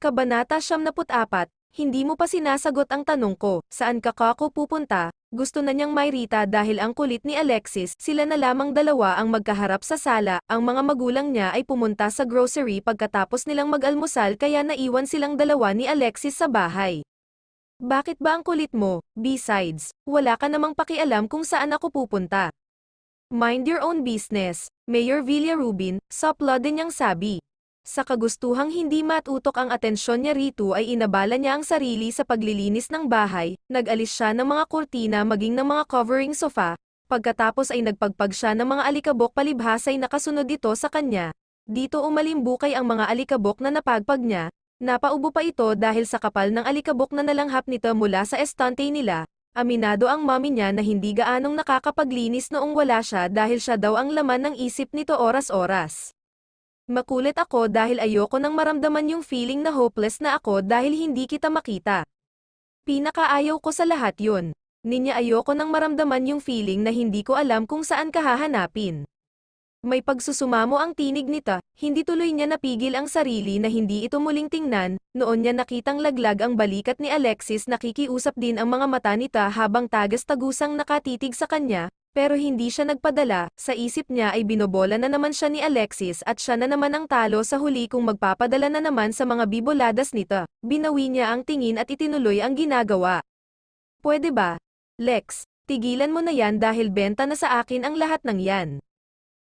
Kabanata 74, hindi mo pa sinasagot ang tanong ko, saan ka kako pupunta? Gusto na niyang mairita dahil ang kulit ni Alexis, sila na lamang dalawa ang magkaharap sa sala, ang mga magulang niya ay pumunta sa grocery pagkatapos nilang mag-almusal kaya naiwan silang dalawa ni Alexis sa bahay. Bakit ba ang kulit mo? Besides, wala ka namang pakialam kung saan ako pupunta. Mind your own business, Mayor Villarubin, sapla din niyang sabi. Sa kagustuhang hindi matutok ang atensyon niya rito ay inabala niya ang sarili sa paglilinis ng bahay, nag-alis siya ng mga kurtina maging ng mga covering sofa, pagkatapos ay nagpagpag siya ng mga alikabok palibhas ay nakasunod ito sa kanya. Dito umalimbukay ang mga alikabok na napagpag niya, napaubo pa ito dahil sa kapal ng alikabok na nalanghap nito mula sa estante nila. Aminado ang mommy niya na hindi gaanong nakakapaglinis noong wala siya dahil siya daw ang laman ng isip nito oras-oras. Makulit ako dahil ayoko nang maramdaman yung feeling na hopeless na ako dahil hindi kita makita. Pinakaayaw ko sa lahat yun. Ninya ayoko nang maramdaman yung feeling na hindi ko alam kung saan ka hahanapin. May pagsusumamo ang tinig nito, hindi tuloy niya napigil ang sarili na hindi ito muling tingnan, noon niya nakitang laglag ang balikat ni Alexis nakikiusap din ang mga mata nita habang tagas-tagusang nakatitig sa kanya, pero hindi siya nagpadala, sa isip niya ay binobola na naman siya ni Alexis at siya na naman ang talo sa huli kung magpapadala na naman sa mga biboladas nito. Binawi niya ang tingin at itinuloy ang ginagawa. Pwede ba? Lex, tigilan mo na yan dahil benta na sa akin ang lahat ng yan.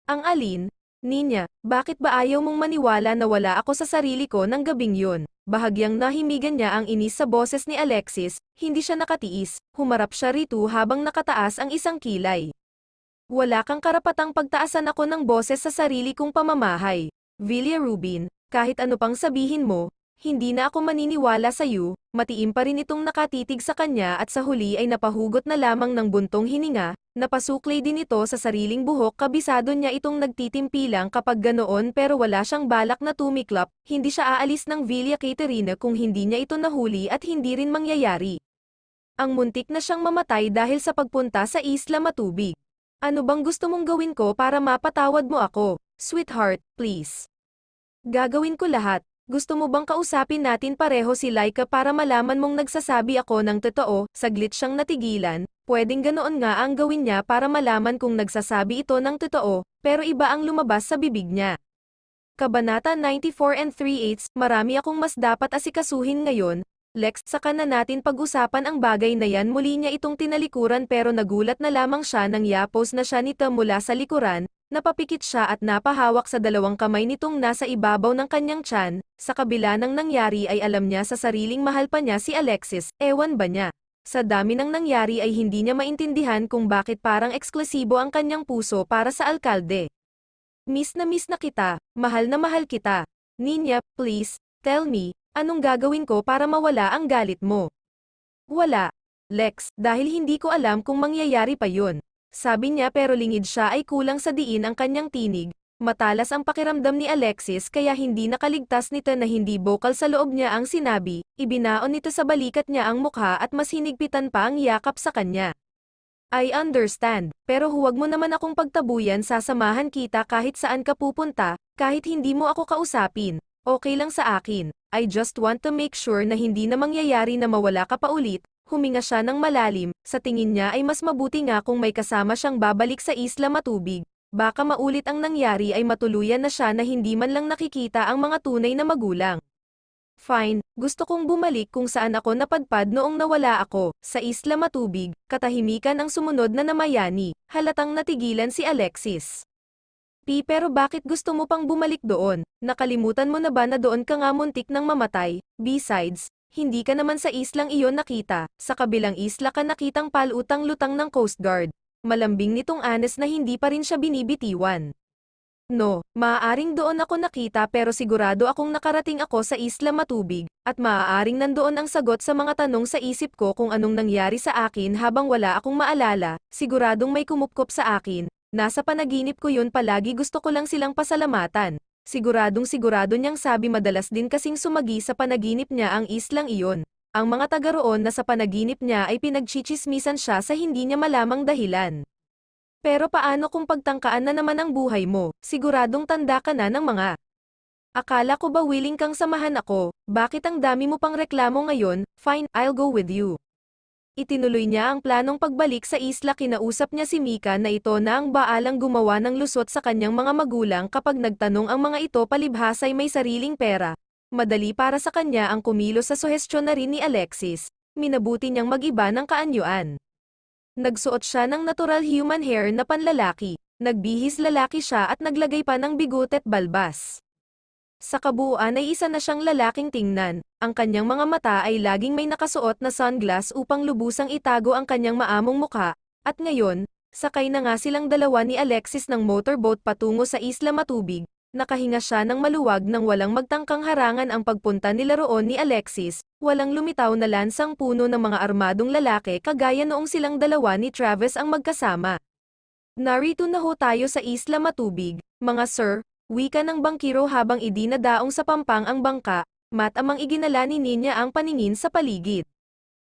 Ang alin? Ninya, bakit ba ayaw mong maniwala na wala ako sa sarili ko ng gabing yun? Bahagyang nahimigan niya ang inis sa boses ni Alexis, hindi siya nakatiis, humarap siya rito habang nakataas ang isang kilay. Wala kang karapatang pagtaasan ako ng boses sa sarili kong pamamahay. Villarubin, kahit ano pang sabihin mo, hindi na ako maniniwala sa iyo. Matiim pa rin itong nakatitig sa kanya at sa huli ay napahugot na lamang ng buntong hininga, napasuklay din ito sa sariling buhok kabisado niya itong nagtitimpilang kapag ganoon pero wala siyang balak na tumiklop, hindi siya aalis ng Villa Caterina kung hindi niya ito nahuli at hindi rin mangyayari. Ang muntik na siyang mamatay dahil sa pagpunta sa Isla Matubig. Ano bang gusto mong gawin ko para mapatawad mo ako? Sweetheart, please. Gagawin ko lahat. Gusto mo bang kausapin natin pareho si Laika para malaman mong nagsasabi ako ng totoo? Saglit siyang natigilan, pwedeng ganoon nga ang gawin niya para malaman kung nagsasabi ito ng totoo, pero iba ang lumabas sa bibig niya. Kabanata 94 and 3/8, marami akong mas dapat asikasuhin ngayon. Lex, saka na natin pag-usapan ang bagay na yan. Muli niya itong tinalikuran pero nagulat na lamang siya nang yapos na siya nito mula sa likuran. Napapikit siya at napahawak sa dalawang kamay nitong nasa ibabaw ng kanyang tiyan. Sa kabila ng nangyari ay alam niya sa sariling mahal pa niya si Alexis, ewan ba niya. Sa dami ng nangyari ay hindi niya maintindihan kung bakit parang eksklusibo ang kanyang puso para sa alkalde. Miss na kita, mahal na mahal kita. Ninya, please, tell me, anong gagawin ko para mawala ang galit mo? Wala, Lex, dahil hindi ko alam kung mangyayari pa yun. Sabi niya pero lingid siya ay kulang sa diin ang kanyang tinig. Matalas ang pakiramdam ni Alexis kaya hindi nakaligtas nito na hindi bokal sa loob niya ang sinabi, ibinaon nito sa balikat niya ang mukha at mas hinigpitan pa ang yakap sa kanya. I understand, pero huwag mo naman akong pagtabuyan, sasamahan kita kahit saan ka pupunta, kahit hindi mo ako kausapin, okay lang sa akin. I just want to make sure na hindi na mangyayari na mawala ka pa ulit. Huminga siya ng malalim, sa tingin niya ay mas mabuti nga kung may kasama siyang babalik sa Isla Matubig. Baka maulit ang nangyari ay matuluyan na siya na hindi man lang nakikita ang mga tunay na magulang. Fine, gusto kong bumalik kung saan ako napadpad noong nawala ako, sa Isla Matubig. Katahimikan ang sumunod na namayani, halatang natigilan si Alexis. Pero bakit gusto mo pang bumalik doon? Nakalimutan mo na ba na doon ka nga muntik nang mamatay? Besides, hindi ka naman sa islang iyon nakita, sa kabilang isla ka nakitang palutang-lutang ng Coast Guard. Malambing nitong Anes na hindi pa rin siya binibitiwan. No, maaaring doon ako nakita pero sigurado akong nakarating ako sa Isla Matubig, at maaaring nandoon ang sagot sa mga tanong sa isip ko kung anong nangyari sa akin habang wala akong maalala, siguradong may kumupkop sa akin. Nasa panaginip ko yun palagi, gusto ko lang silang pasalamatan. Siguradong sigurado niyang sabi, madalas din kasing sumagi sa panaginip niya ang islang iyon. Ang mga taga roon na sa panaginip niya ay pinagchichismisan siya sa hindi niya malamang dahilan. Pero paano kung pagtangkaan na naman ang buhay mo? Siguradong tanda ka na ng mga Akala ko ba willing kang samahan ako, bakit ang dami mo pang reklamo ngayon? Fine, I'll go with you. Itinuloy niya ang planong pagbalik sa isla. Kinausap niya si Mika na ito na ang baalang gumawa ng lusot sa kanyang mga magulang kapag nagtanong ang mga ito palibhas ay may sariling pera. Madali para sa kanya ang kumilos sa suhestyon na rin ni Alexis. Minabuti niyang mag-iba ng kaanyuan. Nagsuot siya ng natural human hair na panlalaki. Nagbihis lalaki siya at naglagay pa ng bigote at balbas. Sa kabuuan ay isa na siyang lalaking tingnan. Ang kanyang mga mata ay laging may nakasuot na sunglass upang lubusang itago ang kanyang maamong mukha. At ngayon, sakay na nga silang dalawa ni Alexis ng motorboat patungo sa Isla Matubig. Nakahinga siya ng maluwag nang walang magtangkang harangan ang pagpunta nila roon ni Alexis. Walang lumitaw na lansang puno ng mga armadong lalaki kagaya noong silang dalawa ni Travis ang magkasama. Narito na ho tayo sa Isla Matubig, mga sir. Wika ng bangkiro habang idinadaong sa pampang ang bangka, matamang iginala ni Ninya ang paningin sa paligid.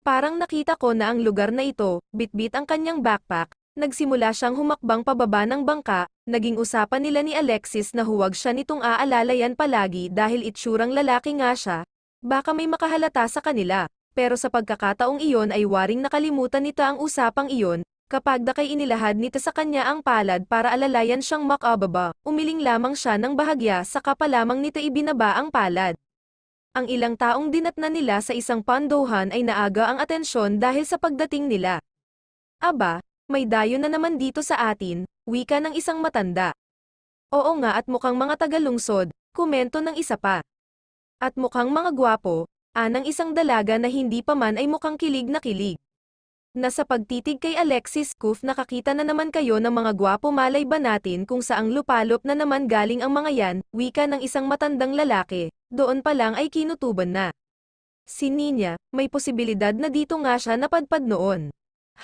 Parang nakita ko na ang lugar na ito, bitbit ang kanyang backpack, nagsimula siyang humakbang pababa ng bangka, naging usapan nila ni Alexis na huwag siya nitong aalalayan palagi dahil itsurang lalaki nga siya, baka may makahalata sa kanila, pero sa pagkakataong iyon ay waring nakalimutan nito ang usapang iyon. Kapag dakay inilahad nito sa kanya ang palad para alalayan siyang makababa, umiling lamang siya ng bahagya saka pa lamang nito ibinaba ang palad. Ang ilang taong dinatna nila sa isang pandohan ay naaga ang atensyon dahil sa pagdating nila. Aba, may dayo na naman dito sa atin, wika ng isang matanda. Oo nga at mukhang mga tagalungsod, komento ng isa pa. At mukhang mga gwapo, anang isang dalaga na hindi pa man ay mukhang kilig na kilig. Nasa pagtitig kay Alexis Kuf nakakita na naman kayo ng mga gwapo malay ba natin kung saang lupalop na naman galing ang mga yan, wika ng isang matandang lalaki, doon pa lang ay kinutuban na. Si Ninya, may posibilidad na dito nga siya napadpad noon.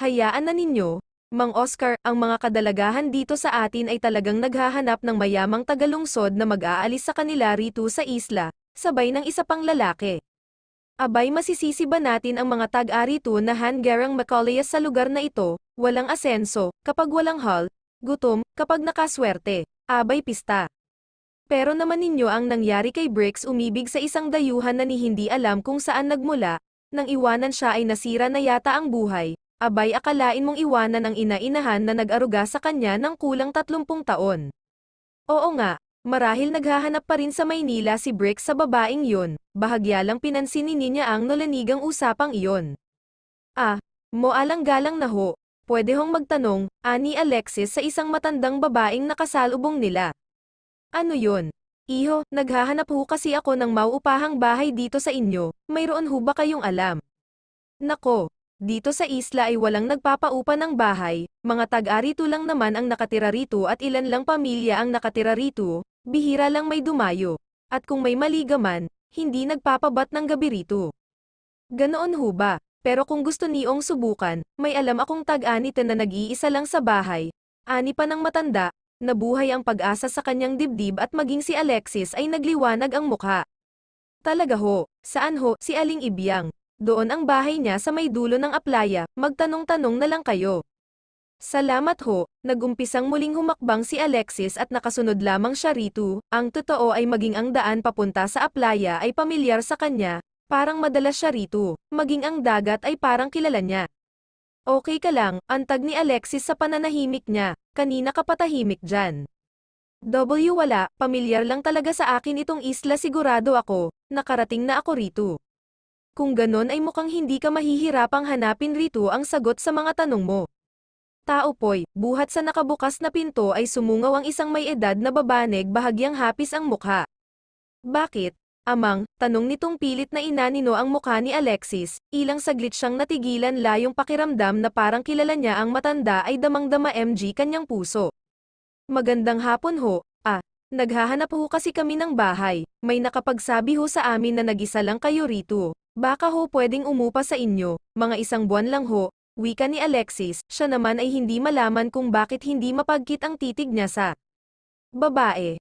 Hayaan na ninyo, Mang Oscar, ang mga kadalagahan dito sa atin ay talagang naghahanap ng mayamang tagalungsod na mag-aalis sa kanila rito sa isla, sabay ng isa pang lalaki. Abay masisisi ba natin ang mga tag-arito na Hungarian Macaulay sa lugar na ito, walang asenso, kapag walang hall, gutom, kapag nakaswerte, abay pista. Pero naman ninyo ang nangyari kay Briggs umibig sa isang dayuhan na ni hindi alam kung saan nagmula, nang iwanan siya ay nasira na yata ang buhay, abay akalain mong iwanan ang ina-inahan na nag-aruga sa kanya ng kulang 30 taon. Oo nga. Marahil naghahanap pa rin sa Maynila si Briggs sa babaeng yun, bahagya lang pinansin ni Ninya ang nolanigang usapang iyon. Moalang-galang na ho, pwede hong magtanong, ani Alexis sa isang matandang babaeng nakasalubong nila. Ano yun? Iho, naghahanap ho kasi ako ng mauupahang bahay dito sa inyo, mayroon ho ba kayong alam? Nako, dito sa isla ay walang nagpapaupa ng bahay, mga tag-arito lang naman ang nakatira rito at ilan lang pamilya ang nakatira rito. Bihira lang may dumayo, at kung may maligaman, hindi nagpapabat ng gabi rito. Ganoon ho ba? Pero kung gusto niyong subukan, may alam akong tag-anit na nag-iisa lang sa bahay, ani pa ng matanda, nabuhay ang pag-asa sa kanyang dibdib at maging si Alexis ay nagliwanag ang mukha. Talaga ho, saan ho, si Aling Ibyang? Doon ang bahay niya sa may dulo ng aplaya, magtanong-tanong na lang kayo. Salamat ho, nagumpisang muling humakbang si Alexis at nakasunod lamang siya rito, ang totoo ay maging ang daan papunta sa aplaya ay pamilyar sa kanya, parang madalas siya rito, maging ang dagat ay parang kilala niya. Okay ka lang, antag ni Alexis sa pananahimik niya, kanina ka patahimik dyan. Wala, pamilyar lang talaga sa akin itong isla sigurado ako, nakarating na ako rito. Kung ganon ay mukhang hindi ka mahihirapang hanapin rito ang sagot sa mga tanong mo. Tao poy, buhat sa nakabukas na pinto ay sumungaw ang isang may edad na babanig bahagyang hapis ang mukha. Bakit, amang, tanong nitong pilit na inanino ang mukha ni Alexis, ilang saglit siyang natigilan layong pakiramdam na parang kilala niya ang matanda ay damang-dama kanyang puso. Magandang hapon ho, naghahanap ho kasi kami ng bahay, may nakapagsabi ho sa amin na nag-isa lang kayo rito, baka ho pwedeng umupa sa inyo, mga isang buwan lang ho. Wika ni Alexis, siya naman ay hindi malaman kung bakit hindi mapagkit ang titig niya sa babae.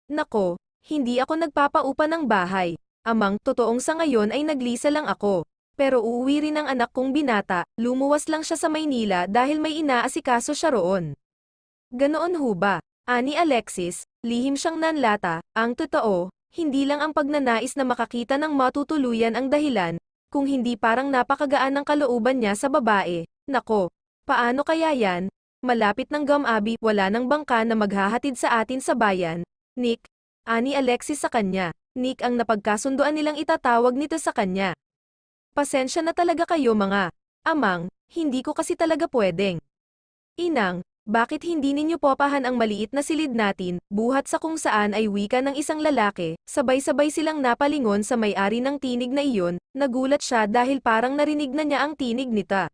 Nako, hindi ako nagpapaupa ng bahay. Amang, totoong sa ngayon ay naglisa lang ako. Pero uuwi rin ang anak kong binata, lumuwas lang siya sa Maynila dahil may inaasikaso siya roon. Ganoon ho ba? Ani Alexis, lihim siyang nanlata, ang totoo, hindi lang ang pagnanais na makakita ng matutuluyan ang dahilan, kung hindi parang napakagaan ng kalooban niya sa babae. Nako, paano kaya yan? Malapit ng Gam-Abi, wala nang bangka na maghahatid sa atin sa bayan. Nick, ani Alexis sa kanya. Nick ang napagkasunduan nilang itatawag nito sa kanya. Pasensya na talaga kayo mga amang, hindi ko kasi talaga pwedeng. Inang, bakit hindi ninyo popahan ang maliit na silid natin, buhat sa kung saan ay wika ng isang lalaki, sabay-sabay silang napalingon sa may-ari ng tinig na iyon, nagulat siya dahil parang narinig na niya ang tinig nita.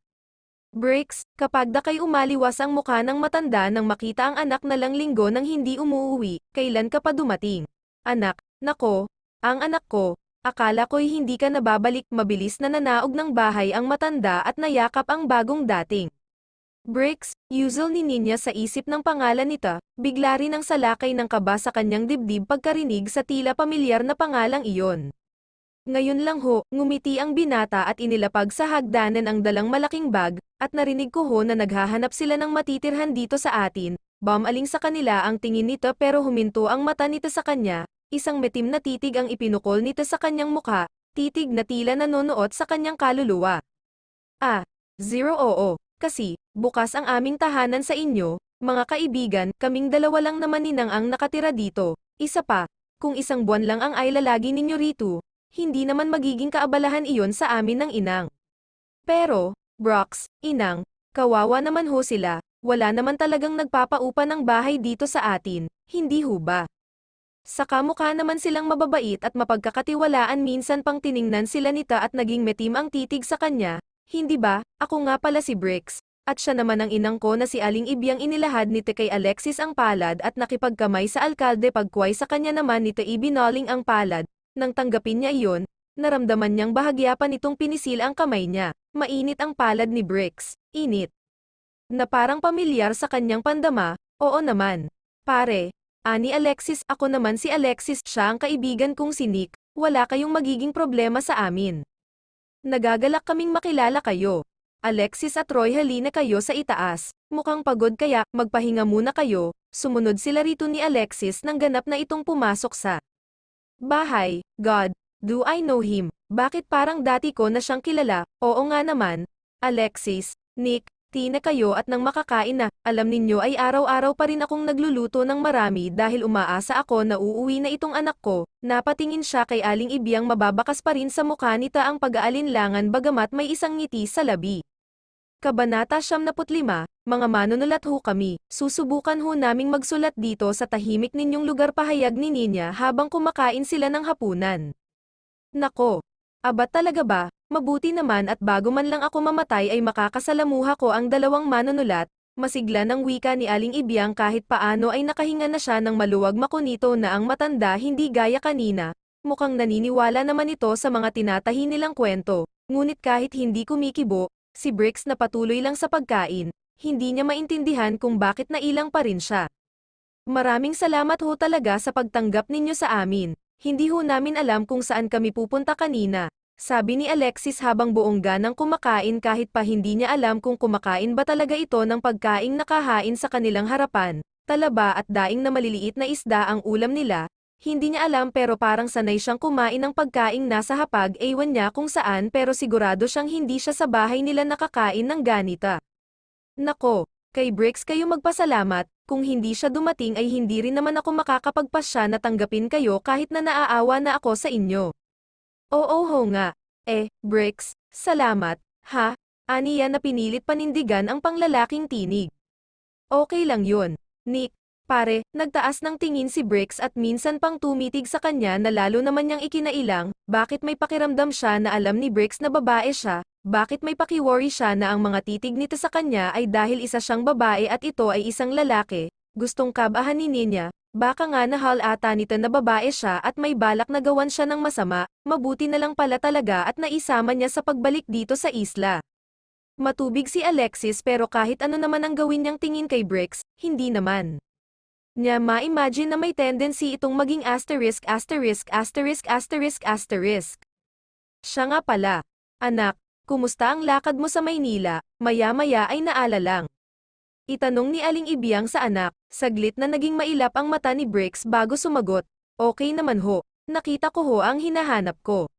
Bricks, kapag da kay umaliwas ang mukha ng matanda nang makita ang anak na lang linggo nang hindi umuuwi, kailan ka pa dumating? Anak, nako, ang anak ko, akala ko'y hindi ka nababalik, mabilis na nanaog ng bahay ang matanda at nayakap ang bagong dating. Bricks, usual ni Ninya sa isip ng pangalan nita, bigla rin ang salakay ng kaba sa kanyang dibdib pagkarinig sa tila pamilyar na pangalang iyon. Ngayon lang ho, ngumiti ang binata at inilapag sa hagdanan ang dalang malaking bag, at narinig ko ho na naghahanap sila ng matitirhan dito sa atin, bamaling sa kanila ang tingin nito pero huminto ang mata nito sa kanya, isang metim na titig ang ipinukol nito sa kanyang mukha, titig na tila nanonood sa kanyang kaluluwa. Ah, oo. Kasi, bukas ang aming tahanan sa inyo, mga kaibigan, kaming dalawa lang naman ninang ang nakatira dito. Isa pa, kung isang buwan lang ang ay lalagi ninyo rito, hindi naman magiging kaabalahan iyon sa amin ng inang. Pero, Brox, inang, kawawa naman ho sila, wala naman talagang nagpapaupa ng bahay dito sa atin, hindi ho ba? Saka mukha naman silang mababait at mapagkakatiwalaan, minsan pang tiningnan sila nita at naging metim ang titig sa kanya. Hindi ba, ako nga pala si Bricks, at siya naman ang inang ko na si Aling Ibyang inilahad nito kay Alexis ang palad at nakipagkamay sa alkalde pagkway sa kanya naman nito ibinaling ang palad. Nang tanggapin niya iyon, naramdaman niyang bahagya pa nitong pinisil ang kamay niya. Mainit ang palad ni Bricks, init. Na parang pamilyar sa kanyang pandama, oo naman. Pare, ani Alexis, ako naman si Alexis, siya ang kaibigan kong si Nick, wala kayong magiging problema sa amin. Nagagalak kaming makilala kayo. Alexis at Roy, halina kayo sa itaas. Mukhang pagod kaya, magpahinga muna kayo. Sumunod sila rito ni Alexis nang ganap na itong pumasok sa bahay. God, do I know him? Bakit parang dati ko na siyang kilala? Oo nga naman. Alexis, Nick, Tina kayo at nang makakain na, alam ninyo ay araw-araw pa rin akong nagluluto ng marami dahil umaasa ako na uuwi na itong anak ko. Napatingin siya kay Aling Ibyang, mababakas pa rin sa mukha nita ang pag-aalinlangan bagamat may isang ngiti sa labi. Kabanata 75, mga manunulat ho kami, susubukan ho naming magsulat dito sa tahimik ninyong lugar, pahayag ni Ninya habang kumakain sila ng hapunan. Nako, aba talaga ba? Mabuti naman at bago man lang ako mamatay ay makakasalamuha ko ang dalawang manunulat, masigla ng wika ni Aling Ibyang kahit paano ay nakahinga na siya ng maluwag, makunito na ang matanda, hindi gaya kanina, mukhang naniniwala naman ito sa mga tinatahi nilang kwento, ngunit kahit hindi kumikibo, si Bricks na patuloy lang sa pagkain, hindi niya maintindihan kung bakit nailang pa rin siya. Maraming salamat ho talaga sa pagtanggap ninyo sa amin, hindi ho namin alam kung saan kami pupunta kanina. Sabi ni Alexis habang buong ganang kumakain kahit pa hindi niya alam kung kumakain ba talaga ito ng pagkaing nakahain sa kanilang harapan. Talaba at daing na maliliit na isda ang ulam nila. Hindi niya alam pero parang sanay siyang kumain ng pagkaing nasa hapag, ewan niya kung saan, pero sigurado siyang hindi siya sa bahay nila nakakain ng ganita. Nako, kay Bricks kayo magpasalamat, kung hindi siya dumating ay hindi rin naman ako makakapagpasya na tanggapin kayo kahit na naaawa na ako sa inyo. Oo ho nga. Bricks, salamat, ha? Aniya na pinilit panindigan ang panglalaking tinig. Okay lang yun, Nick. Pare, nagtaas ng tingin si Bricks at minsan pang tumitig sa kanya na lalo naman niyang ikinailang, bakit may pakiramdam siya na alam ni Bricks na babae siya, bakit may pakiworry siya na ang mga titig nito sa kanya ay dahil isa siyang babae at ito ay isang lalaki, gustong kabahan ni Ninya. Baka nga nahal ata nito na babae siya at may balak na gawan siya ng masama, mabuti na lang pala talaga at naisama niya sa pagbalik dito sa isla. Matubig si Alexis pero kahit ano naman ang gawin niyang tingin kay Bricks, hindi naman niya ma-imagine na may tendency itong maging asterisk. Siya nga pala. Anak, kumusta ang lakad mo sa Maynila? Maya-maya ay naala lang. Itanong ni Aling Ibyang sa anak, saglit na naging mailap ang mata ni Bricks bago sumagot, okay naman ho. Nakita ko ho ang hinahanap ko.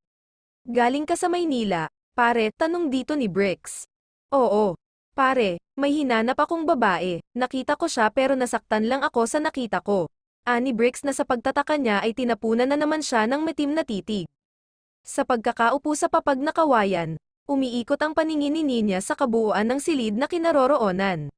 Galing ka sa Maynila, pare, tanong dito ni Bricks. Oo. Pare, may hinanap akong babae, nakita ko siya pero nasaktan lang ako sa nakita ko. Ani Bricks na sa pagtataka niya ay tinapunan na naman siya ng maitim na titig. Sa pagkakaupo sa papag na kawayan, umiikot ang paningin ni Ninya sa kabuuan ng silid na kinaroroonan.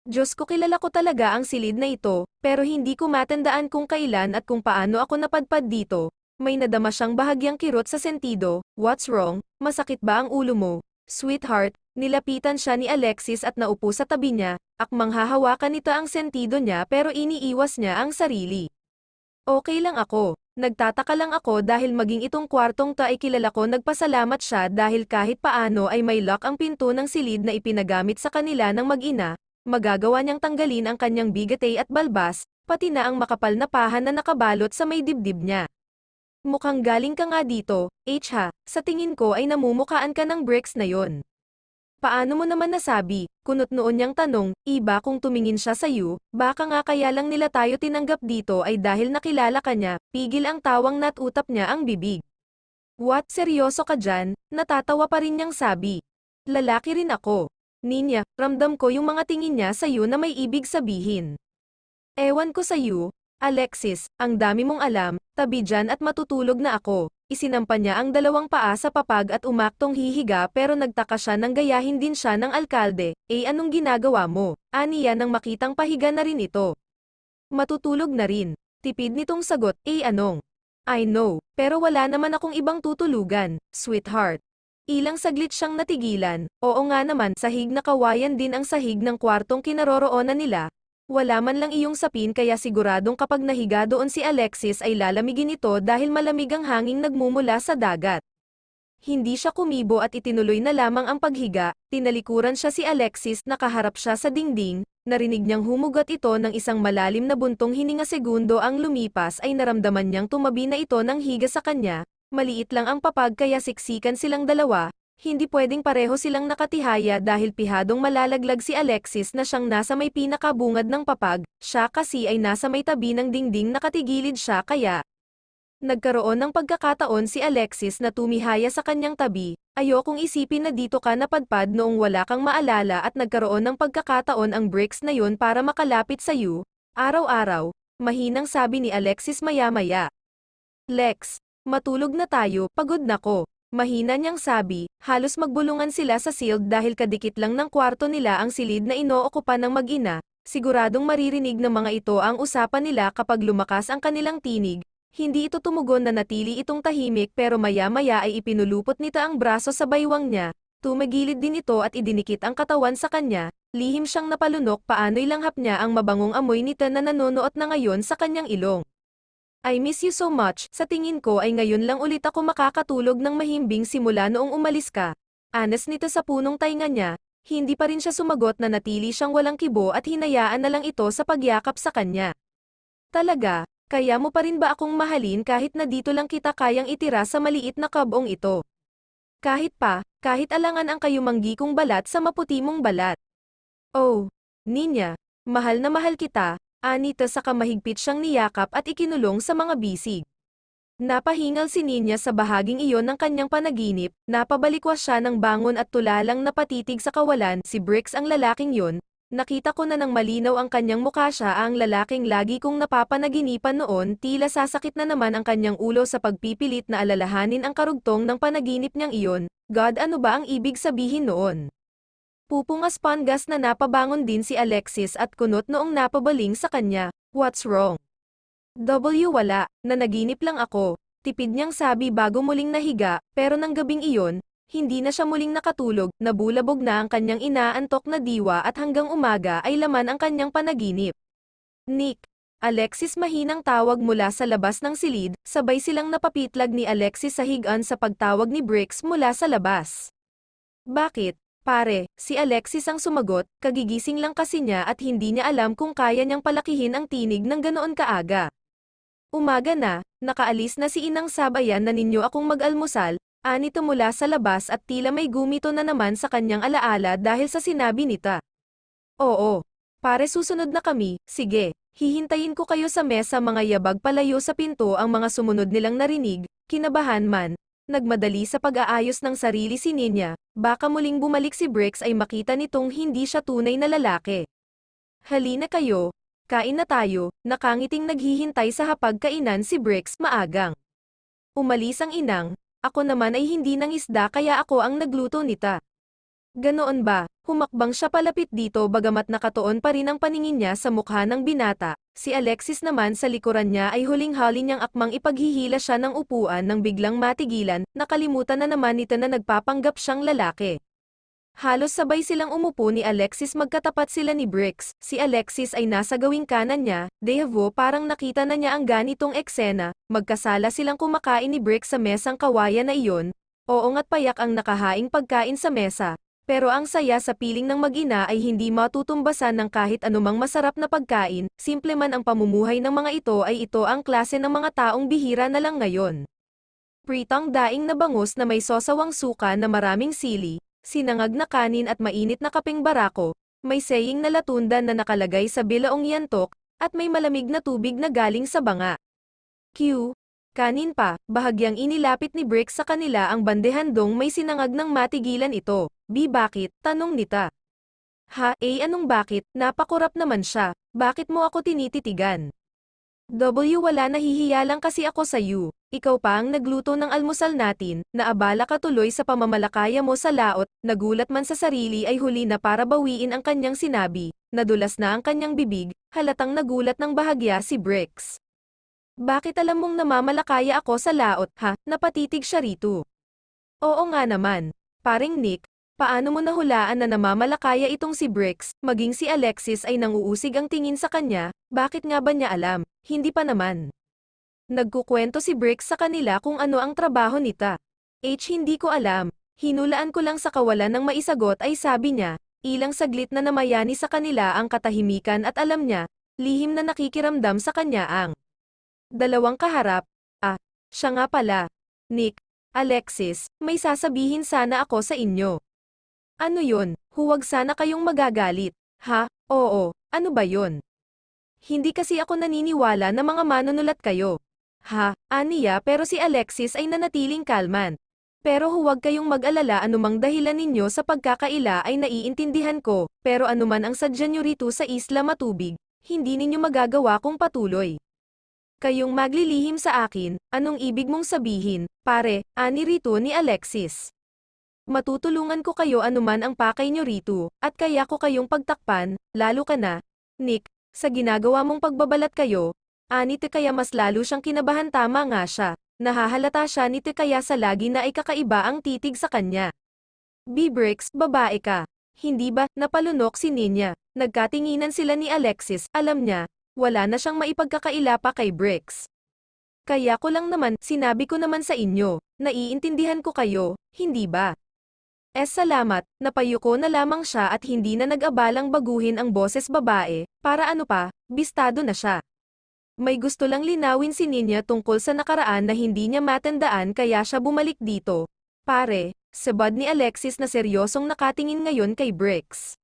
Diyos ko, kilala ko talaga ang silid na ito, pero hindi ko matandaan kung kailan at kung paano ako napadpad dito. May nadama siyang bahagyang kirot sa sentido. What's wrong? Masakit ba ang ulo mo? Sweetheart, nilapitan siya ni Alexis at naupo sa tabi niya, akmang hahawakan nito ang sentido niya pero iniiwas niya ang sarili. Okay lang ako. Nagtataka lang ako dahil maging itong kwartong to ay kilala ko. Nagpasalamat siya dahil kahit paano ay may lock ang pinto ng silid na ipinagamit sa kanila ng mag-ina. Magagawa niyang tanggalin ang kanyang bigate at balbas, pati na ang makapal na pahan na nakabalot sa may dibdib niya. Mukhang galing ka nga dito, ha, sa tingin ko ay namumukaan ka ng Bricks na yon. Paano mo naman nasabi? Kunot noon niyang tanong, iba kung tumingin siya sa iyo, baka nga kaya lang nila tayo tinanggap dito ay dahil nakilala ka niya, pigil ang tawang natutap niya ang bibig. What, seryoso ka dyan? Natatawa pa rin niyang sabi. Lalaki rin ako. Ninya, ramdam ko yung mga tingin niya sa iyo na may ibig sabihin. Ewan ko sa iyo, Alexis, ang dami mong alam, tabi dyan at matutulog na ako. Isinampa niya ang dalawang paa sa papag at umaktong hihiga pero nagtaka siya nang gayahin din siya ng alkalde. Anong ginagawa mo? Aniya nang makitang pahiga na rin ito. Matutulog na rin. Tipid nitong sagot, anong? I know, pero wala naman akong ibang tutulugan, sweetheart. Ilang saglit siyang natigilan. Oo nga naman, sahig na kawayan din ang sahig ng kwartong kinaroroonan nila. Wala man lang iyong sapin kaya siguradong kapag nahiga doon si Alexis ay lalamigin ito dahil malamig ang hanging nagmumula sa dagat. Hindi siya kumibo at itinuloy na lamang ang paghiga. Tinalikuran siya si Alexis, nakaharap siya sa dingding. Narinig niyang humugat ito ng isang malalim na buntong hininga. Segundo ang lumipas ay naramdaman niyang tumabi na ito ng higa sa kanya. Maliit lang ang papag kaya siksikan silang dalawa, hindi pwedeng pareho silang nakatihaya dahil pihadong malalaglag si Alexis na siyang nasa may pinakabungad ng papag, siya kasi ay nasa may tabi ng dingding nakatigilid siya kaya. Nagkaroon ng pagkakataon si Alexis na tumihaya sa kanyang tabi, ayokong isipin na dito ka napadpad noong wala kang maalala at nagkaroon ng pagkakataon ang Bricks na yun para makalapit sa iyo, araw-araw, mahinang sabi ni Alexis maya-maya. Lex, matulog na tayo, pagod na ko. Mahina niyang sabi, halos magbulungan sila sa sealed dahil kadikit lang ng kwarto nila ang silid na inookupan ng mag-ina. Siguradong maririnig ng mga ito ang usapan nila kapag lumakas ang kanilang tinig. Hindi ito tumugon na natili itong tahimik pero maya-maya ay ipinulupot nito ang braso sa baywang niya. Tumagilid din ito at idinikit ang katawan sa kanya. Lihim siyang napalunok paano'y langhap niya ang mabangong amoy nito na nanonood na ngayon sa kanyang ilong. I miss you so much, sa tingin ko ay ngayon lang ulit ako makakatulog ng mahimbing simula noong umalis ka. Anas nito sa punong tainga niya, hindi pa rin siya sumagot na natili siyang walang kibo at hinayaan na lang ito sa pagyakap sa kanya. Talaga, kaya mo pa rin ba akong mahalin kahit na dito lang kita kayang itira sa maliit na kabong ito? Kahit alangan ang kayumanggi kong balat sa maputi mong balat. Oh, Ninya, mahal na mahal kita. Anita sa kamahigpit siyang niyakap at ikinulong sa mga bisig. Napahingal si Ninya sa bahaging iyon ng kanyang panaginip, napabalikwas siya ng bangon at tulalang napatitig sa kawalan. Si Bricks ang lalaking yon, nakita ko na ng malinaw ang kanyang mukha. Siya ang lalaking lagi kong napapanaginipan noon. Tila sasakit na naman ang kanyang ulo sa pagpipilit na alalahanin ang karugtong ng panaginip niyang iyon. God, ano ba ang ibig sabihin noon? Pupungas pangas na napabangon din si Alexis at kunot noong napabaling sa kanya. What's wrong? Wala, nanaginip lang ako, tipid niyang sabi bago muling nahiga, pero nang gabing iyon, hindi na siya muling nakatulog, nabulabog na ang kanyang inaantok na diwa at hanggang umaga ay laman ang kanyang panaginip. Nick, Alexis, mahinang tawag mula sa labas ng silid, sabay silang napapitlag ni Alexis sa higaan sa pagtawag ni Bricks mula sa labas. Bakit? Pare, si Alexis ang sumagot, kagigising lang kasi niya at hindi niya alam kung kaya niyang palakihin ang tinig ng ganoon kaaga. Umaga na, nakaalis na si Inang Sabayan na ninyo akong mag-almusal, anito mula sa labas at tila may gumito na naman sa kanyang alaala dahil sa sinabi nita. Oo, pare susunod na kami, sige, Hihintayin ko kayo sa mesa mga yabag palayo sa pinto ang mga sumunod nilang narinig, kinabahan man, nagmadali sa pag-aayos ng sarili si Ninya, baka muling bumalik si Brix ay makita nitong hindi siya tunay na lalaki. Halina kayo, kain na tayo, nakangiting naghihintay sa hapag-kainan si Brix maagang. Umalis ang inang, ako naman ay hindi ng isda kaya ako ang nagluto nita. Ganoon ba, humakbang siya palapit dito bagamat nakatuon pa rin ang paningin niya sa mukha ng binata, si Alexis naman sa likuran niya ay huling-hali niyang akmang ipaghihila siya ng upuan nang biglang matigilan, nakalimutan na naman nito na nagpapanggap siyang lalaki. Halos sabay silang umupo ni Alexis magkatapat sila ni Brix, si Alexis ay nasa gawing kanan niya, devo parang nakita na niya ang ganitong eksena, magkasala silang kumakain ni Brix sa mesang kawayan na iyon, oo nga't payak ang nakahaing pagkain sa mesa. Pero ang saya sa piling ng mag-ina ay hindi matutumbasan ng kahit anumang masarap na pagkain, simple man ang pamumuhay ng mga ito ay ito ang klase ng mga taong bihira na lang ngayon. Pritang daing na bangus na may sosawang suka na maraming sili, sinangag na kanin at mainit na kapeng barako, may saying na latundan na nakalagay sa bilaong yantok, at may malamig na tubig na galing sa banga. Q. Kanin pa, bahagyang inilapit ni Brix sa kanila ang bandehandong may sinangag ng matigilan ito. B. Bakit? Tanong nita. Ha, anong bakit? Napakurap naman siya. Bakit mo ako tinititigan? W. Wala, nahihiya lang kasi ako sa you. Ikaw pa ang nagluto ng almusal natin, naabala ka tuloy sa pamamalakaya mo sa laot, nagulat man sa sarili ay huli na para bawiin ang kanyang sinabi, nadulas na ang kanyang bibig, halatang nagulat ng bahagya si Brix. Bakit alam mong namamalakaya ako sa laot, ha? Napatitig siya rito. Oo nga naman. Paring Nick, paano mo nahulaan na namamalakaya itong si Brix, maging si Alexis ay nanguusig ang tingin sa kanya, bakit nga ba niya alam? Hindi pa naman. Nagkukwento si Brix sa kanila kung ano ang trabaho nita. Hindi ko alam, hinulaan ko lang sa kawalan ng maisagot ay sabi niya, ilang saglit na namayani sa kanila ang katahimikan at alam niya, lihim na nakikiramdam sa kanya ang dalawang kaharap. Siya nga pala. Nick, Alexis, may sasabihin sana ako sa inyo. Ano yun? Huwag sana kayong magagalit. Ha? Oo, ano ba yun? Hindi kasi ako naniniwala na mga manunulat kayo. Ha? Aniya, pero si Alexis ay nanatiling kalman. Pero huwag kayong mag-alala, anumang dahilan ninyo sa pagkakaila ay naiintindihan ko, pero anuman ang sadya nyo rito sa Isla Matubig, hindi ninyo magagawa kung patuloy kayong maglilihim sa akin. Anong ibig mong sabihin, pare? Ani rito ni Alexis. Matutulungan ko kayo anuman ang pakay nyo rito, at kaya ko kayong pagtakpan, lalo ka na, Nick, sa ginagawa mong pagbabalat kayo. Anite kaya mas lalo siyang kinabahan, tama nga siya. Nahahalata siya nito kaya sa lagi na ay kakaiba ang titig sa kanya. B. Brix, babae ka. Hindi ba? Napalunok si Ninya. Nagkatinginan sila ni Alexis, alam niya, wala na siyang maipagkakaila pa kay Brix. Kaya ko lang naman, sinabi ko naman sa inyo, naiintindihan ko kayo, hindi ba? Salamat, napayuko na lamang siya at hindi na nag-abalang baguhin ang boses babae, para ano pa, bistado na siya. May gusto lang linawin si Ninya tungkol sa nakaraan na hindi niya matandaan kaya siya bumalik dito. Pare, sabad ni Alexis na seryosong nakatingin ngayon kay Brix.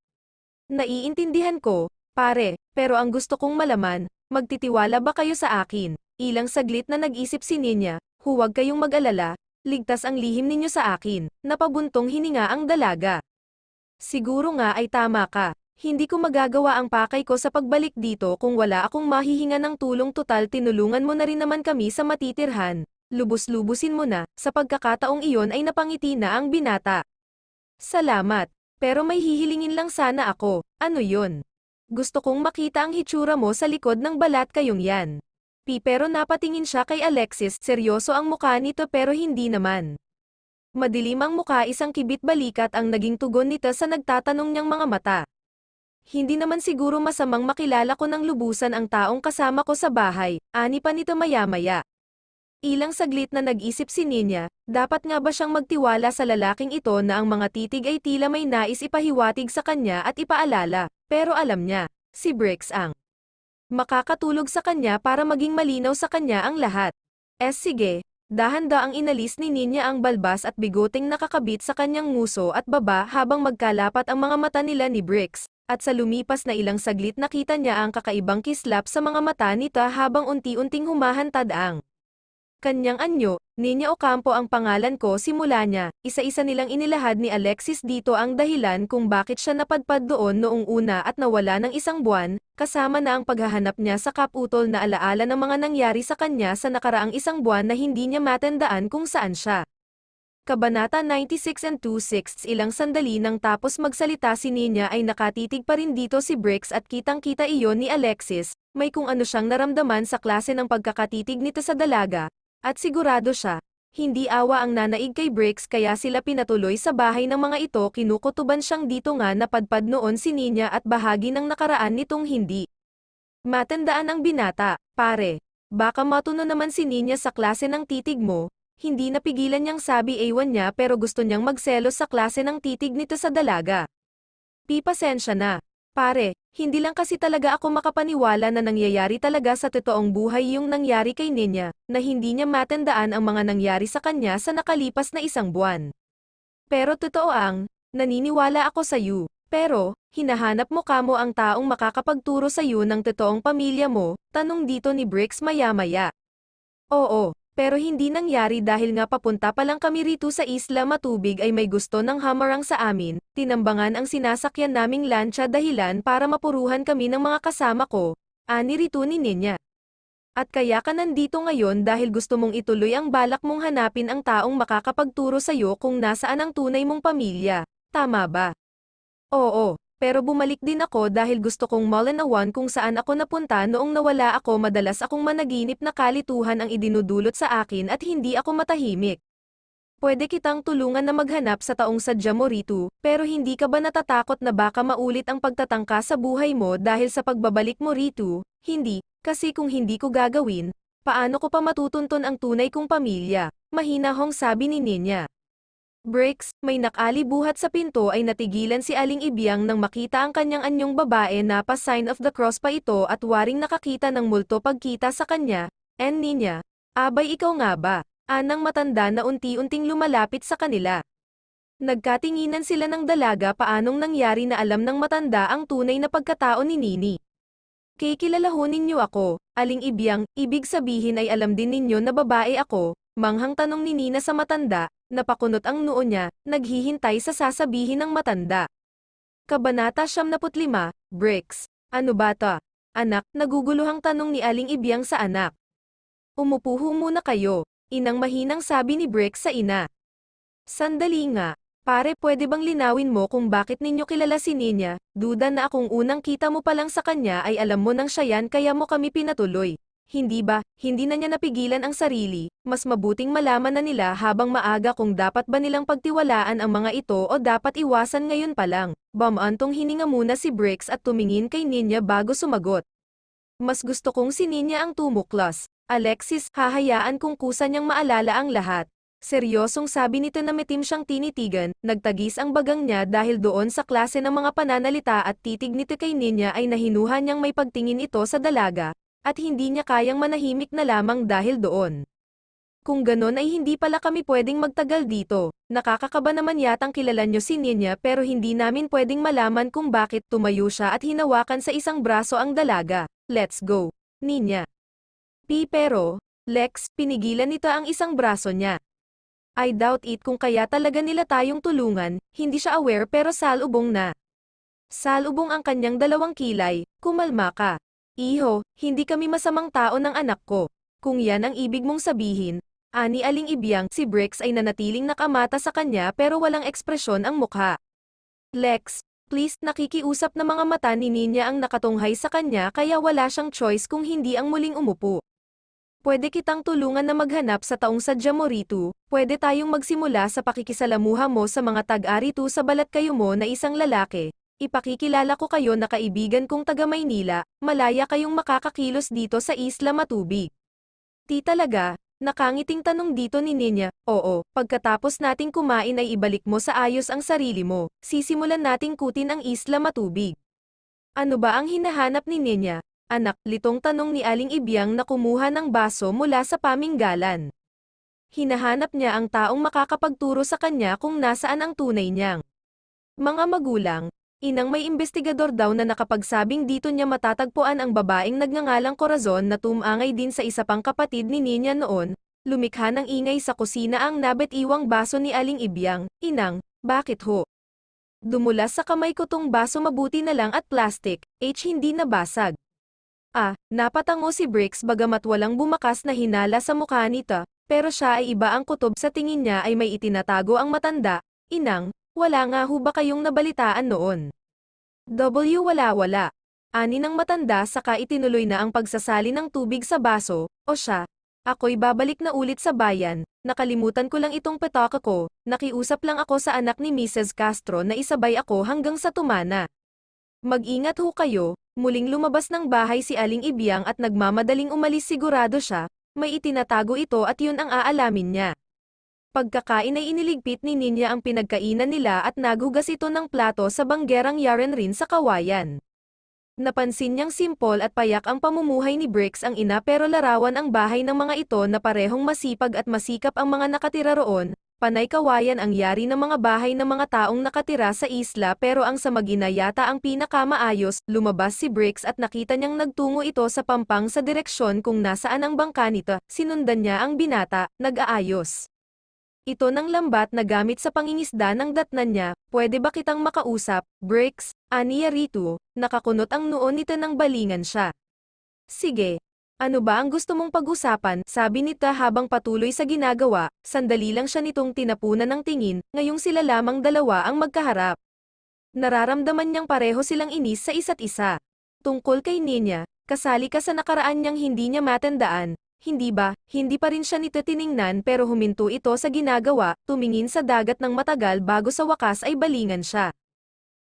Naiintindihan ko, pare, pero ang gusto kong malaman, magtitiwala ba kayo sa akin? Ilang saglit na nag-isip si Ninya, huwag kayong mag-alala, ligtas ang lihim ninyo sa akin, napabuntong hininga ang dalaga. Siguro nga ay tama ka, hindi ko magagawa ang pakay ko sa pagbalik dito kung wala akong mahihinga ng tulong, total tinulungan mo na rin naman kami sa matitirhan, lubos-lubusin mo na, sa pagkakataong iyon ay napangiti na ang binata. Salamat, pero may hihilingin lang sana ako, ano yun? Gusto kong makita ang hitsura mo sa likod ng balat kayong yan. Pero napatingin siya kay Alexis, seryoso ang mukha nito pero hindi naman. Madilim ang mukha, isang kibit balikat ang naging tugon nito sa nagtatanong niyang mga mata. Hindi naman siguro masamang makilala ko ng lubusan ang taong kasama ko sa bahay, ani pa nito maya-maya. Ilang saglit na nag-isip si Ninya, dapat nga ba siyang magtiwala sa lalaking ito na ang mga titig ay tila may nais ipahiwatig sa kanya at ipaalala, pero alam niya, si Brix ang makakatulog sa kanya para maging malinaw sa kanya ang lahat. Sige, dahan-daang inalis ni Ninya ang balbas at bigoteng nakakabit sa kanyang nguso at baba habang magkalapat ang mga mata nila ni Brix, At sa lumipas na ilang saglit nakita niya ang kakaibang kislap sa mga mata nito habang unti-unting humahantad ang kanyang anyo. Ninya Ocampo ang pangalan ko simula niya. Isa-isa nilang inilahad ni Alexis dito ang dahilan kung bakit siya napadpad doon noong una at nawala ng isang buwan, kasama na ang paghahanap niya sa kaputol na alaala ng mga nangyari sa kanya sa nakaraang isang buwan na hindi niya matandaan kung saan siya. Kabanata 96 and 2/6. Ilang sandali nang tapos magsalita si Nina ay nakatitig pa rin dito si Briggs at kitang-kita iyon ni Alexis, may kung ano siyang naramdaman sa klase ng pagkakatitig nito sa dalaga. At sigurado siya, hindi awa ang nanaig kay Briggs kaya sila pinatuloy sa bahay ng mga ito. Kinukutuban siyang dito nga napadpad noon si Nina at bahagi ng nakaraan nitong hindi matandaan ang binata. Pare, baka matuno naman si Nina sa klase ng titig mo. Hindi napigilan niyang sabi ewan niya pero gusto niyang magselos sa klase ng titig nito sa dalaga. Pasensya na. Pare, hindi lang kasi talaga ako makapaniwala na nangyayari talaga sa totoong buhay yung nangyari kay Nina, na hindi niya matandaan ang mga nangyari sa kanya sa nakalipas na isang buwan. Pero totoo ang, naniniwala ako sa iyo. Pero, hinahanap mo kamo ang taong makakapagturo sa iyo ng totoong pamilya mo, tanong dito ni Briggs maya-maya. Oo. Pero hindi nangyari dahil nga papunta pa lang kami rito sa Isla Matubig ay may gusto ng hamarang sa amin, tinambangan ang sinasakyan naming lancha dahilan para mapuruhan kami ng mga kasama ko, ani rito ni Nina. At kaya ka nandito ngayon dahil gusto mong ituloy ang balak mong hanapin ang taong makakapagturo sa iyo kung nasaan ang tunay mong pamilya, tama ba? Oo. Pero bumalik din ako dahil gusto kong malinawan kung saan ako napunta noong nawala ako. Madalas akong managinip na kalituhan ang idinudulot sa akin at hindi ako matahimik. Pwede kitang tulungan na maghanap sa taong sadya mo rito, pero hindi ka ba natatakot na baka maulit ang pagtatangka sa buhay mo dahil sa pagbabalik mo rito? Hindi, kasi kung hindi ko gagawin, paano ko pa matutunton ang tunay kong pamilya? Mahinahong sabi ni Nina. Briggs, may nakalibuhat sa pinto ay natigilan si Aling Ibiang nang makita ang kanyang anyong babae na pa sign of the cross pa ito at waring nakakita ng multo pagkita sa kanya. En Nina, abay ikaw nga ba? Anang matanda na unti-unting lumalapit sa kanila. Nagkatinginan sila ng dalaga. Paanong nangyari na alam ng matanda ang tunay na pagkatao ni Nini? Kikilalahunin ninyo ako, Aling Ibiang, ibig sabihin ay alam din ninyo na babae ako, manghang tanong ni Nina sa matanda. Napakunot ang noo niya, naghihintay sa sasabihin ng matanda. Kabanata 95, Briggs. Ano ba ta? Anak, naguguluhang tanong ni Aling Ibiang sa anak. Umupo muna kayo, inang mahinang sabi ni Briggs sa ina. Sandali nga, pare pwede bang linawin mo kung bakit ninyo kilala si Nina? Duda na akong unang kita mo pa lang sa kanya ay alam mo nang siya yan kaya mo kami pinatuloy. Hindi ba, hindi na niya napigilan ang sarili, mas mabuting malaman na nila habang maaga kung dapat ba nilang pagtiwalaan ang mga ito o dapat iwasan ngayon pa lang. Bamantong hininga muna si Briggs at tumingin kay Nina bago sumagot. Mas gusto kong si Nina ang tumuklas. Alexis, hahayaan kung kusa niyang maalala ang lahat. Seryosong sabi nito na mitim siyang tinitigan, nagtagis ang bagang niya dahil doon sa klase ng mga pananalita at titig nito kay Nina ay nahinuha niyang may pagtingin ito sa dalaga. At hindi niya kayang manahimik na lamang dahil doon. Kung ganon ay hindi pala kami pwedeng magtagal dito. Nakakakaba naman yatang kilala nyo si Nina pero hindi namin pwedeng malaman kung bakit. Tumayo siya at hinawakan sa isang braso ang dalaga. Let's go, Nina. Pero, Lex, pinigilan nito ang isang braso niya. I doubt it kung kaya talaga nila tayong tulungan, hindi siya aware pero salubong na. Salubong ang kanyang dalawang kilay, kumalma ka. Iho, hindi kami masamang tao ng anak ko. Kung yan ang ibig mong sabihin, ani Aling Ibiang, si Briggs ay nanatiling nakamata sa kanya pero walang ekspresyon ang mukha. Lex, please, nakikiusap na mga mata ni Nina ang nakatunghay sa kanya kaya wala siyang choice kung hindi ang muling umupo. Pwede kitang tulungan na maghanap sa taong sadya mo rito, pwede tayong magsimula sa pakikisalamuha mo sa mga tag-arito sa balat kayo mo na isang lalaki. Ipakikilala ko kayo na kaibigan kong taga Maynila, malaya kayong makakakilos dito sa Isla Matubig. Ti talaga, nakangiting tanong dito ni Nina. Oo, pagkatapos nating kumain ay ibalik mo sa ayos ang sarili mo, sisimulan nating kutin ang Isla Matubig. Ano ba ang hinahanap ni Nina? Anak, litong tanong ni Aling Ibiang na kumuha ng baso mula sa paminggalan. Hinahanap niya ang taong makakapagturo sa kanya kung nasaan ang tunay niyang mga magulang. Inang may investigador daw na nakapagsabing dito niya matatagpuan ang babaeng nagngangalang Corazon na tumangay din sa isa pang kapatid ni Nina noon. Lumikha ng ingay sa kusina ang nabet-iwang baso ni Aling Ibyang. Inang, bakit ho? Dumulas sa kamay ko tong baso, mabuti na lang at plastic, hindi nabasag. Napatango si Bricks bagamat walang bumakas na hinala sa mukha nito, pero siya ay iba ang kutob, sa tingin niya ay may itinatago ang matanda. Inang, wala nga ho ba kayong nabalitaan noon? Wala. Ani ng matanda, saka itinuloy na ang pagsasali ng tubig sa baso. O siya, ako'y babalik na ulit sa bayan, nakalimutan ko lang itong petaka ko, nakiusap lang ako sa anak ni Mrs. Castro na isabay ako hanggang sa Tumana. Mag-ingat ho kayo. Muling lumabas ng bahay si Aling Ibyang at nagmamadaling umalis, sigurado siya, may itinatago ito at yun ang aalamin niya. Pagkakain ay iniligpit ni Ninya ang pinagkainan nila at naghugas ito ng plato sa banggerang yaren rin sa kawayan. Napansin niyang simpol at payak ang pamumuhay ni Bricks ang ina, pero larawan ang bahay ng mga ito na parehong masipag at masikap ang mga nakatira roon. Panay kawayan ang yari ng mga bahay ng mga taong nakatira sa isla, pero ang sa mag-ina yata ang pinakamaayos. Lumabas si Bricks at nakita niyang nagtungo ito sa pampang sa direksyon kung nasaan ang bangka nito. Sinundan niya ang binata, nag-aayos ito ng lambat na gamit sa pangingisda ng datnan niya. Pwede ba kitang makausap, Bricks? Aniya rito, nakakunot ang noon nito nang balingan siya. Sige. Ano ba ang gusto mong pag-usapan? Sabi nita habang patuloy sa ginagawa. Sandali lang siya nitong tinapunan ng tingin, ngayong sila lamang dalawa ang magkaharap. Nararamdaman niyang pareho silang inis sa isa't isa. Tungkol kay Ninya, kasali ka sa nakaraan niyang hindi niya matandaan. Hindi ba? Hindi pa rin siya nito tiningnan, pero huminto ito sa ginagawa, tumingin sa dagat ng matagal bago sa wakas ay balingan siya.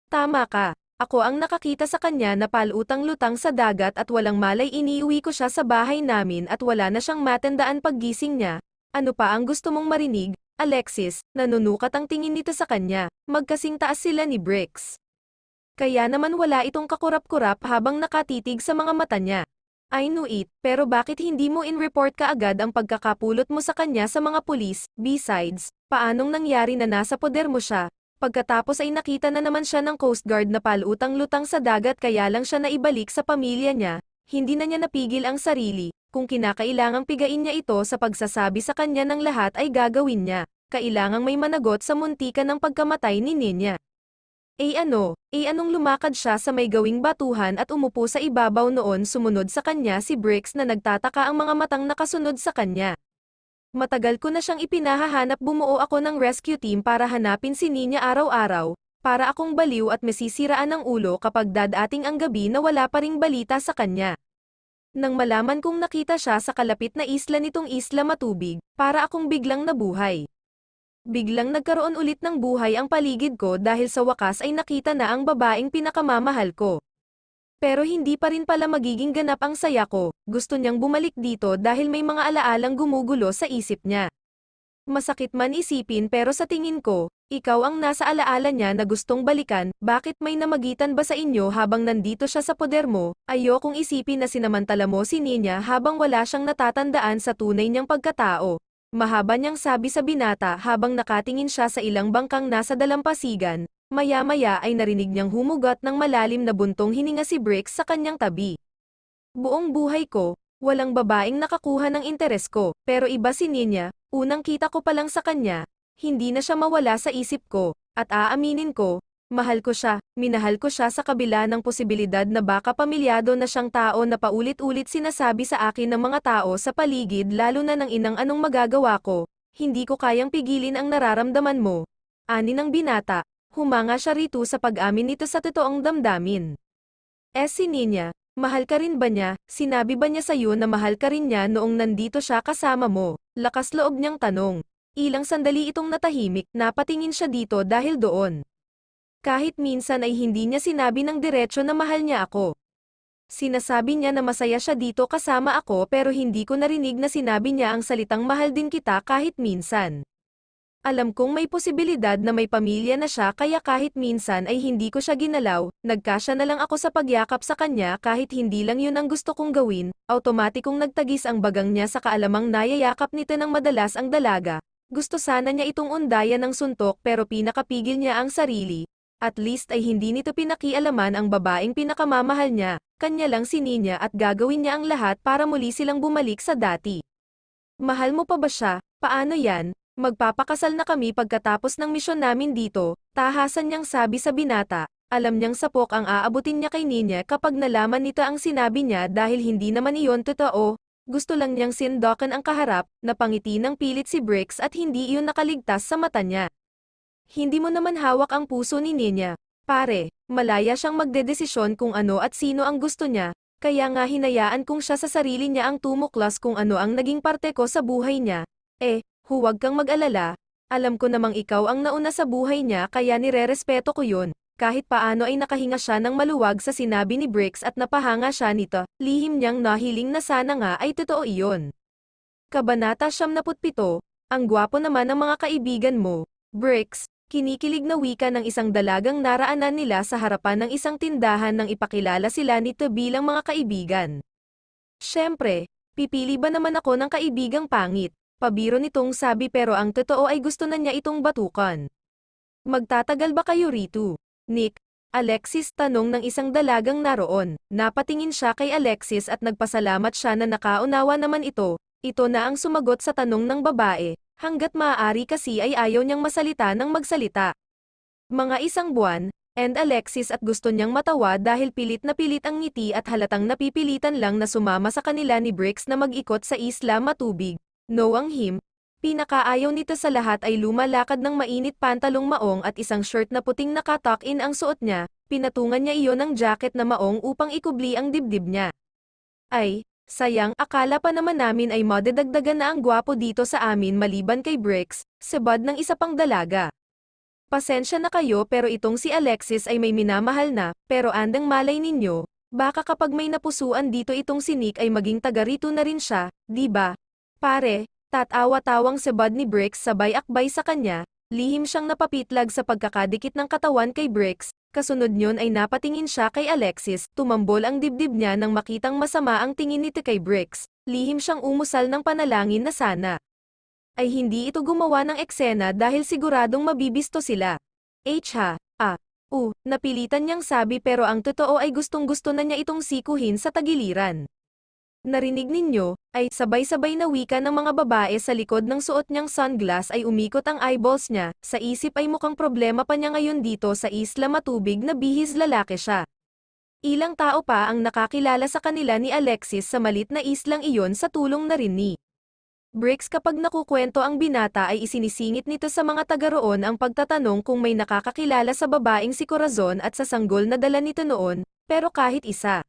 Tama ka. Ako ang nakakita sa kanya na palutang-lutang sa dagat at walang malay iniuwi ko siya sa bahay namin at wala na siyang matandaan paggising niya. Ano pa ang gusto mong marinig, Alexis? Nanunukat ang tingin nito sa kanya. Magkasing taas sila ni Bricks. Kaya naman wala itong kakurap-kurap habang nakatitig sa mga mata niya. I know it, pero bakit hindi mo in-report ka agad ang pagkakapulot mo sa kanya sa mga pulis? Besides, paanong nangyari na nasa poder mo siya? Pagkatapos ay nakita na naman siya ng Coast Guard na palutang-lutang sa dagat, kaya lang siya naibalik sa pamilya niya. Hindi na niya napigil ang sarili. Kung kinakailangang pigain niya ito sa pagsasabi sa kanya ng lahat ay gagawin niya. Kailangang may managot sa muntikan ng pagkamatay ni Ninya. Anong lumakad siya sa may gawing batuhan at umupo sa ibabaw noon? Sumunod sa kanya si Bricks na nagtataka ang mga matang nakasunod sa kanya. Matagal ko na siyang ipinahahanap, bumuo ako ng rescue team para hanapin si Ninya araw-araw, para akong baliw at masisiraan ng ulo kapag dadating ang gabi na wala pa ring balita sa kanya. Nang malaman kong nakita siya sa kalapit na isla nitong Isla Matubig, para akong biglang nabuhay. Biglang nagkaroon ulit ng buhay ang paligid ko dahil sa wakas ay nakita na ang babaeng pinakamamahal ko. Pero hindi pa rin pala magiging ganap ang saya ko. Gusto niyang bumalik dito dahil may mga alaalang gumugulo sa isip niya. Masakit man isipin, pero sa tingin ko, ikaw ang nasa alaala niya na gustong balikan. Bakit may namagitan ba sa inyo habang nandito siya sa poder mo? Ayokong isipin na sinamantala mo si Ninya habang wala siyang natatandaan sa tunay niyang pagkatao. Mahaba niyang sabi sa binata habang nakatingin siya sa ilang bangkang nasa dalampasigan. Maya-maya ay narinig niyang humugot ng malalim na buntong hininga si Bricks sa kanyang tabi. Buong buhay ko, walang babaeng nakakuha ng interes ko, pero iba si Ninya. Unang kita ko pa lang sa kanya, hindi na siya mawala sa isip ko, at aaminin ko, mahal ko siya, minahal ko siya sa kabila ng posibilidad na baka pamilyado na siyang tao na paulit-ulit sinasabi sa akin ng mga tao sa paligid, lalo na ng inang. Anong magagawa ko? Hindi ko kayang pigilin ang nararamdaman mo. Ani ng binata, humanga siya rito sa pag-amin nito sa totoong damdamin. Si Ninya, mahal ka rin ba niya? Sinabi ba niya sa'yo na mahal ka rin niya noong nandito siya kasama mo? Lakas loob niyang tanong. Ilang sandali itong natahimik, napatingin siya dito dahil doon. Kahit minsan ay hindi niya sinabi ng diretsyo na mahal niya ako. Sinasabi niya na masaya siya dito kasama ako, pero hindi ko narinig na sinabi niya ang salitang mahal din kita kahit minsan. Alam kong may posibilidad na may pamilya na siya, kaya kahit minsan ay hindi ko siya ginalaw. Nagkasya na lang ako sa pagyakap sa kanya kahit hindi lang yun ang gusto kong gawin. Automatikong nagtagis ang bagang niya sa kaalamang nayayakap nito ng madalas ang dalaga. Gusto sana niya itong undayan ng suntok, pero pinakapigil niya ang sarili. At least ay hindi nito pinakialaman ang babaeng pinakamamahal niya, kanya lang si Nina at gagawin niya ang lahat para muli silang bumalik sa dati. Mahal mo pa ba siya? Paano yan? Magpapakasal na kami pagkatapos ng misyon namin dito, tahasan niyang sabi sa binata. Alam niyang sapok ang aabutin niya kay Nina kapag nalaman nito ang sinabi niya dahil hindi naman iyon totoo. Gusto lang niyang sindokan ang kaharap, napangiti ng pilit si Bricks at hindi iyon nakaligtas sa mata niya. Hindi mo naman hawak ang puso ni Nina. Pare, malaya siyang magdedesisyon kung ano at sino ang gusto niya, kaya nga hinayaan kong siya sa sarili niya ang tumuklas kung ano ang naging parte ko sa buhay niya. Huwag kang mag-alala, alam ko namang ikaw ang nauna sa buhay niya kaya nirerespeto ko yun. Kahit paano ay nakahinga siya ng maluwag sa sinabi ni Bricks at napahanga siya nito, lihim niyang nahiling na sana nga ay totoo iyon. Kabanata 77, ang gwapo naman ng mga kaibigan mo, Bricks, kinikilig na wika ng isang dalagang naraanan nila sa harapan ng isang tindahan nang ipakilala sila nito bilang mga kaibigan. Siyempre, pipili ba naman ako ng kaibigang pangit? Pabiro nitong sabi pero ang totoo ay gusto na niya itong batukan. Magtatagal ba kayo rito? Nick, Alexis tanong ng isang dalagang naroon. Napatingin siya kay Alexis at nagpasalamat siya na nakaunawa naman ito. Ito na ang sumagot sa tanong ng babae, hanggat maaari kasi ay ayaw niyang masalita ng magsalita. Mga isang buwan, and Alexis at gusto niyang matawa dahil pilit ang ngiti at halatang napipilitan lang na sumama sa kanila ni Bricks na mag-ikot sa isla matubig. No ang pinakaayaw nito sa lahat ay lumalakad ng mainit pantalong maong at isang shirt na puting naka-tuck-in ang suot niya, pinatungan niya iyon ng jacket na maong upang ikubli ang dibdib niya. Ay, sayang, akala pa naman namin ay madadagdagan na ang gwapo dito sa amin maliban kay Bricks, sebad ng isa pang dalaga. Pasensya na kayo pero itong si Alexis ay may minamahal na, pero andang malay ninyo, baka kapag may napusuan dito itong si Nick ay maging taga rito na rin siya, di ba? Pare, tatawa-tawang sebad ni Bricks sabay akbay sa kanya, lihim siyang napapitlag sa pagkakadikit ng katawan kay Bricks, kasunod nyon ay napatingin siya kay Alexis, tumambol ang dibdib niya nang makitang masama ang tingin nito kay Bricks, lihim siyang umusal ng panalangin na sana ay hindi ito gumawa ng eksena dahil siguradong mabibisto sila. Napilitan niyang sabi pero ang totoo ay gustong-gusto na niya itong sikuhin sa tagiliran. Narinig ninyo, ay sabay-sabay na wika ng mga babae sa likod ng suot niyang sunglass ay umikot ang eyeballs niya, sa isip ay mukhang problema pa niya ngayon dito sa isla matubig na bihis lalaki siya. Ilang tao pa ang nakakilala sa kanila ni Alexis sa malit na islang iyon sa tulong na rin ni Bricks. Kapag nakukwento ang binata ay isinisingit nito sa mga taga roon ang pagtatanong kung may nakakakilala sa babaeng si Corazon at sa sanggol na dala nito noon, pero kahit isa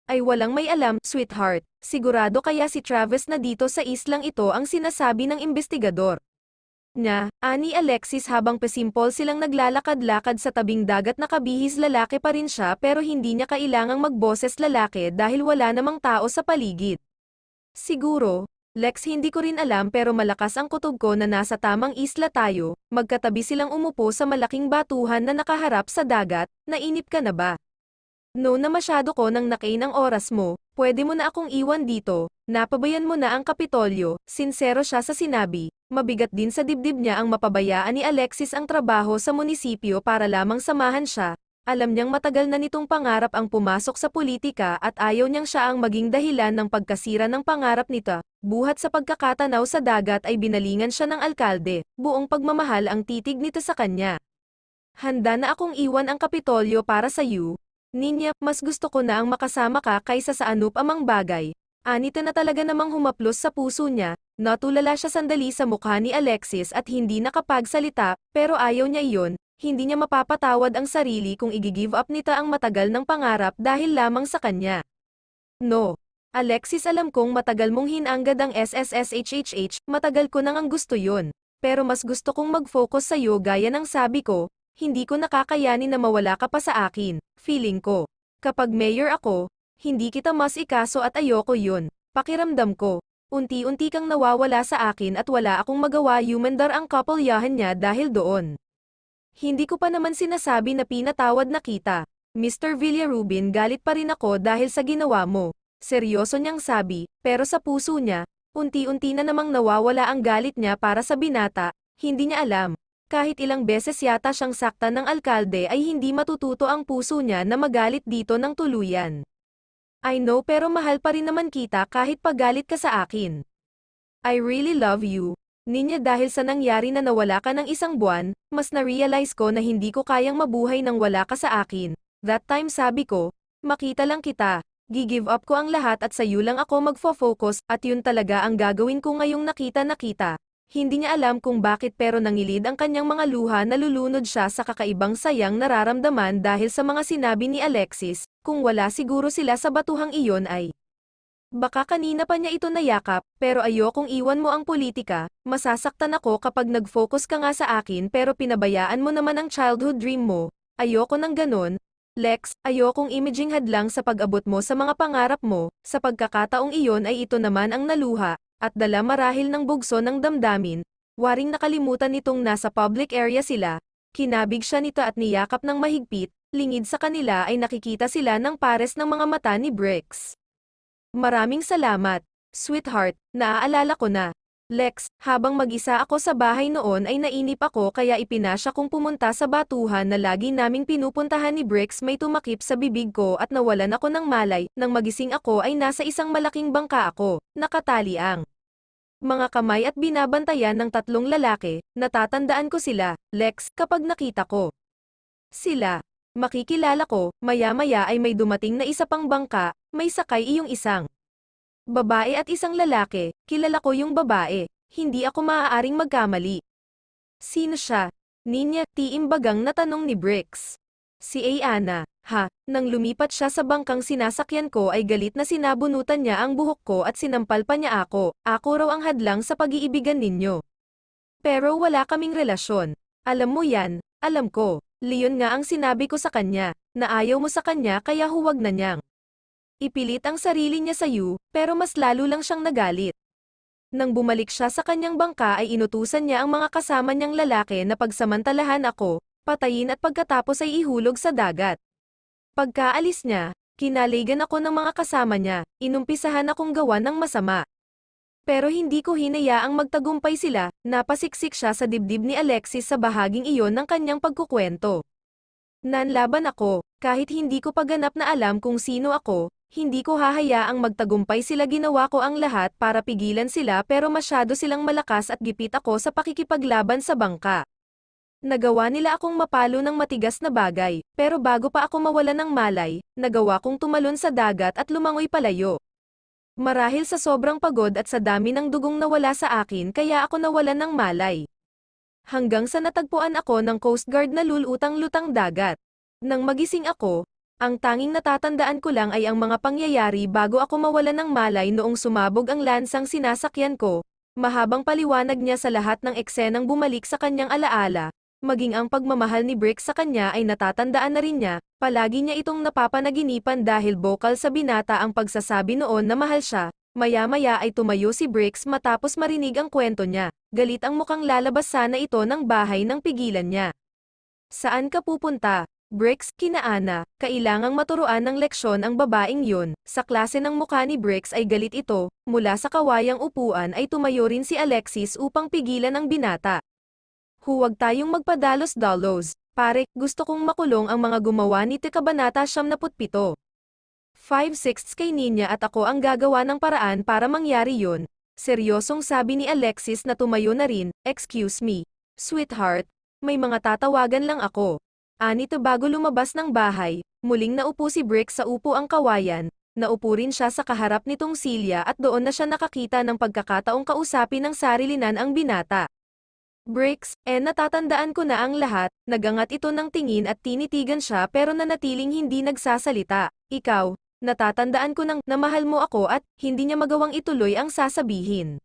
ay walang may alam, sweetheart, sigurado kaya si Travis na dito sa islang ito ang sinasabi ng investigador. Ani Alexis habang pasimpol silang naglalakad-lakad sa tabing dagat na kabihis lalaki pa rin siya pero hindi niya kailangang magboses lalaki dahil wala namang tao sa paligid. Siguro, Lex hindi ko rin alam pero malakas ang kutob ko na nasa tamang isla tayo, magkatabi silang umupo sa malaking batuhan na nakaharap sa dagat, nainip ka na ba? No na masyado ko nang nakain ang oras mo, pwede mo na akong iwan dito, napabayan mo na ang Kapitolyo, sinsero siya sa sinabi, mabigat din sa dibdib niya ang mapabayaan ni Alexis ang trabaho sa munisipyo para lamang samahan siya, alam niyang matagal na nitong pangarap ang pumasok sa politika at ayaw niyang siya ang maging dahilan ng pagkasira ng pangarap nito, buhat sa pagkakatanaw sa dagat ay binalingan siya ng alkalde, buong pagmamahal ang titig nito sa kanya. Handa na akong iwan ang Kapitolyo para sa iyo. Ninya, mas gusto ko na ang makasama ka kaysa sa anupamang bagay. Anito na talaga namang humaplos sa puso niya, natulala siya sandali sa mukha ni Alexis at hindi nakapagsalita, pero ayaw niya iyon, hindi niya mapapatawad ang sarili kung i-give up nito ang matagal ng pangarap dahil lamang sa kanya. No. Alexis, alam kong matagal mong hinanggad ang SSSHHH, matagal ko nang ang gusto yun. Pero mas gusto kong mag-focus sa iyo gaya ng sabi ko, hindi ko nakakayanin na mawala ka pa sa akin. Feeling ko, kapag mayor ako, hindi kita mas ikaso at ayoko yun. Pakiramdam ko, unti-unti kang nawawala sa akin at wala akong magawa. Humandar ang kapulyahan niya dahil doon. Hindi ko pa naman sinasabi na pinatawad na kita. Mr. Villarubin, galit pa rin ako dahil sa ginawa mo. Seryoso niyang sabi, pero sa puso niya, unti-unti na namang nawawala ang galit niya para sa binata, hindi niya alam. Kahit ilang beses yata siyang saktan ng alkalde ay hindi matututo ang puso niya na magalit dito ng tuluyan. I know pero mahal pa rin naman kita kahit pagalit ka sa akin. I really love you. Ninya dahil sa nangyari na nawala ka ng isang buwan, mas na-realize ko na hindi ko kayang mabuhay nang wala ka sa akin. That time sabi ko, makita lang kita. Gi-give up ko ang lahat at sa iyo lang ako magfo-focus at yun talaga ang gagawin ko ngayong nakita na kita. Hindi niya alam kung bakit pero nangilid ang kanyang mga luha na lulunod siya sa kakaibang sayang nararamdaman dahil sa mga sinabi ni Alexis, kung wala siguro sila sa batuhang iyon ay. Baka kanina pa niya ito nayakap, pero ayokong iwan mo ang politika, masasaktan ako kapag nag-focus ka nga sa akin pero pinabayaan mo naman ang childhood dream mo, ayoko ng ganon. Lex, ayokong imaging hadlang sa pag-abot mo sa mga pangarap mo, sa pagkakataong iyon ay ito naman ang naluha, at dala marahil ng bugso ng damdamin, waring nakalimutan nitong nasa public area sila, kinabig siya nito at niyakap ng mahigpit, lingid sa kanila ay nakikita sila ng pares ng mga mata ni Brix. Maraming salamat, sweetheart, naaalala ko na. Lex, habang mag-isa ako sa bahay noon ay nainip ako kaya ipinasya kong pumunta sa batuhan na lagi naming pinupuntahan ni Brix. May tumakip sa bibig ko at nawalan ako ng malay. Nang magising ako ay nasa isang malaking bangka ako, nakatali ang mga kamay at binabantayan ng tatlong lalaki. Natatandaan ko sila, Lex, kapag nakita ko sila. Makikilala ko, maya-maya ay may dumating na isa pang bangka, may sakay iyong isang babae at isang lalaki. Kilala ko yung babae, hindi ako maaaring magkamali. Sino siya? Ninya, tiimbagang na tanong ni Brix. Si Ayana, ha, nang lumipat siya sa bangkang sinasakyan ko ay galit na sinabunutan niya ang buhok ko at sinampal pa niya ako raw ang hadlang sa pag-iibigan ninyo. Pero wala kaming relasyon. Alam mo yan, alam ko. Leon nga ang sinabi ko sa kanya, na ayaw mo sa kanya kaya huwag na niyang ipilit ang sarili niya sa iyo, pero mas lalo lang siyang nagalit. Nang bumalik siya sa kanyang bangka ay inutusan niya ang mga kasama niyang lalaki na pagsamantalahan ako, patayin at pagkatapos ay ihulog sa dagat. Pagkaalis niya, kinaligan ako ng mga kasama niya, inumpisahan akong gawa ng masama. Pero hindi ko hinayaang magtagumpay sila, napasiksik siya sa dibdib ni Alexis sa bahaging iyon ng kanyang pagkukwento. Nanlaban ako, kahit hindi ko pa ganap na alam kung sino ako, hindi ko hahayaang magtagumpay sila. Ginawa ko ang lahat para pigilan sila pero masyado silang malakas at gipit ako sa pakikipaglaban sa bangka. Nagawa nila akong mapalo ng matigas na bagay, pero bago pa ako mawalan ng malay, nagawa kong tumalon sa dagat at lumangoy palayo. Marahil sa sobrang pagod at sa dami ng dugong nawala sa akin kaya ako nawalan ng malay. Hanggang sa natagpuan ako ng Coast Guard na lulutang-lutang dagat. Nang magising ako, ang tanging natatandaan ko lang ay ang mga pangyayari bago ako mawalan ng malay noong sumabog ang lansang sinasakyan ko. Mahabang paliwanag niya sa lahat ng eksenang bumalik sa kanyang alaala, maging ang pagmamahal ni Brix sa kanya ay natatandaan na rin niya. Palagi niya itong napapanaginipan dahil bokal sa binata ang pagsasabi noon na mahal siya. Maya-maya ay tumayo si Brix matapos marinig ang kwento niya. Galit ang mukhang lalabas sana ito ng bahay nang pigilan niya. Saan ka pupunta? Brix, kinaana, kailangang maturuan ng leksyon ang babaeng yun. Sa klase ng mukha ni Brix ay galit ito, mula sa kawayang upuan ay tumayo rin si Alexis upang pigilan ang binata. Huwag tayong magpadalos-dalos, pare, gusto kong makulong ang mga gumawa nito. Kabanata 77. 5/6 kay Ninya at ako ang gagawa ng paraan para mangyari yun. Seryosong sabi ni Alexis na tumayo na rin. Excuse me, sweetheart, may mga tatawagan lang ako. Anito bago lumabas ng bahay, muling naupo si Brix sa upo ang kawayan, naupo rin siya sa kaharap nitong Silya at doon na siya nakakita ng pagkakataong kausapin ng sarilinan ang binata. Brix, natatandaan ko na ang lahat. Nagangat ito ng tingin at tinitigan siya pero nanatiling hindi nagsasalita. Ikaw, natatandaan ko nang namahal mo ako at hindi niya magawang ituloy ang sasabihin.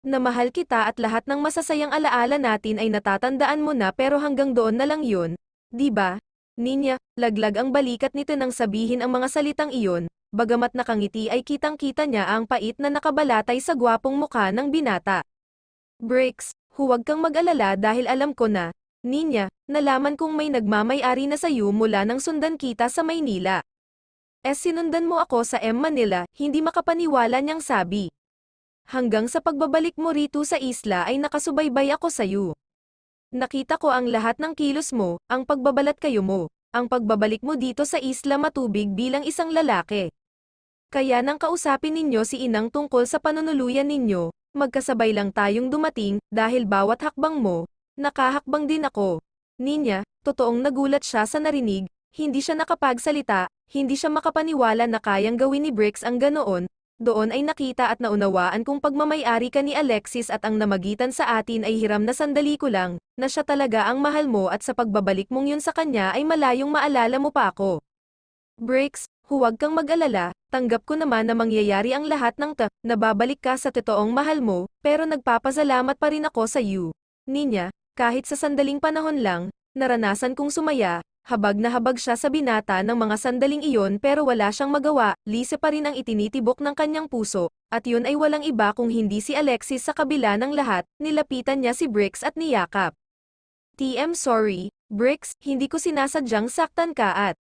Namahal kita at lahat ng masasayang alaala natin ay natatandaan mo na pero hanggang doon na lang yun. Di ba? Ninya, laglag ang balikat nito nang sabihin ang mga salitang iyon, bagamat nakangiti ay kitang-kita niya ang pait na nakabalatay sa gwapong mukha ng binata. Brix, huwag kang mag-alala dahil alam ko na, Ninya, nalaman kong may nagmamay-ari na sayo mula nang sundan kita sa Maynila. Sinundan mo ako sa Manila, hindi makapaniwala niyang sabi. Hanggang sa pagbabalik mo rito sa isla ay nakasubaybay ako sayo. Nakita ko ang lahat ng kilos mo, ang pagbabalat kayo mo, ang pagbabalik mo dito sa Isla Matubig bilang isang lalaki. Kaya nang kausapin ninyo si Inang tungkol sa panunuluyan ninyo, magkasabay lang tayong dumating, dahil bawat hakbang mo, nakahakbang din ako. Ninya, totoong nagulat siya sa narinig, hindi siya nakapagsalita, hindi siya makapaniwala na kayang gawin ni Briggs ang ganoon. Doon ay nakita at naunawaan kung pagmamay-ari ka ni Alexis at ang namagitan sa atin ay hiram na sandali ko lang, na siya talaga ang mahal mo at sa pagbabalik mong yun sa kanya ay malayong maalala mo pa ako. Briggs, huwag kang mag-alala, tanggap ko naman na mangyayari ang lahat ng nababalik ka sa totoong mahal mo, pero nagpapasalamat pa rin ako sa iyo. Ninya, kahit sa sandaling panahon lang, naranasan kong sumaya, habag na habag siya sa binata ng mga sandaling iyon pero wala siyang magawa, Lise pa rin ang itinitibok ng kanyang puso, at yun ay walang iba kung hindi si Alexis sa kabila ng lahat, nilapitan niya si Briggs at niyakap. TM sorry, Briggs, hindi ko sinasadyang saktan ka at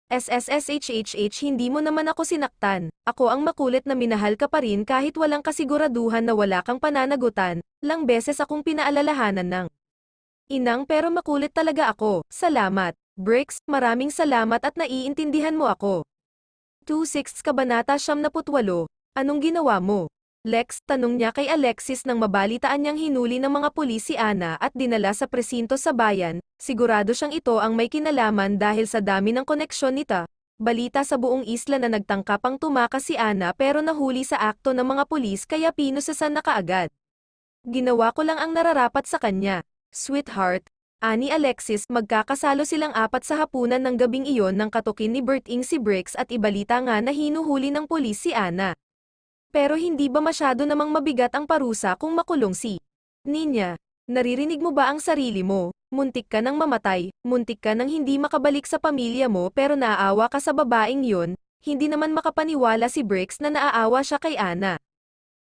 SSSHHH hindi mo naman ako sinaktan, ako ang makulit na minahal ka pa rin kahit walang kasiguraduhan na wala kang pananagutan, lang beses akong pinaalalahanan ng Inang pero makulit talaga ako, salamat. Briggs, maraming salamat at naiintindihan mo ako. 2/6 Kabanata 78, anong ginawa mo? Lex, tanong niya kay Alexis nang mabalitaan niyang hinuli ng mga pulis si Ana at dinala sa presinto sa bayan, sigurado siyang ito ang may kinalaman dahil sa dami ng koneksyon nita. Balita sa buong isla na nagtangka pang tumakas si Ana pero nahuli sa akto ng mga pulis kaya pinusasan na kaagad. Ginawa ko lang ang nararapat sa kanya. Sweetheart, ani Alexis, magkakasalo silang apat sa hapunan ng gabing iyon nang katukin ni Berting si Briggs at ibalita nga na hinuhuli ng pulis si Ana. Pero hindi ba masyado namang mabigat ang parusa kung makulong si Ninya? Naririnig mo ba ang sarili mo? Muntik ka nang mamatay, muntik ka nang hindi makabalik sa pamilya mo pero naaawa ka sa babaeng yon, hindi naman makapaniwala si Briggs na naaawa siya kay Ana.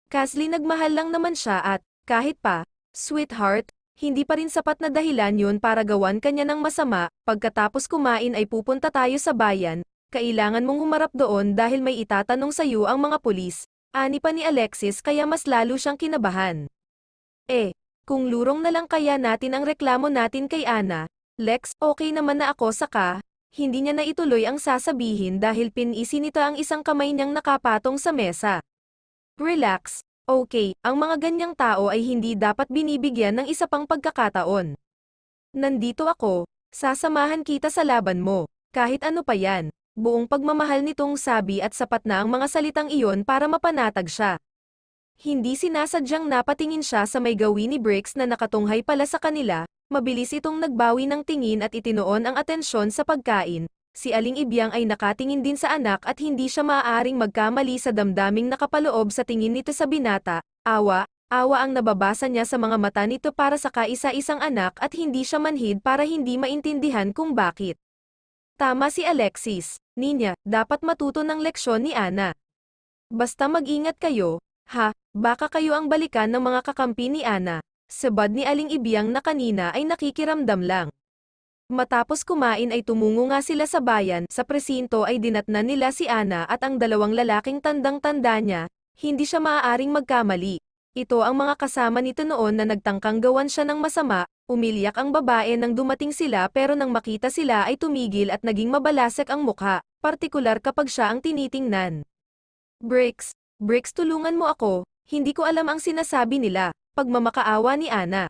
Kathleen nagmahal lang naman siya at, kahit pa, sweetheart, hindi pa rin sapat na dahilan yun para gawan kanya ng masama, pagkatapos kumain ay pupunta tayo sa bayan, kailangan mong humarap doon dahil may itatanong sa iyo ang mga pulis, ani pa ni Alexis kaya mas lalo siyang kinabahan. Kung lurong na lang kaya natin ang reklamo natin kay Ana, Lex, okay naman na ako saka, hindi niya na ituloy ang sasabihin dahil pinisi nito ang isang kamay niyang nakapatong sa mesa. Relax. Okay, ang mga ganyang tao ay hindi dapat binibigyan ng isa pang pagkakataon. Nandito ako, sasamahan kita sa laban mo, kahit ano pa yan. Buong pagmamahal nitong sabi at sapat na ang mga salitang iyon para mapanatag siya. Hindi sinasadyang napatingin siya sa may gawin ni Briggs na nakatunghay pala sa kanila, mabilis itong nagbawi ng tingin at itinoon ang atensyon sa pagkain. Si Aling Ibyang ay nakatingin din sa anak at hindi siya maaaring magkamali sa damdaming nakapaloob sa tingin nito sa binata, awa ang nababasa niya sa mga mata nito para sa kaisa-isang anak at hindi siya manhid para hindi maintindihan kung bakit. Tama si Alexis, Ninya, dapat matuto ng leksyon ni Ana. Basta mag-ingat kayo, ha, baka kayo ang balikan ng mga kakampi ni Ana, sabad ni Aling Ibyang na kanina ay nakikiramdam lang. Matapos kumain ay tumungo nga sila sa bayan, sa presinto ay dinatnan nila si Ana at ang dalawang lalaking tandang-tanda niya, hindi siya maaaring magkamali. Ito ang mga kasama nito noon na nagtangkang gawan siya ng masama, umiyak ang babae nang dumating sila pero nang makita sila ay tumigil at naging mabalasek ang mukha, partikular kapag siya ang tinitingnan. Briggs, tulungan mo ako, hindi ko alam ang sinasabi nila, pagmamakaawa ni Ana.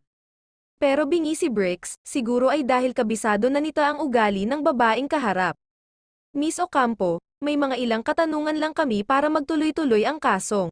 Pero bingi si Briggs, siguro ay dahil kabisado na nito ang ugali ng babaeng kaharap. Miss Ocampo, may mga ilang katanungan lang kami para magtuloy-tuloy ang kasong.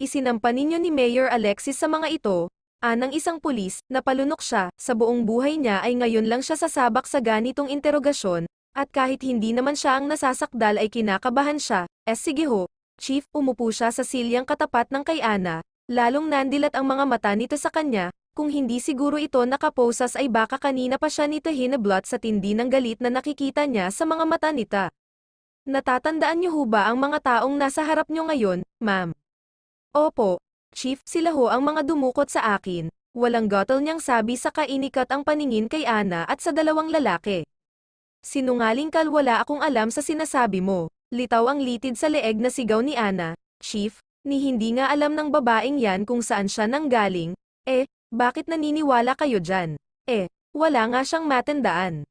Isinampa ninyo ni Mayor Alexis sa mga ito, anang isang pulis, napalunok siya, sa buong buhay niya ay ngayon lang siya sasabak sa ganitong interogasyon, at kahit hindi naman siya ang nasasakdal ay kinakabahan siya, sige ho, Chief, umupo siya sa silyang katapat ng kay Ana, lalong nandilat ang mga mata nito sa kanya. Kung hindi siguro ito nakaposas ay baka kanina pa siya nito hinablot sa tindi ng galit na nakikita niya sa mga mata nita. Natatandaan niyo ho ba ang mga taong nasa harap niyo ngayon, ma'am? Opo, Chief, sila ho ang mga dumukot sa akin. Walang guttle niyang sabi sa kainikat ang paningin kay Ana at sa dalawang lalaki. Sinungaling ka, wala akong alam sa sinasabi mo. Litaw ang litid sa leeg na sigaw ni Ana. Chief, ni hindi nga alam ng babaeng yan kung saan siya nanggaling. Bakit naniniwala kayo dyan? Wala nga siyang matandaan.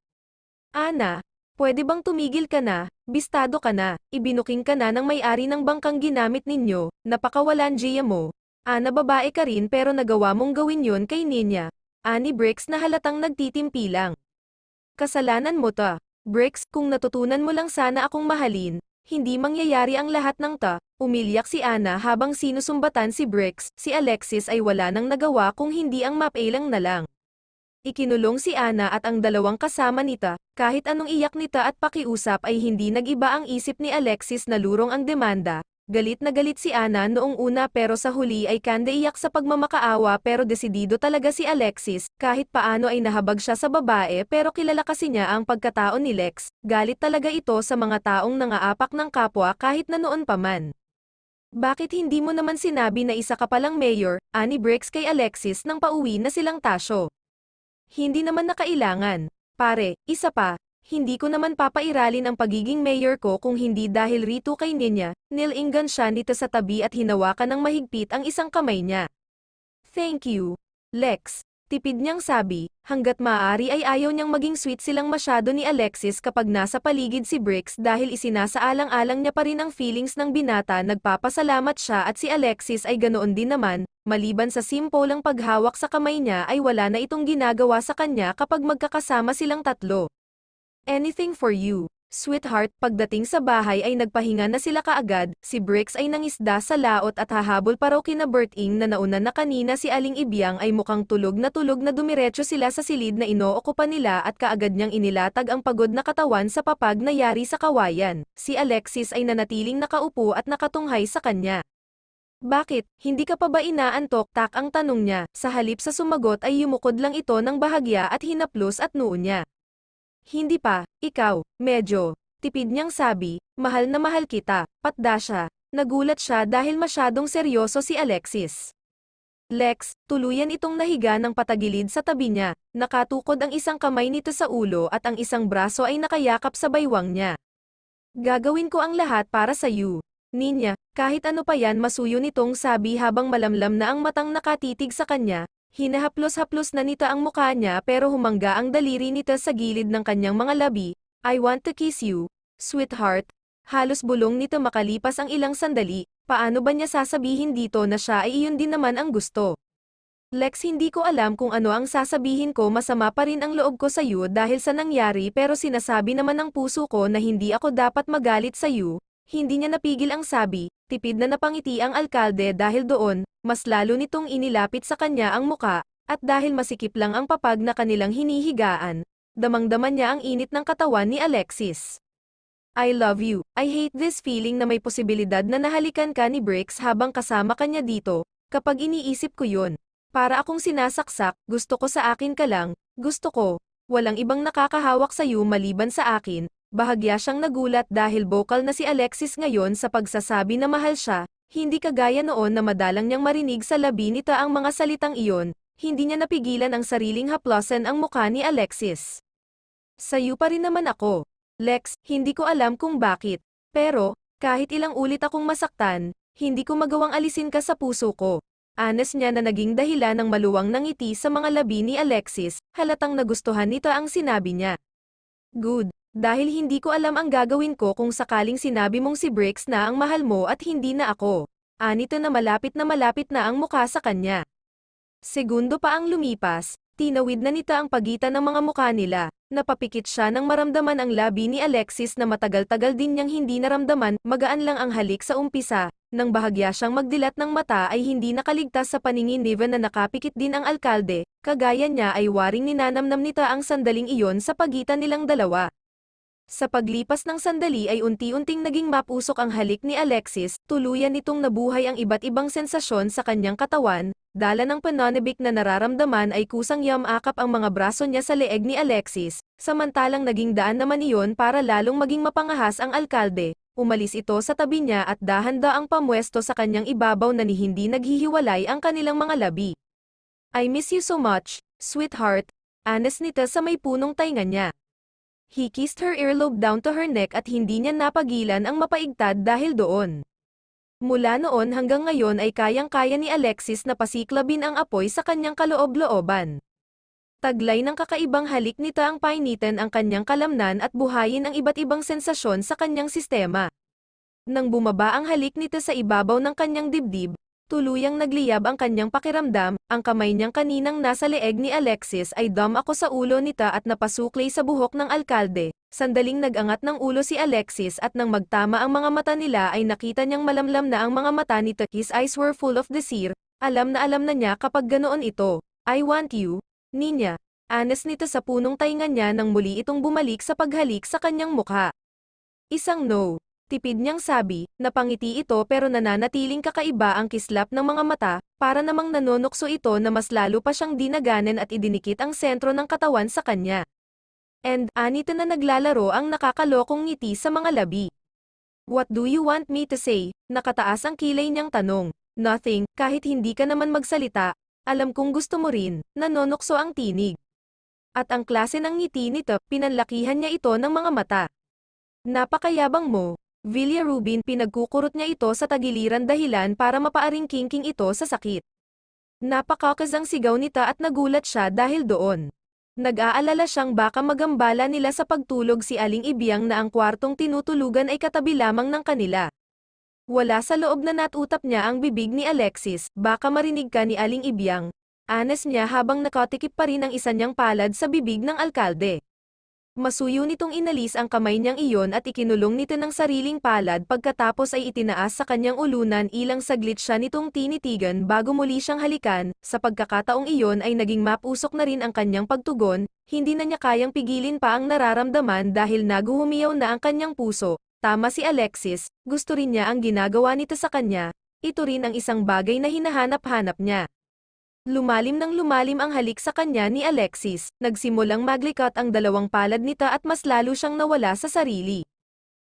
Ana, pwede bang tumigil ka na, bistado ka na, ibinuking ka na ng may-ari ng bangkang ginamit ninyo, napakawalan Gia mo. Ana babae ka rin pero nagawa mong gawin yon kay Ninya. Ani Bricks na halatang nagtitimpi lang. Kasalanan mo ta. Bricks, kung natutunan mo lang sana akong mahalin, hindi mangyayari ang lahat ng ta. Umiyak si Ana habang sinusumbatan si Bricks, si Alexis ay wala nang nagawa kung hindi ang mapailang na lang. Ikinulong si Ana at ang dalawang kasama nita, kahit anong iyak nita at pakiusap ay hindi nag-iba ang isip ni Alexis na lurong ang demanda. Galit na galit si Ana noong una pero sa huli ay kanda iyak sa pagmamakaawa pero desidido talaga si Alexis, kahit paano ay nahabag siya sa babae pero kilala kasi niya ang pagkatao ni Lex, galit talaga ito sa mga taong nangaapak ng kapwa kahit na noon pa man. Bakit hindi mo naman sinabi na isa ka palang mayor, ani Bricks kay Alexis nang pauwi na silang Tasyo? Hindi naman na kailangan. Pare, isa pa, hindi ko naman papairalin ang pagiging mayor ko kung hindi dahil rito kay Ninya. Nilinggan siya nito sa tabi at hinawakan ng mahigpit ang isang kamay niya. Thank you, Lex. Tipid niyang sabi, hanggat maaari ay ayaw niyang maging sweet silang masyado ni Alexis kapag nasa paligid si Bricks dahil isinasaalang-alang niya pa rin ang feelings ng binata. Nagpapasalamat siya at si Alexis ay ganoon din naman, maliban sa simpolang paghawak sa kamay niya ay wala na itong ginagawa sa kanya kapag magkakasama silang tatlo. Anything for you, sweetheart. Pagdating sa bahay ay nagpahinga na sila kaagad, si Bricks ay nangisda sa laot at hahabol pa raw kina Berting na nauna na kanina. Si Aling Ibyang ay mukhang tulog na dumiretso sila sa silid na inookupan nila at kaagad niyang inilatag ang pagod na katawan sa papag na yari sa kawayan. Si Alexis ay nanatiling nakaupo at nakatunghay sa kanya. Bakit, hindi ka pa ba inaantok? Tak ang tanong niya, sa halip sa sumagot ay yumukod lang ito ng bahagya at hinaplos at noo niya. Hindi pa, ikaw, medyo. Tipid niyang sabi, mahal na mahal kita, patda siya. Nagulat siya dahil masyadong seryoso si Alexis. Lex, tuluyan itong nahiga ng patagilid sa tabi niya, nakatukod ang isang kamay nito sa ulo at ang isang braso ay nakayakap sa baywang niya. Gagawin ko ang lahat para sa iyo. Ninya, kahit ano pa yan masuyo nitong sabi habang malamlam na ang matang nakatitig sa kanya. Hinahaplos-haplos na nito ang mukha niya pero humangga ang daliri nito sa gilid ng kanyang mga labi. I want to kiss you, sweetheart. Halos bulong nito makalipas ang ilang sandali. Paano ba niya sasabihin dito na siya ay iyon din naman ang gusto? Lex, hindi ko alam kung ano ang sasabihin ko. Masama pa rin ang loob ko sa iyo dahil sa nangyari pero sinasabi naman ng puso ko na hindi ako dapat magalit sa iyo. Hindi niya napigil ang sabi, tipid na napangiti ang alkalde dahil doon, mas lalo nitong inilapit sa kanya ang muka, at dahil masikip lang ang papag na kanilang hinihigaan, damang-daman niya ang init ng katawan ni Alexis. I love you. I hate this feeling na may posibilidad na nahalikan ka ni Bricks habang kasama kanya dito. Kapag iniisip ko yun, para akong sinasaksak. Gusto ko sa akin ka lang, gusto ko. Walang ibang nakakahawak sa iyo maliban sa akin. Bahagya siyang nagulat dahil vocal na si Alexis ngayon sa pagsasabi na mahal siya, hindi kagaya noon na madalang niyang marinig sa labi nito ang mga salitang iyon. Hindi niya napigilan ang sariling haplosan ang mukha ni Alexis. Sa'yo pa rin naman ako. Lex, hindi ko alam kung bakit. Pero, kahit ilang ulit akong masaktan, hindi ko magawang alisin ka sa puso ko. Anas niya na naging dahilan ng maluwang ng ngiti sa mga labi ni Alexis, halatang nagustuhan nito ang sinabi niya. Good, dahil hindi ko alam ang gagawin ko kung sakaling sinabi mong si Bricks na ang mahal mo at hindi na ako. Anito na malapit na ang mukha sa kanya. Segundo pa ang lumipas, tinawid na nito ang pagitan ng mga mukha nila. Napapikit siya nang maramdaman ang labi ni Alexis na matagal-tagal din niyang hindi naramdaman. Magaan lang ang halik sa umpisa, nang bahagya siyang magdilat ng mata ay hindi nakaligtas sa paningin even na nakapikit din ang alkalde. Kagaya niya ay waring ninanamnam nito ang sandaling iyon sa pagitan nilang dalawa. Sa paglipas ng sandali ay unti-unting naging mapusok ang halik ni Alexis, tuluyan nitong nabuhay ang iba't ibang sensasyon sa kanyang katawan, dala ng pananabik na nararamdaman ay kusang yamakap ang mga braso niya sa leeg ni Alexis, samantalang naging daan naman iyon para lalong maging mapangahas ang alkalde. Umalis ito sa tabi niya at dahan-daang pamwesto sa kanyang ibabaw na ni hindi naghihiwalay ang kanilang mga labi. I miss you so much, sweetheart, anas nito sa may punong tainga niya. He kissed her earlobe down to her neck at hindi niya napagilan ang mapaigtad dahil doon. Mula noon hanggang ngayon ay kayang-kaya ni Alexis na pasiklabin ang apoy sa kanyang kaloob-looban. Taglay ng kakaibang halik nito ang painitin ang kanyang kalamnan at buhayin ang iba't ibang sensasyon sa kanyang sistema. Nang bumaba ang halik nito sa ibabaw ng kanyang dibdib, tuluyang nagliyab ang kanyang pakiramdam, ang kamay niyang kaninang nasa leeg ni Alexis ay dumako sa ulo nita at napasuklay sa buhok ng alkalde. Sandaling nag-angat ng ulo si Alexis at nang magtama ang mga mata nila ay nakita niyang malamlam na ang mga mata nito. His eyes were full of desire, alam na niya kapag ganoon ito. I want you, Ninya. Anes nito sa punong tainga niya nang muli itong bumalik sa paghalik sa kanyang mukha. Isang no. Tipid niyang sabi, napangiti ito pero nananatiling kakaiba ang kislap ng mga mata, para namang nanonokso ito na mas lalo pa siyang dinaganan at idinikit ang sentro ng katawan sa kanya. And, anito na naglalaro ang nakakalokong ngiti sa mga labi. What do you want me to say? Nakataas ang kilay niyang tanong. Nothing, kahit hindi ka naman magsalita. Alam kong gusto mo rin, nanonokso ang tinig. At ang klase ng ngiti nito, pinanlakihan niya ito ng mga mata. Napakayabang mo. Villa Rubin, pinagkukurot niya ito sa tagiliran dahilan para mapaaring kingking ito sa sakit. Napakakas ang sigaw nita at nagulat siya dahil doon. Nag-aalala siyang baka magambala nila sa pagtulog si Aling Ibiang na ang kwartong tinutulugan ay katabi lamang ng kanila. Wala sa loob na natutap niya ang bibig ni Alexis, baka marinig ka ni Aling Ibiang. Anes niya habang nakatikip pa rin ang isa niyang palad sa bibig ng alkalde. Masuyo nitong inalis ang kamay niyang iyon at ikinulong nito ng sariling palad pagkatapos ay itinaas sa kanyang ulunan. Ilang saglit siya nitong tinitigan bago muli siyang halikan. Sa pagkakataong iyon ay naging mapusok na rin ang kanyang pagtugon, hindi na niya kayang pigilin pa ang nararamdaman dahil naguhumiyaw na ang kanyang puso. Tama si Alexis, gusto rin niya ang ginagawa nito sa kanya, ito rin ang isang bagay na hinahanap-hanap niya. Lumalim ang halik sa kanya ni Alexis, nagsimulang maglikot ang dalawang palad nita at mas lalo siyang nawala sa sarili.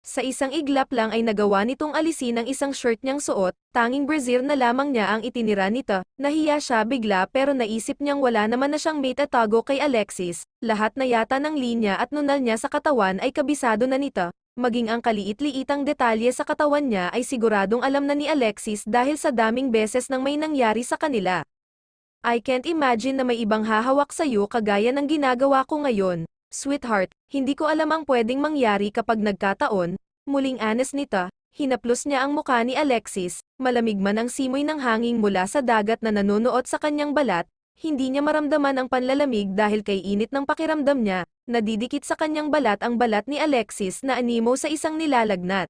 Sa isang iglap lang ay nagawa nitong alisin ang isang shirt niyang suot, tanging brassiere na lamang niya ang itinira nito. Nahiya siya bigla pero naisip niyang wala naman na siyang mate at tago kay Alexis, lahat na yata ng linya at nunal niya sa katawan ay kabisado na nito, maging ang kaliit-liitang detalye sa katawan niya ay siguradong alam na ni Alexis dahil sa daming beses nang may nangyari sa kanila. I can't imagine na may ibang hahawak sa'yo kagaya ng ginagawa ko ngayon, sweetheart, hindi ko alam ang pwedeng mangyari kapag nagkataon, muling anes nita, hinaplos niya ang mukha ni Alexis, malamig man ang simoy ng hangin mula sa dagat na nanonood sa kanyang balat, hindi niya maramdaman ang panlalamig dahil kay init ng pakiramdam niya, nadidikit sa kanyang balat ang balat ni Alexis na animo sa isang nilalagnat.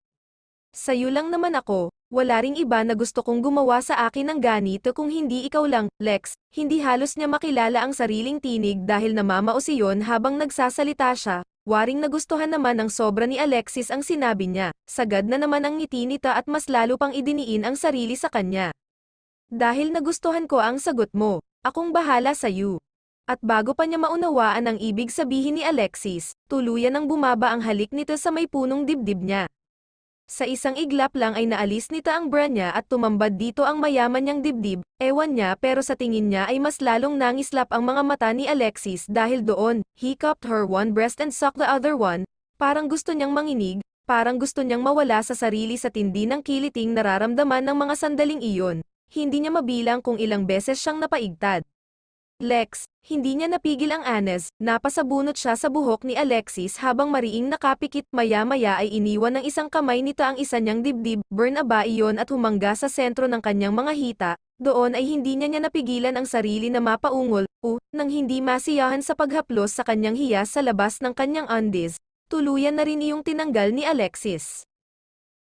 Sa'yo lang naman ako, wala ring iba na gusto kong gumawa sa akin ng ganito kung hindi ikaw lang, Lex. Hindi halos niya makilala ang sariling tinig dahil namamaos iyon habang nagsasalita siya. Waring nagustuhan naman ng sobra ni Alexis ang sinabi niya. Sagad na naman ang ngiti nita at mas lalo pang idiniin ang sarili sa kanya. Dahil nagustuhan ko ang sagot mo, akong bahala sa'yo. At bago pa niya maunawaan ang ibig sabihin ni Alexis, tuluyan nang bumaba ang halik nito sa may punong dibdib niya. Sa isang iglap lang ay naalis nita ang bra niya at tumambad dito ang mayaman niyang dibdib, ewan niya pero sa tingin niya ay mas lalong nangislap ang mga mata ni Alexis dahil doon. He cupped her one breast and sucked the other one, parang gusto niyang manginig, parang gusto niyang mawala sa sarili sa tindi ng kiliting nararamdaman ng mga sandaling iyon. Hindi niya mabilang kung ilang beses siyang napaigtad. Lex, hindi niya napigil ang anes, napasabunot siya sa buhok ni Alexis habang mariing nakapikit. Maya-maya ay iniwan ng isang kamay nito ang isa niyang dibdib, burn aba iyon at humangga sa sentro ng kanyang mga hita. Doon ay hindi niya napigilan ang sarili na mapaungol, nang hindi masiyahan sa paghaplos sa kanyang hiyas sa labas ng kanyang undies, tuluyan na rin iyong tinanggal ni Alexis.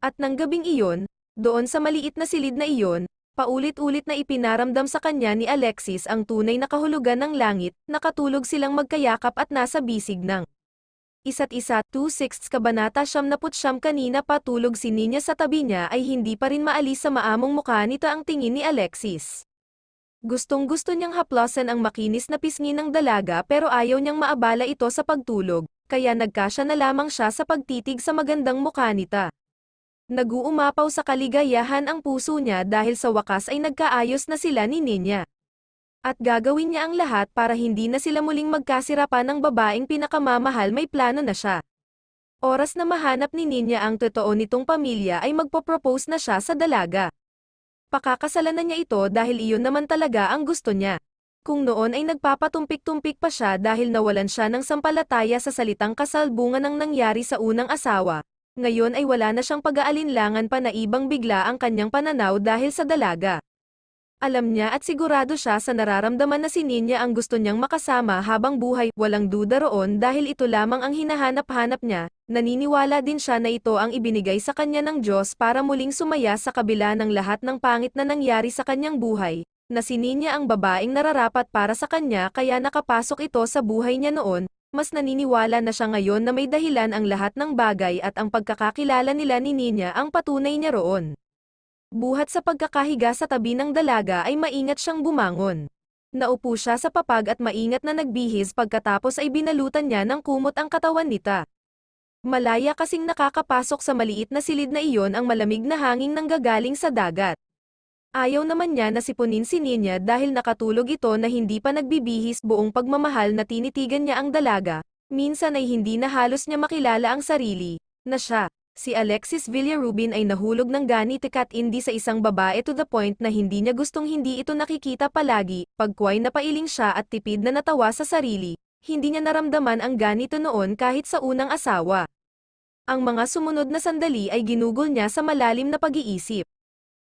At nang gabing iyon, doon sa maliit na silid na iyon, paulit-ulit na ipinaramdam sa kanya ni Alexis ang tunay na kahulugan ng langit, nakatulog silang magkayakap at nasa bisig ng isa't isa. 2/6 Kabanata 79. Kanina patulog si Ninya sa tabi niya ay hindi pa rin maalis sa maamong mukha nito ang tingin ni Alexis. Gustong-gusto niyang haplasan ang makinis na pisngi ng dalaga pero ayaw niyang maabala ito sa pagtulog, kaya nagkasya na lamang siya sa pagtitig sa magandang mukha nita. Nag-uumapaw sa kaligayahan ang puso niya dahil sa wakas ay nagkaayos na sila ni Ninya. At gagawin niya ang lahat para hindi na sila muling magkasirapan ng babaeng pinakamamahal. May plano na siya. Oras na mahanap ni Ninya ang totoo nitong pamilya ay magpo-propose na siya sa dalaga. Pakakasalan na niya ito dahil iyon naman talaga ang gusto niya. Kung noon ay nagpapatumpik-tumpik pa siya dahil nawalan siya ng sampalataya sa salitang kasal bunga ng nangyari sa unang asawa, ngayon ay wala na siyang pag-aalinlangan pa na ibang bigla ang kanyang pananaw dahil sa dalaga. Alam niya at sigurado siya sa nararamdaman na si Ninya ang gusto niyang makasama habang buhay, walang duda roon dahil ito lamang ang hinahanap-hanap niya, naniniwala din siya na ito ang ibinigay sa kanya ng Diyos para muling sumaya sa kabila ng lahat ng pangit na nangyari sa kanyang buhay, na si Ninya ang babaeng nararapat para sa kanya kaya nakapasok ito sa buhay niya noon, mas naniniwala na siya ngayon na may dahilan ang lahat ng bagay at ang pagkakakilala nila ni Ninya ang patunay niya roon. Buhat sa pagkakahiga sa tabi ng dalaga ay maingat siyang bumangon. Naupo siya sa papag at maingat na nagbihis pagkatapos ay binalutan niya ng kumot ang katawan nita. Malaya kasing nakakapasok sa maliit na silid na iyon ang malamig na hangin nanggagaling sa dagat. Ayaw naman niya na sipunin si Ninya dahil nakatulog ito na hindi pa nagbibihis buong pagmamahal na tinitigan niya ang dalaga, minsan ay hindi na halos niya makilala ang sarili, na siya. Si Alexis Villarubin ay nahulog ng ganitikat hindi sa isang babae to the point na hindi niya gustong hindi ito nakikita palagi, pagkway na pailing siya at tipid na natawa sa sarili, hindi niya naramdaman ang ganito noon kahit sa unang asawa. Ang mga sumunod na sandali ay ginugol niya sa malalim na pag-iisip.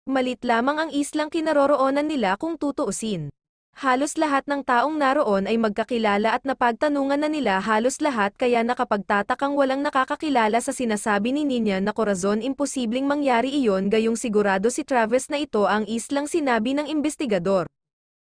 Malit lamang ang islang kinaroroonan nila kung tutuusin. Halos lahat ng taong naroon ay magkakilala at napagtanungan na nila halos lahat kaya nakapagtatakang walang nakakakilala sa sinasabi ni Ninya na korazon imposibleng mangyari iyon gayong sigurado si Travis na ito ang islang sinabi ng investigador.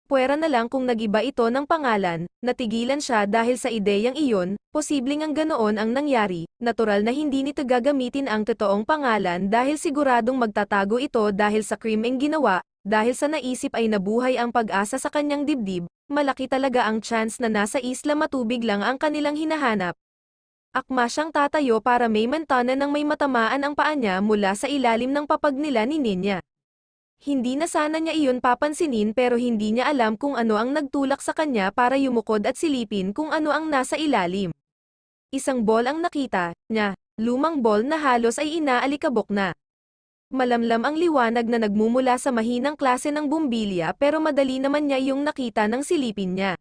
Puwera na lang kung nagiba ito ng pangalan, natigilan siya dahil sa ideyang iyon, posibleng ang ganoon ang nangyari, natural na hindi nito gagamitin ang totoong pangalan dahil siguradong magtatago ito dahil sa krimeng ginawa. Dahil sa naisip ay nabuhay ang pag-asa sa kanyang dibdib, malaki talaga ang chance na nasa isla matubig lang ang kanilang hinahanap. Akma siyang tatayo para may mantana nang may matamaan ang paa niya mula sa ilalim ng papag nila ni Ninya. Hindi na sana niya iyon papansinin pero hindi niya alam kung ano ang nagtulak sa kanya para yumukod at silipin kung ano ang nasa ilalim. Isang ball ang nakita niya, lumang ball na halos ay inaalikabok na. Malamlam ang liwanag na nagmumula sa mahinang klase ng bumbilya pero madali naman niya iyong nakita ng silipin niya.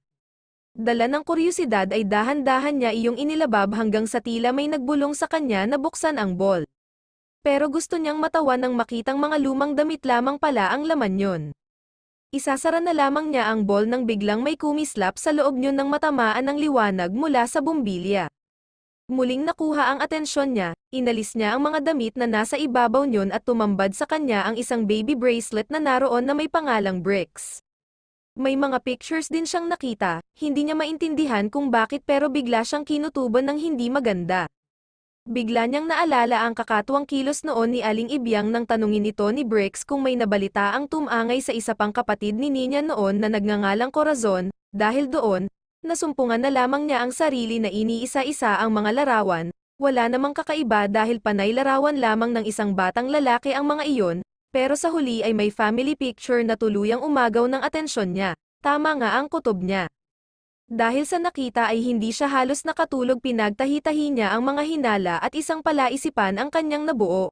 Dala ng kuryosidad ay dahan-dahan niya iyong inilabab hanggang sa tila may nagbulong sa kanya na buksan ang ball. Pero gusto niyang matawan nang makitang mga lumang damit lamang pala ang laman yon. Isasara na lamang niya ang ball nang biglang may kumislap sa loob niyon nang matamaan ng liwanag mula sa bumbilya. Muling nakuha ang atensyon niya, inalis niya ang mga damit na nasa ibabaw niyon at tumambad sa kanya ang isang baby bracelet na naroon na may pangalang Bricks. May mga pictures din siyang nakita, hindi niya maintindihan kung bakit pero bigla siyang kinutuban ng hindi maganda. Bigla niyang naalala ang kakatuwang kilos noon ni Aling Ibyang nang tanungin ito ni Bricks kung may nabalita ang tumangay sa isa pang kapatid ni Ninya noon na nagngangalang Corazon, dahil doon, nasumpungan na lamang niya ang sarili na iniisa-isa ang mga larawan, wala namang kakaiba dahil panay larawan lamang ng isang batang lalaki ang mga iyon, pero sa huli ay may family picture na tuluyang umagaw ng atensyon niya, tama nga ang kutob niya. Dahil sa nakita ay hindi siya halos nakatulog pinagtahi-tahi niya ang mga hinala at isang palaisipan ang kanyang nabuo.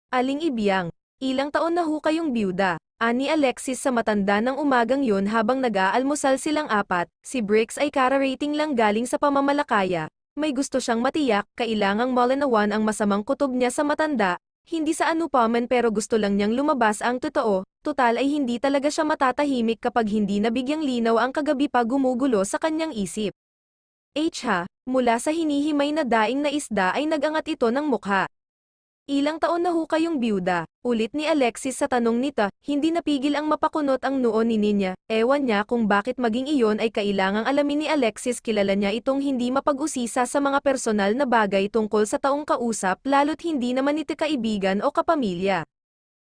Aling Ibyang, ilang taon na ho kayong byuda? Ani Alexis sa matanda ng umagang yun habang nag-aalmusal silang apat, si Bricks ay kararating lang galing sa pamamalakaya, may gusto siyang matiyak, kailangang malinawan ang masamang kutob niya sa matanda, hindi sa anupaman pero gusto lang niyang lumabas ang totoo, total ay hindi talaga siya matatahimik kapag hindi nabigyang linaw ang kagabi pa gumugulo sa kanyang isip. Mula sa hinihimay na daing na isda ay nagangat ito ng mukha. Ilang taon na ho kayong byuda? Ulit ni Alexis sa tanong nita, hindi napigil ang mapakunot ang noo ni Ninya, ewan niya kung bakit maging iyon ay kailangang alamin ni Alexis kilala niya itong hindi mapag-usisa sa mga personal na bagay tungkol sa taong kausap lalo't hindi naman ito kaibigan o kapamilya.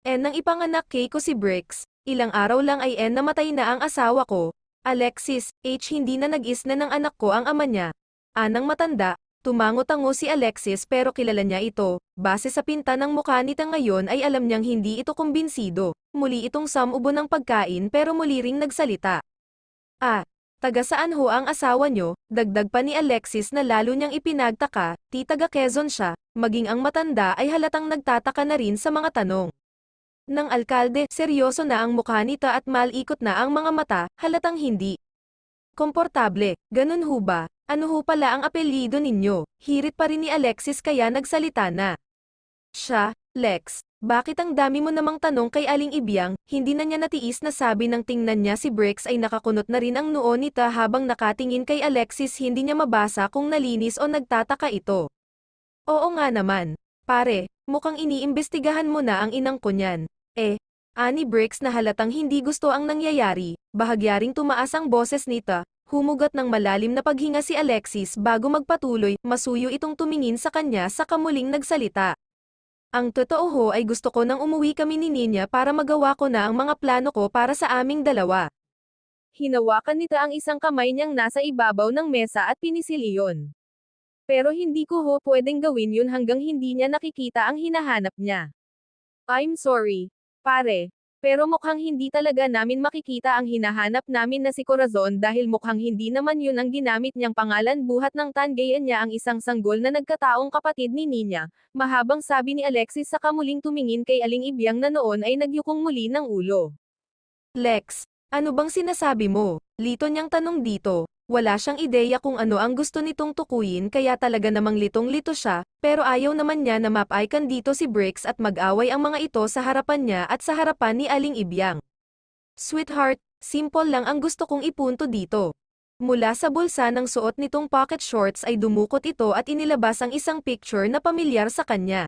Nang ipanganak kay ko si Bricks, ilang araw lang ay namatay na ang asawa ko, Alexis, hindi na nag-isna ng anak ko ang ama niya. Anang matanda. Tumango-tango si Alexis pero kilala niya ito, base sa pinta ng mukha nita ngayon ay alam niyang hindi ito kumbinsido, muli itong samubo ng pagkain pero muli ring nagsalita. Taga saan ho ang asawa niyo? Dagdag pa ni Alexis na lalo niyang ipinagtaka, taga Quezon siya, maging ang matanda ay halatang nagtataka na rin sa mga tanong. Ng alkalde, seryoso na ang mukha nito at malikot na ang mga mata, halatang hindi komportable. Ganun ho ba? Ano ho pala ang apelyido ninyo? Hirit pa rin ni Alexis kaya nagsalita na. Siya, Lex, bakit ang dami mo namang tanong kay Aling Ibyang? Hindi na niya natiis na sabi ng tingnan niya si Brix ay nakakunot na rin ang noo nito habang nakatingin kay Alexis, hindi niya mabasa kung nalinis o nagtataka ito. Oo nga naman. Pare, mukhang iniimbestigahan mo na ang inang ko niyan. Ani Brix na halatang hindi gusto ang nangyayari, bahagyaring tumaas ang boses nita, humugot ng malalim na paghinga si Alexis bago magpatuloy, masuyo itong tumingin sa kanya sa kamuling nagsalita. Ang totoo ho ay gusto ko nang umuwi kami ni Nina para magawa ko na ang mga plano ko para sa aming dalawa. Hinawakan nita ang isang kamay niyang nasa ibabaw ng mesa at pinisil iyon. Pero hindi ko ho pwedeng gawin yun hanggang hindi niya nakikita ang hinahanap niya. I'm sorry, pare. Pero mukhang hindi talaga namin makikita ang hinahanap namin na si Corazon dahil mukhang hindi naman yun ang ginamit niyang pangalan buhat ng tanggayan niya ang isang sanggol na nagkataong kapatid ni Nina. Mahabang sabi ni Alexis sa kamuling tumingin kay Aling Ibyang na noon ay nagyukong muli ng ulo. Lex, ano bang sinasabi mo? Lito niyang tanong dito. Wala siyang ideya kung ano ang gusto nitong tukuyin kaya talaga namang litong-lito siya, pero ayaw naman niya na mapaikan dito si Brix at mag-away ang mga ito sa harapan niya at sa harapan ni Aling Ibyang. Sweetheart, simple lang ang gusto kong ipunto dito. Mula sa bulsa ng suot nitong pocket shorts ay dumukot ito at inilabas ang isang picture na pamilyar sa kanya.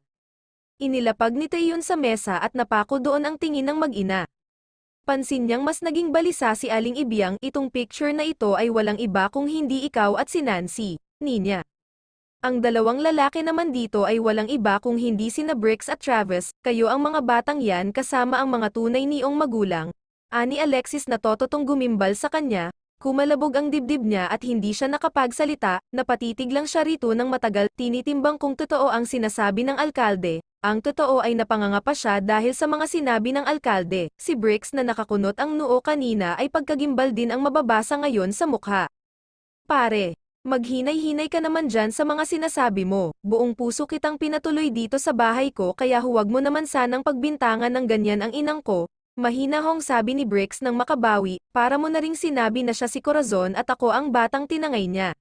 Inilapag nito iyon sa mesa at napako doon ang tingin ng mag-ina. Pansin niyang mas naging balisa si Aling Ibyang, itong picture na ito ay walang iba kung hindi ikaw at si Nancy, Nina. Ang dalawang lalaki naman dito ay walang iba kung hindi sina Brix at Travis, kayo ang mga batang yan kasama ang mga tunay niyong magulang. Ani Alexis na tototong gumimbal sa kanya, kumalabog ang dibdib niya at hindi siya nakapagsalita, napatitig lang siya rito ng matagal, tinitimbang kung totoo ang sinasabi ng alkalde. Ang totoo ay napanganga siya dahil sa mga sinabi ng alkalde. Si Brix na nakakunot ang noo kanina ay pagkagimbal din ang mababasa ngayon sa mukha. Pare, maghinay-hinay ka naman dyan sa mga sinasabi mo. Buong puso kitang pinatuloy dito sa bahay ko kaya huwag mo naman sanang pagbintangan ng ganyan ang inang ko. Mahina hong sabi ni Brix nang makabawi, para mo na ring sinabi na siya si Corazon at ako ang batang tinangay niya.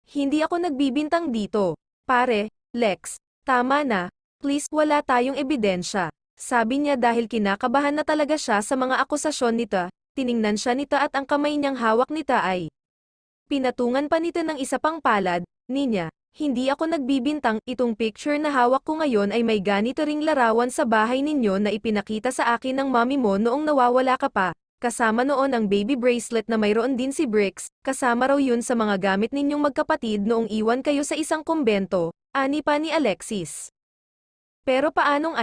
Hindi ako nagbibintang dito. Pare, Lex, tama na. Please, wala tayong ebidensya. Sabi niya dahil kinakabahan na talaga siya sa mga akusasyon nito. Tiningnan siya nito at ang kamay niyang hawak nito ay pinatungan pa nito ng isa pang palad. Ninya, hindi ako nagbibintang, itong picture na hawak ko ngayon ay may ganito ring larawan sa bahay ninyo na ipinakita sa akin ng mami mo noong nawawala ka pa. Kasama noon ang baby bracelet na mayroon din si Brix, kasama raw yun sa mga gamit ninyong magkapatid noong iwan kayo sa isang kumbento, ani pa ni Alexis. Pero paanong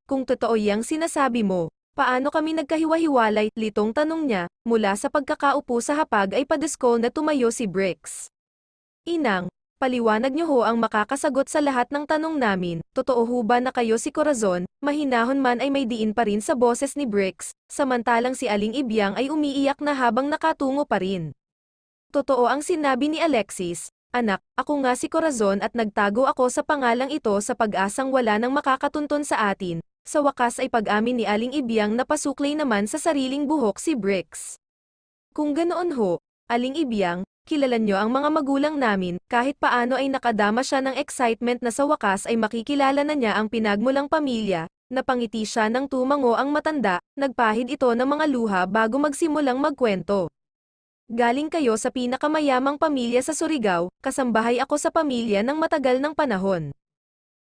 kung totoo yang sinasabi mo, paano kami nagkahiwa-hiwalay, litong tanong niya, mula sa pagkakaupo sa hapag ay padesko na tumayo si Brix. Inang, paliwanag niyo ho ang makakasagot sa lahat ng tanong namin, totoo ho ba na kayo si Corazon? Mahinahon man ay may diin pa rin sa boses ni Brix, samantalang si Aling Ibyang ay umiiyak na habang nakatungo pa rin. Totoo ang sinabi ni Alexis. Anak, ako nga si Corazon at nagtago ako sa pangalang ito sa pag-asang wala nang makakatunton sa atin. Sa wakas ay pag-amin ni Aling Ibyang na pasuklay naman sa sariling buhok si Brix. Kung ganoon ho, Aling Ibyang, kilala niyo ang mga magulang namin, kahit paano ay nakadama siya ng excitement na sa wakas ay makikilala na niya ang pinagmulang pamilya. Napangiti siya ng tumango ang matanda, nagpahid ito ng mga luha bago magsimulang magkwento. Galing kayo sa pinakamayamang pamilya sa Surigao, kasambahay ako sa pamilya ng matagal ng panahon.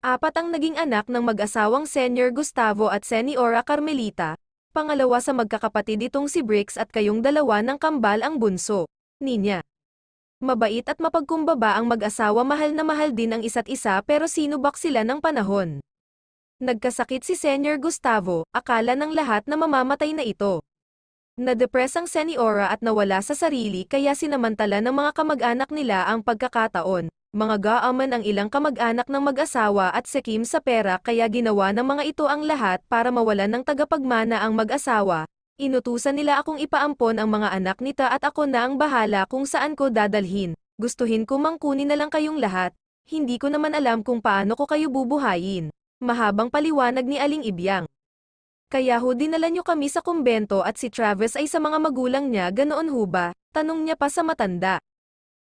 4 ang naging anak ng mag-asawang Senior Gustavo at Seniora Carmelita, pangalawa sa magkakapatid itong si Brix at kayong dalawa ng kambal ang bunso, Ninya. Mabait at mapagkumbaba ang mag-asawa, mahal na mahal din ang isa't isa pero sinubak sila ng panahon. Nagkasakit si Senior Gustavo, akala ng lahat na mamamatay na ito. Na-depress ang Seniora at nawala sa sarili kaya sinamantala ng mga kamag-anak nila ang pagkakataon. Mga gaaman ang ilang kamag-anak ng mag-asawa at sekim sa pera kaya ginawa ng mga ito ang lahat para mawalan ng tagapagmana ang mag-asawa. Inutusan nila akong ipaampon ang mga anak nita at ako na ang bahala kung saan ko dadalhin. Gustuhin ko mang kunin na lang kayong lahat. Hindi ko naman alam kung paano ko kayo bubuhayin. Mahabang paliwanag ni Aling Ibyang. Kaya ho dinala niyo kami sa kumbento at si Travis ay sa mga magulang niya, ganoon ho ba? Tanong niya pa sa matanda.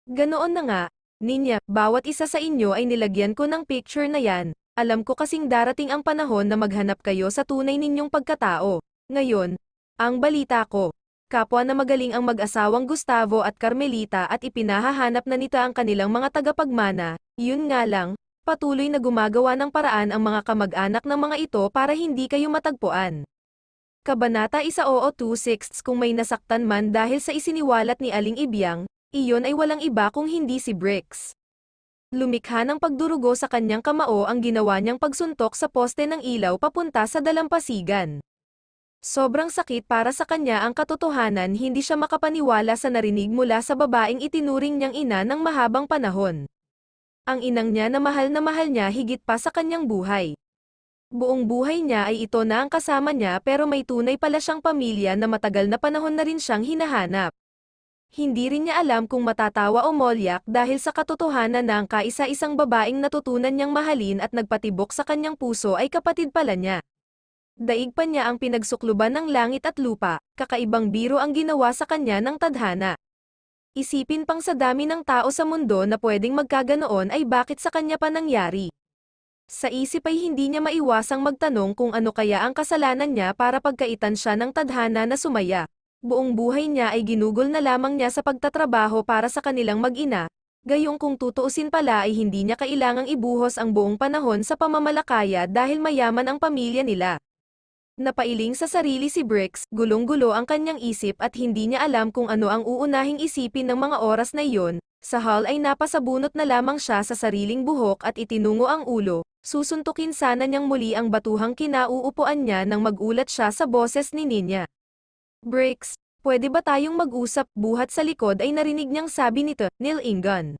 Ganoon na nga, Ninya, bawat isa sa inyo ay nilagyan ko ng picture na yan. Alam ko kasing darating ang panahon na maghanap kayo sa tunay ninyong pagkatao. Ngayon, ang balita ko, kapwa na magaling ang mag-asawang Gustavo at Carmelita at ipinahahanap na nito ang kanilang mga tagapagmana. Yun nga lang, patuloy na gumagawa ng paraan ang mga kamag-anak ng mga ito para hindi kayo matagpuan. Kabanata 1:26 Kung may nasaktan man dahil sa isiniwalat ni Aling Ibyang, iyon ay walang iba kung hindi si Bricks. Lumikha ng pagdurugo sa kanyang kamao ang ginawa niyang pagsuntok sa poste ng ilaw papunta sa dalampasigan. Sobrang sakit para sa kanya ang katotohanan, hindi siya makapaniwala sa narinig mula sa babaeng itinuring niyang ina ng mahabang panahon. Ang inang niya na mahal niya higit pa sa kanyang buhay. Buong buhay niya ay ito na ang kasama niya, pero may tunay pala siyang pamilya na matagal na panahon na rin siyang hinahanap. Hindi rin niya alam kung matatawa o molyak dahil sa katotohanan na ang kaisa-isang babaeng natutunan niyang mahalin at nagpatibok sa kanyang puso ay kapatid pala niya. Daig pa niya ang pinagsukluban ng langit at lupa, kakaibang biro ang ginawa sa kanya ng tadhana. Isipin pang sa dami ng tao sa mundo na pwedeng magkaganoon ay bakit sa kanya pa nangyari. Sa isip ay hindi niya maiwasang magtanong kung ano kaya ang kasalanan niya para pagkaitan siya ng tadhana na sumaya. Buong buhay niya ay ginugol na lamang niya sa pagtatrabaho para sa kanilang mag-ina, gayong kung tutuusin pala ay hindi niya kailangang ibuhos ang buong panahon sa pamamalakaya dahil mayaman ang pamilya nila. Napailing sa sarili si Bricks, gulong-gulo ang kanyang isip at hindi niya alam kung ano ang uunahing isipin ng mga oras na iyon. Sa hall ay napasabunot na lamang siya sa sariling buhok at itinungo ang ulo. Susuntukin sana niyang muli ang batuhang kinauupuan niya nang magulat siya sa boses ni Ninya. Bricks, pwede ba tayong mag-usap? Buhat sa likod ay narinig niyang sabi nito, Neil Ingan.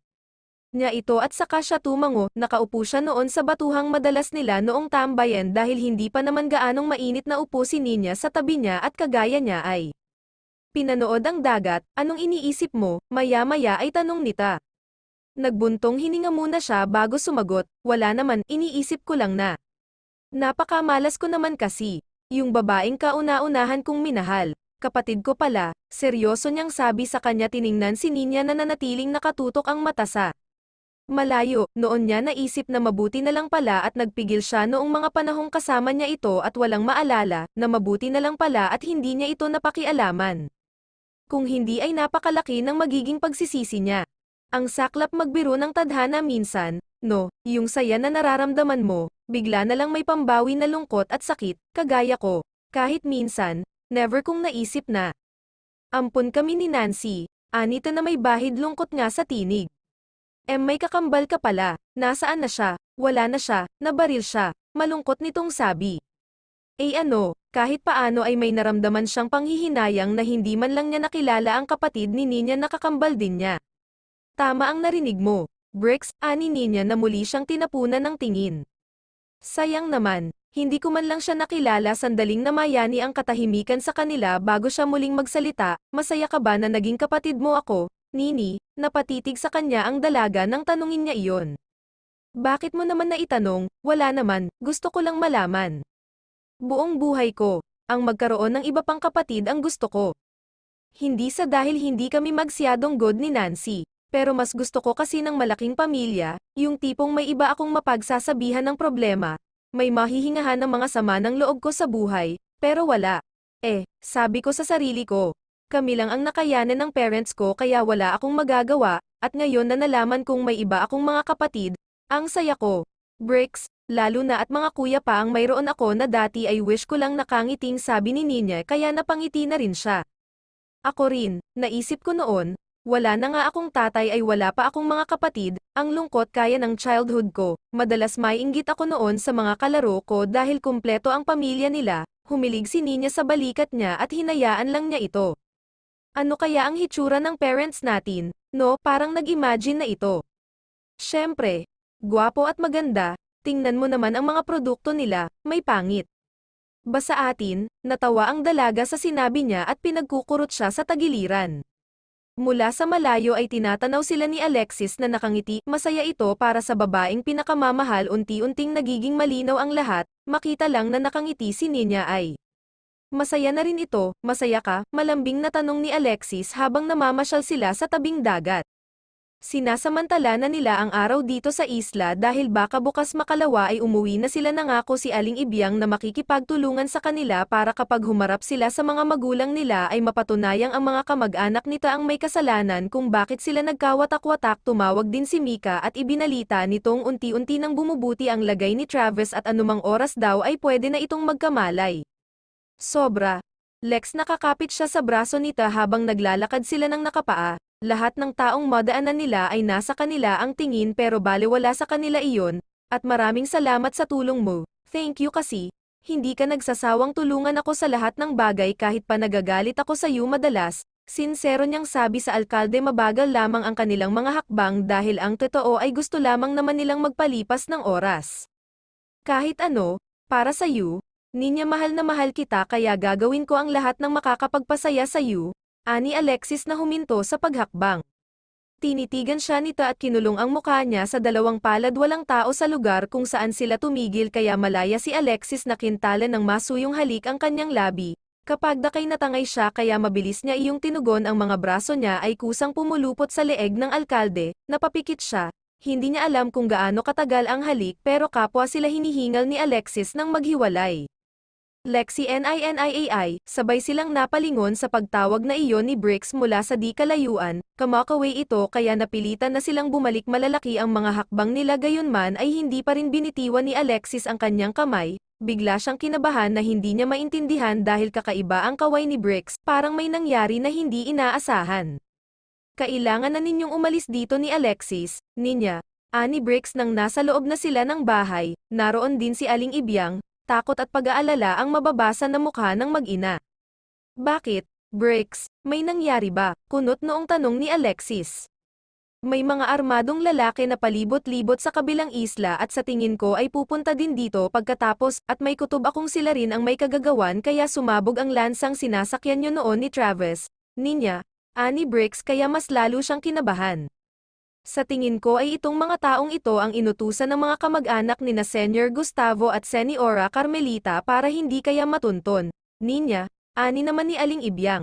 Niya ito at saka siya tumango, nakaupo siya noon sa batuhang madalas nila noong tambayan dahil hindi pa naman gaanong mainit na upo si Ninya sa tabi niya at kagaya niya ay pinanood ang dagat. Anong iniisip mo? Maya-maya ay tanong nita. Nagbuntong hininga muna siya bago sumagot, wala naman, iniisip ko lang na. Napakamalas ko naman kasi. Yung babaeng kauna-unahan kong minahal. Kapatid ko pala, seryoso niyang sabi sa kanya. Tiningnan si Ninya na nanatiling nakatutok ang mata sa malayo. Noon niya naisip na mabuti na lang pala at nagpigil siya noong mga panahong kasama niya ito at walang maalala, na mabuti na lang pala at hindi niya ito napakialaman. Kung hindi ay napakalaki ng magiging pagsisisi niya. Ang saklap magbiro ng tadhana minsan, no, yung saya na nararamdaman mo, bigla na lang may pambawi na lungkot at sakit, kagaya ko. Kahit minsan, never kong naisip na. Ampun kami ni Nancy, anito na may bahid lungkot nga sa tinig. May kakambal ka pala, nasaan na siya? Wala na siya, nabaril siya, malungkot nitong sabi. Ano, kahit paano ay may naramdaman siyang panghihinayang na hindi man lang niya nakilala ang kapatid ni Ninya na kakambal din niya. Tama ang narinig mo, Bricks, ani Ninya na muli siyang tinapunan ng tingin. Sayang naman, hindi ko man lang siya nakilala. Sandaling namayani ang katahimikan sa kanila bago siya muling magsalita. Masaya ka ba na naging kapatid mo ako, Nini? Napatitig sa kanya ang dalaga nang tanungin niya iyon. Bakit mo naman naitanong? Wala naman, gusto ko lang malaman. Buong buhay ko, ang magkaroon ng iba pang kapatid ang gusto ko. Hindi sa dahil hindi kami magsyadong good ni Nancy, pero mas gusto ko kasi ng malaking pamilya, yung tipong may iba akong mapagsasabihan ng problema, may mahihingahan ng mga sama ng loob ko sa buhay, pero wala. Sabi ko sa sarili ko, kami lang ang nakayanan ng parents ko kaya wala akong magagawa, at ngayon na nalaman kong may iba akong mga kapatid, ang saya ko. Bricks, lalo na at mga kuya pa ang mayroon ako na dati ay wish ko lang nakangiting, sabi ni Ninya, kaya napangiti na rin siya. Ako rin, naisip ko noon, wala na nga akong tatay ay wala pa akong mga kapatid, ang lungkot kaya ng childhood ko. Madalas maiinggit ako noon sa mga kalaro ko dahil kumpleto ang pamilya nila. Humilig si Ninya sa balikat niya at hinayaan lang niya ito. Ano kaya ang hitsura ng parents natin, no? Parang nag-imagine na ito. Syempre, gwapo at maganda, tingnan mo naman ang mga produkto nila, may pangit. Basta atin, natawa ang dalaga sa sinabi niya at pinagkukurot siya sa tagiliran. Mula sa malayo ay tinatanaw sila ni Alexis na nakangiti. Masaya ito para sa babaeng pinakamamahal. Unti-unting nagiging malinaw ang lahat, makita lang na nakangiti si Ninya ay Masaya na rin ito, masaya ka, malambing na tanong ni Alexis habang namamasyal sila sa tabing dagat. Sinasamantala na nila ang araw dito sa isla dahil baka bukas makalawa ay umuwi na sila. Nangako si Aling Ibyang na makikipagtulungan sa kanila para kapag humarap sila sa mga magulang nila ay mapatunayang ang mga kamag-anak nito ang may kasalanan kung bakit sila nagkawatak-watak. Tumawag din si Mika at ibinalita nitong unti-unti nang bumubuti ang lagay ni Travis at anumang oras daw ay pwede na itong magkamalay. Sobra. Lex, nakakapit siya sa braso nita habang naglalakad sila ng nakapaa. Lahat ng taong madaanan nila ay nasa kanila ang tingin pero balewala sa kanila iyon, at maraming salamat sa tulong mo. Thank you kasi, hindi ka nagsasawang tulungan ako sa lahat ng bagay kahit pa nagagalit ako sa iyo madalas. Sinsero niyang sabi sa alkalde. Mabagal lamang ang kanilang mga hakbang dahil ang totoo ay gusto lamang naman nilang magpalipas ng oras. Kahit ano, para sa iyo, Ninya, mahal na mahal kita kaya gagawin ko ang lahat ng makakapagpasaya sa iyo. Ani Alexis na huminto sa paghakbang. Tinitigan siya nito at kinulong ang mukha niya sa dalawang palad. Walang tao sa lugar kung saan sila tumigil kaya malaya si Alexis na kintalan ng masuyong halik ang kanyang labi. Kapag dakay natangay siya kaya mabilis niya iyong tinugon ang mga braso niya ay kusang pumulupot sa leeg ng alkalde. Napapikit siya. Hindi niya alam kung gaano katagal ang halik pero kapwa sila hinihingal ni Alexis nang maghiwalay. Lexi NINIAI, sabay silang napalingon sa pagtawag na iyon ni Bricks mula sa di kalayuan. Kamakaway ito kaya napilitan na silang bumalik. Malalaki ang mga hakbang nila gayunman ay hindi pa rin binitiwan ni Alexis ang kanyang kamay. Bigla siyang kinabahan na hindi niya maintindihan dahil kakaiba ang kaway ni Bricks, parang may nangyari na hindi inaasahan. Kailangan na ninyong umalis dito ni Alexis, Ninya. Ani Bricks nang nasa loob na sila ng bahay, naroon din si Aling Ibyang. Takot at pag-aalala ang mababasa na mukha ng mag-ina. Bakit, Bricks, may nangyari ba? Kunot noong tanong ni Alexis. May mga armadong lalaki na palibot-libot sa kabilang isla at sa tingin ko ay pupunta din dito pagkatapos at may kutob akong sila rin ang may kagagawan kaya sumabog ang lansang sinasakyan niyo noon ni Travis. Ninya, ani Bricks kaya mas lalo siyang kinabahan. Sa tingin ko ay itong mga taong ito ang inutusan ng mga kamag-anak ni na Senior Gustavo at Seniora Carmelita para hindi kaya matunton. Ninya, ani naman ni Aling Ibyang.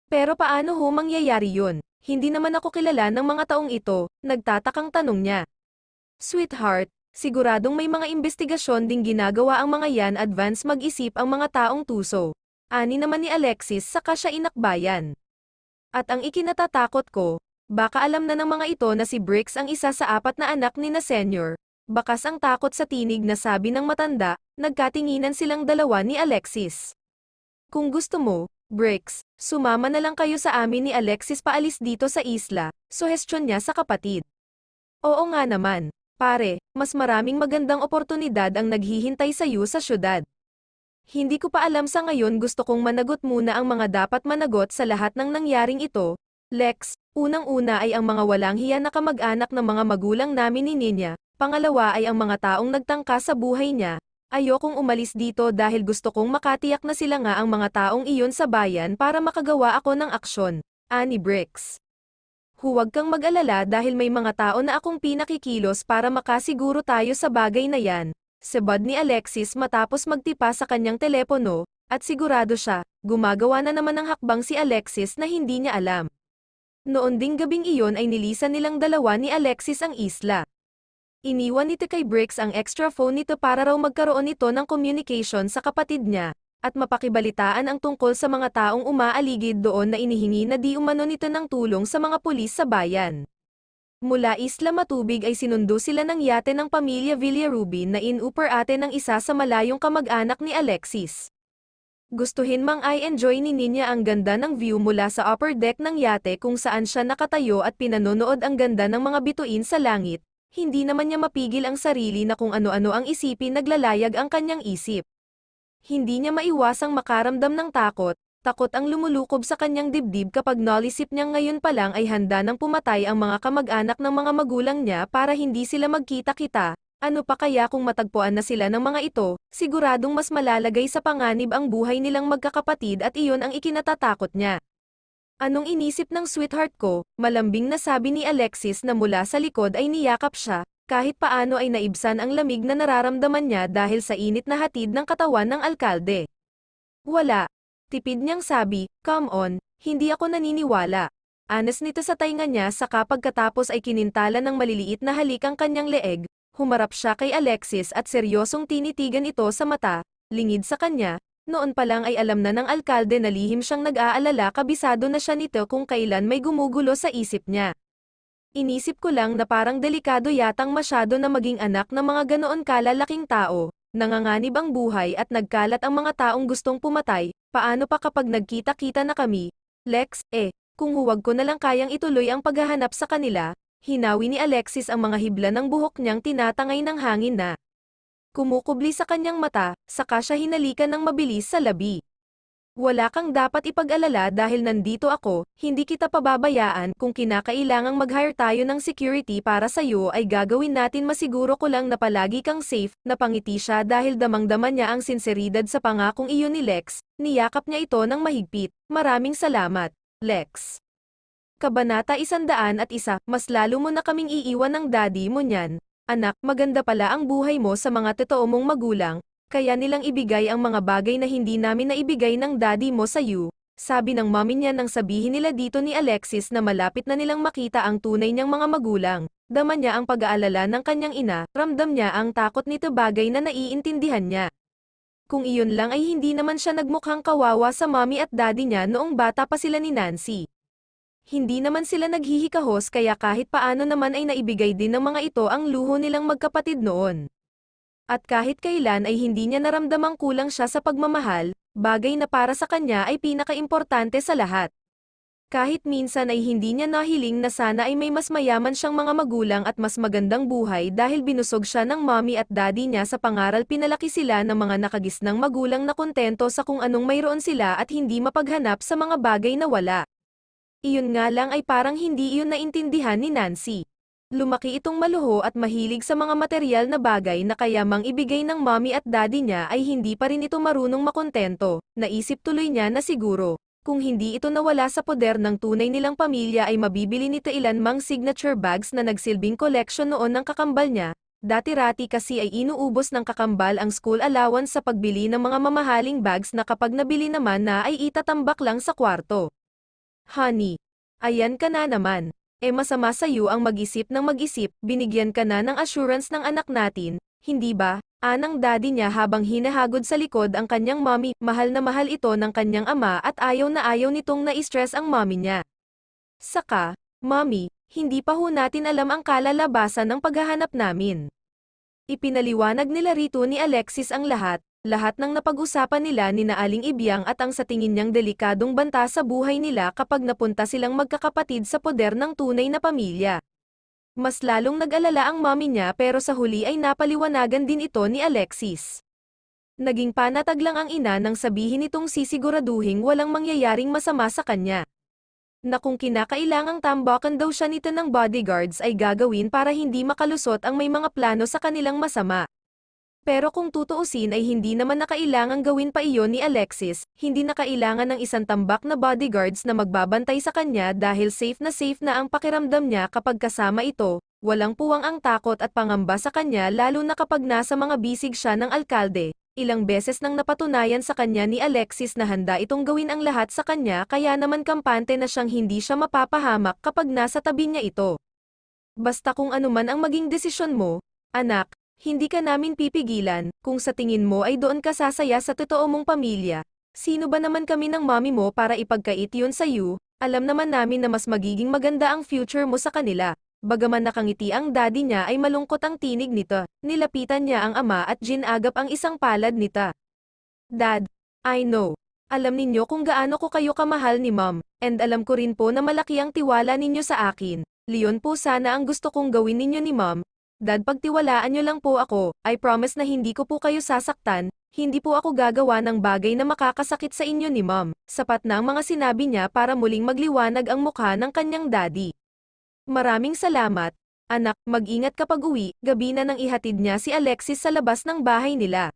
Pero paano ho mangyayari yun? Hindi naman ako kilala ng mga taong ito, nagtatakang tanong niya. Sweetheart, siguradong may mga investigasyon ding ginagawa ang mga yan. Advance mag-isip ang mga taong tuso. Ani naman ni Alexis saka siya inakbayan. At ang ikinatatakot ko, baka alam na ng mga ito na si Bricks ang isa sa 4 na anak ni na Senior. Bakas ang takot sa tinig na sabi ng matanda. Nagkatinginan silang dalawa ni Alexis. Kung gusto mo, Bricks, sumama na lang kayo sa amin ni Alexis paalis dito sa isla, suhestyon niya sa kapatid. Oo nga naman, pare, mas maraming magandang oportunidad ang naghihintay sa iyo sa syudad. Hindi ko pa alam sa ngayon, gusto kong managot muna ang mga dapat managot sa lahat ng nangyaring ito. Lex, unang-una ay ang mga walang hiya na kamag-anak ng mga magulang namin ni Ninya, pangalawa ay ang mga taong nagtangka sa buhay niya. Ayokong umalis dito dahil gusto kong makatiyak na sila nga ang mga taong iyon sa bayan para makagawa ako ng aksyon. Ani Bricks. Huwag kang mag-alala dahil may mga tao na akong pinakikilos para makasiguro tayo sa bagay na yan. Sebad ni Alexis matapos magtipa sa kanyang telepono, at sigurado siya, gumagawa na naman ng hakbang si Alexis na hindi niya alam. Noon ding gabing iyon ay nilisan nilang dalawa ni Alexis ang isla. Iniwan nito kay Bricks ang extra phone nito para raw magkaroon ito ng communication sa kapatid niya, at mapakibalitaan ang tungkol sa mga taong umaaligid doon na inihingi na di umano nito ng tulong sa mga pulis sa bayan. Mula Isla Matubig ay sinundo sila ng yate ng pamilya Villarubin na in-upper ate ng isa sa malayong kamag-anak ni Alexis. Gustuhin mang i-enjoy ni Ninya ang ganda ng view mula sa upper deck ng yate kung saan siya nakatayo at pinanonood ang ganda ng mga bituin sa langit, hindi naman niya mapigil ang sarili na kung ano-ano ang isipin. Naglalayag ang kanyang isip. Hindi niya maiwasang makaramdam ng takot ang lumulukob sa kanyang dibdib kapag nalisip niyang ngayon pa lang ay handa nang pumatay ang mga kamag-anak ng mga magulang niya para hindi sila magkita-kita. Ano pa kaya kung matagpuan na sila ng mga ito, siguradong mas malalagay sa panganib ang buhay nilang magkakapatid at iyon ang ikinatatakot niya. Anong inisip ng sweetheart ko? Malambing na sabi ni Alexis na mula sa likod ay niyakap siya, kahit paano ay naibsan ang lamig na nararamdaman niya dahil sa init na hatid ng katawan ng alkalde. Wala. Tipid niyang sabi, come on, hindi ako naniniwala. Anas nito sa tainga niya saka pagkatapos ay kinintala ng maliliit na halik ang kanyang leeg, humarap siya kay Alexis at seryosong tinitigan ito sa mata, lingid sa kanya, noon pa lang ay alam na ng alkalde na lihim siyang nag-aalala kabisado na siya nito kung kailan may gumugulo sa isip niya. Inisip ko lang na parang delikado yatang masyado na maging anak ng mga ganoon kalalaking tao, nanganganib ang buhay at nagkalat ang mga taong gustong pumatay, paano pa kapag nagkita-kita na kami, Lex, kung huwag ko na lang kayang ituloy ang paghahanap sa kanila, hinawi ni Alexis ang mga hibla ng buhok niyang tinatangay ng hangin na kumukubli sa kanyang mata, saka siya hinalikan ng mabilis sa labi. Wala kang dapat ipag-alala dahil nandito ako, hindi kita pababayaan kung kinakailangang mag-hire tayo ng security para sa'yo ay gagawin natin masiguro ko lang na palagi kang safe, napangiti siya dahil damang-dama niya ang sinseridad sa pangakong iyon ni Lex, niyakap niya ito ng mahigpit, maraming salamat, Lex. Kabanata 101, mas lalo mo na kaming iiwan ng daddy mo niyan. Anak, maganda pala ang buhay mo sa mga totoo mong magulang, kaya nilang ibigay ang mga bagay na hindi namin naibigay ng daddy mo sa iyo, sabi ng mommy niya nang sabihin nila dito ni Alexis na malapit na nilang makita ang tunay niyang mga magulang. Dama niya ang pag-aalala ng kanyang ina, ramdam niya ang takot nito bagay na naiintindihan niya. Kung iyon lang ay hindi naman siya nagmukhang kawawa sa mommy at daddy niya noong bata pa sila ni Nancy. Hindi naman sila naghihikahos kaya kahit paano naman ay naibigay din ng mga ito ang luho nilang magkapatid noon. At kahit kailan ay hindi niya naramdamang kulang siya sa pagmamahal, bagay na para sa kanya ay pinakaimportante sa lahat. Kahit minsan ay hindi niya nahiling na sana ay may mas mayaman siyang mga magulang at mas magandang buhay dahil binusog siya ng mommy at daddy niya sa pangaral pinalaki sila ng mga nakagisnang magulang na kontento sa kung anong mayroon sila at hindi mapaghanap sa mga bagay na wala. Iyon nga lang ay parang hindi iyon naintindihan ni Nancy. Lumaki itong maluho at mahilig sa mga material na bagay na kaya mang ibigay ng mommy at daddy niya ay hindi pa rin ito marunong makontento, naisip tuloy niya na siguro. Kung hindi ito nawala sa poder ng tunay nilang pamilya ay mabibili nito ilan mang signature bags na nagsilbing collection noon ng kakambal niya, dati-rati kasi ay inuubos ng kakambal ang school allowance sa pagbili ng mga mamahaling bags na kapag nabili naman na ay itatambak lang sa kwarto. Honey, ayan ka na naman. Masama sa'yo ang mag-isip ng mag-isip, binigyan ka na ng assurance ng anak natin, hindi ba? Anang daddy niya habang hinahagod sa likod ang kanyang mommy, mahal na mahal ito ng kanyang ama at ayaw na ayaw nitong na-stress ang mommy niya. Saka, mommy, hindi pa ho natin alam ang kalalabasan ng paghahanap namin. Ipinaliwanag nila rito ni Alexis ang lahat ng napag-usapan nila ni Aling Ibyang at ang sa tingin niyang delikadong banta sa buhay nila kapag napunta silang magkakapatid sa poder ng tunay na pamilya. Mas lalong nag-alala ang mommy niya pero sa huli ay napaliwanagan din ito ni Alexis. Naging panatag lang ang ina nang sabihin itong sisiguraduhing walang mangyayaring masama sa kanya. Na kung kinakailangang tambakan daw siya nito ng bodyguards ay gagawin para hindi makalusot ang may mga plano sa kanilang masama. Pero kung tutuusin ay hindi naman nakailangang gawin pa iyon ni Alexis, hindi na kailangan ng isang tambak na bodyguards na magbabantay sa kanya dahil safe na ang pakiramdam niya kapag kasama ito, walang puwang ang takot at pangamba sa kanya lalo na kapag nasa mga bisig siya ng alkalde. Ilang beses nang napatunayan sa kanya ni Alexis na handa itong gawin ang lahat sa kanya kaya naman kampante na siyang hindi siya mapapahamak kapag nasa tabi niya ito. Basta kung ano man ang maging desisyon mo, anak, hindi ka namin pipigilan, kung sa tingin mo ay doon ka sasaya sa totoo mong pamilya. Sino ba naman kami ng mommy mo para ipagkait yun sa iyo, alam naman namin na mas magiging maganda ang future mo sa kanila. Bagaman nakangiti ang daddy niya ay malungkot ang tinig nito, nilapitan niya ang ama at ginagap ang isang palad nita. Dad, I know. Alam ninyo kung gaano ko kayo kamahal ni mom, and alam ko rin po na malaki ang tiwala ninyo sa akin. Leon po sana ang gusto kong gawin ninyo ni mom. Dad, pagtiwalaan nyo lang po ako, I promise na hindi ko po kayo sasaktan, hindi po ako gagawa ng bagay na makakasakit sa inyo ni mom. Sapat na ang mga sinabi niya para muling magliwanag ang mukha ng kanyang daddy. Maraming salamat, anak, mag-ingat kapag uwi, gabi na nang ihatid niya si Alexis sa labas ng bahay nila.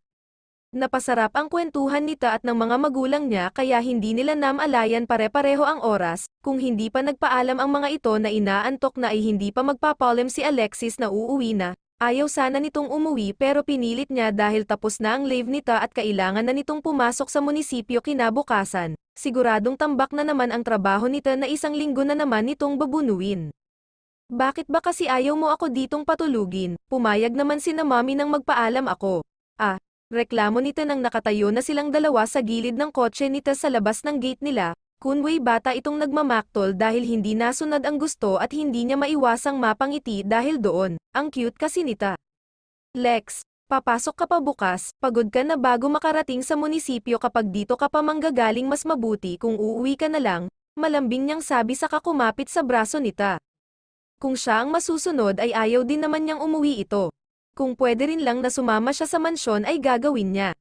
Napasarap ang kwentuhan nita at ng mga magulang niya kaya hindi nila namalayan pare-pareho ang oras, kung hindi pa nagpaalam ang mga ito na inaantok na ay hindi pa magpapaalam si Alexis na uuwi na, Ayaw sana nitong umuwi pero pinilit niya dahil tapos na ang leave nita at kailangan na nitong pumasok sa munisipyo kinabukasan. Siguradong tambak na naman ang trabaho nita na isang linggo na naman nitong babunuin. Bakit ba kasi ayaw mo ako ditong patulugin? Pumayag naman si na mami nang magpaalam ako. Reklamo nita nang nakatayo na silang dalawa sa gilid ng kotse nita sa labas ng gate nila. Kunway bata itong nagmamaktol dahil hindi nasunod ang gusto at hindi niya maiwasang mapangiti dahil doon. Ang cute kasi nita. Lex, papasok ka pa bukas, pagod ka na bago makarating sa munisipyo kapag dito ka pa manggagaling mas mabuti kung uuwi ka na lang, malambing niyang sabi saka kumapit sa braso nita. Kung siya ang masusunod ay ayaw din naman niyang umuwi ito. Kung pwede rin lang na sumama siya sa mansyon ay gagawin niya.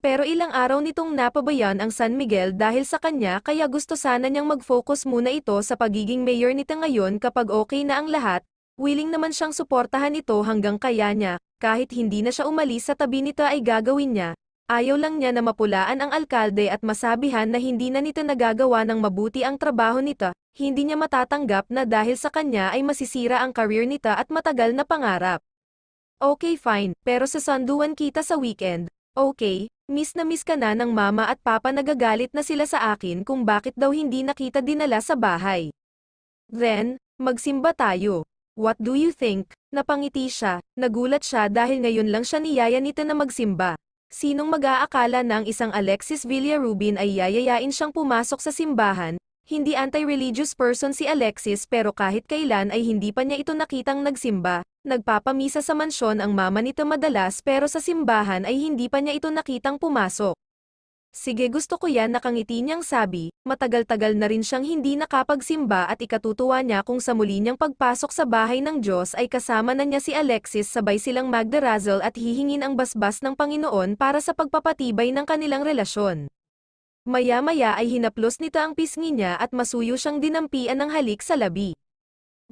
Pero ilang araw nitong napabayan ang San Miguel dahil sa kanya kaya gusto sana niyang mag-focus muna ito sa pagiging mayor nito ngayon kapag okay na ang lahat, willing naman siyang suportahan ito hanggang kaya niya, kahit hindi na siya umalis sa tabi nito ay gagawin niya. Ayaw lang niya na mapulaan ang alkalde at masabihan na hindi na nito nagagawa ng mabuti ang trabaho nito, hindi niya matatanggap na dahil sa kanya ay masisira ang career nito at matagal na pangarap. Okay fine, pero sasanduan kita sa weekend. Okay, miss na miss ka na ng mama at papa nagagalit na sila sa akin kung bakit daw hindi nakita dinala sa bahay. Then, magsimba tayo. What do you think? Napangiti siya, nagulat siya dahil ngayon lang siya niyaya nito na magsimba. Sinong mag-aakala na ang isang Alexis Villarubin ay yayayain siyang pumasok sa simbahan? Hindi anti-religious person si Alexis pero kahit kailan ay hindi pa niya ito nakitang nagsimba. Nagpapamisa sa mansyon ang mama nito madalas pero sa simbahan ay hindi pa niya ito nakitang pumasok. Sige gusto ko yan nakangiti niyang sabi, matagal-tagal na rin siyang hindi nakapagsimba at ikatutuwa niya kung sa muli niyang pagpasok sa bahay ng Diyos ay kasama na niya si Alexis sabay silang magdarazal at hihingin ang basbas ng Panginoon para sa pagpapatibay ng kanilang relasyon. Maya-maya ay hinaplos nito ang pisngi niya at masuyo siyang dinampian ng halik sa labi.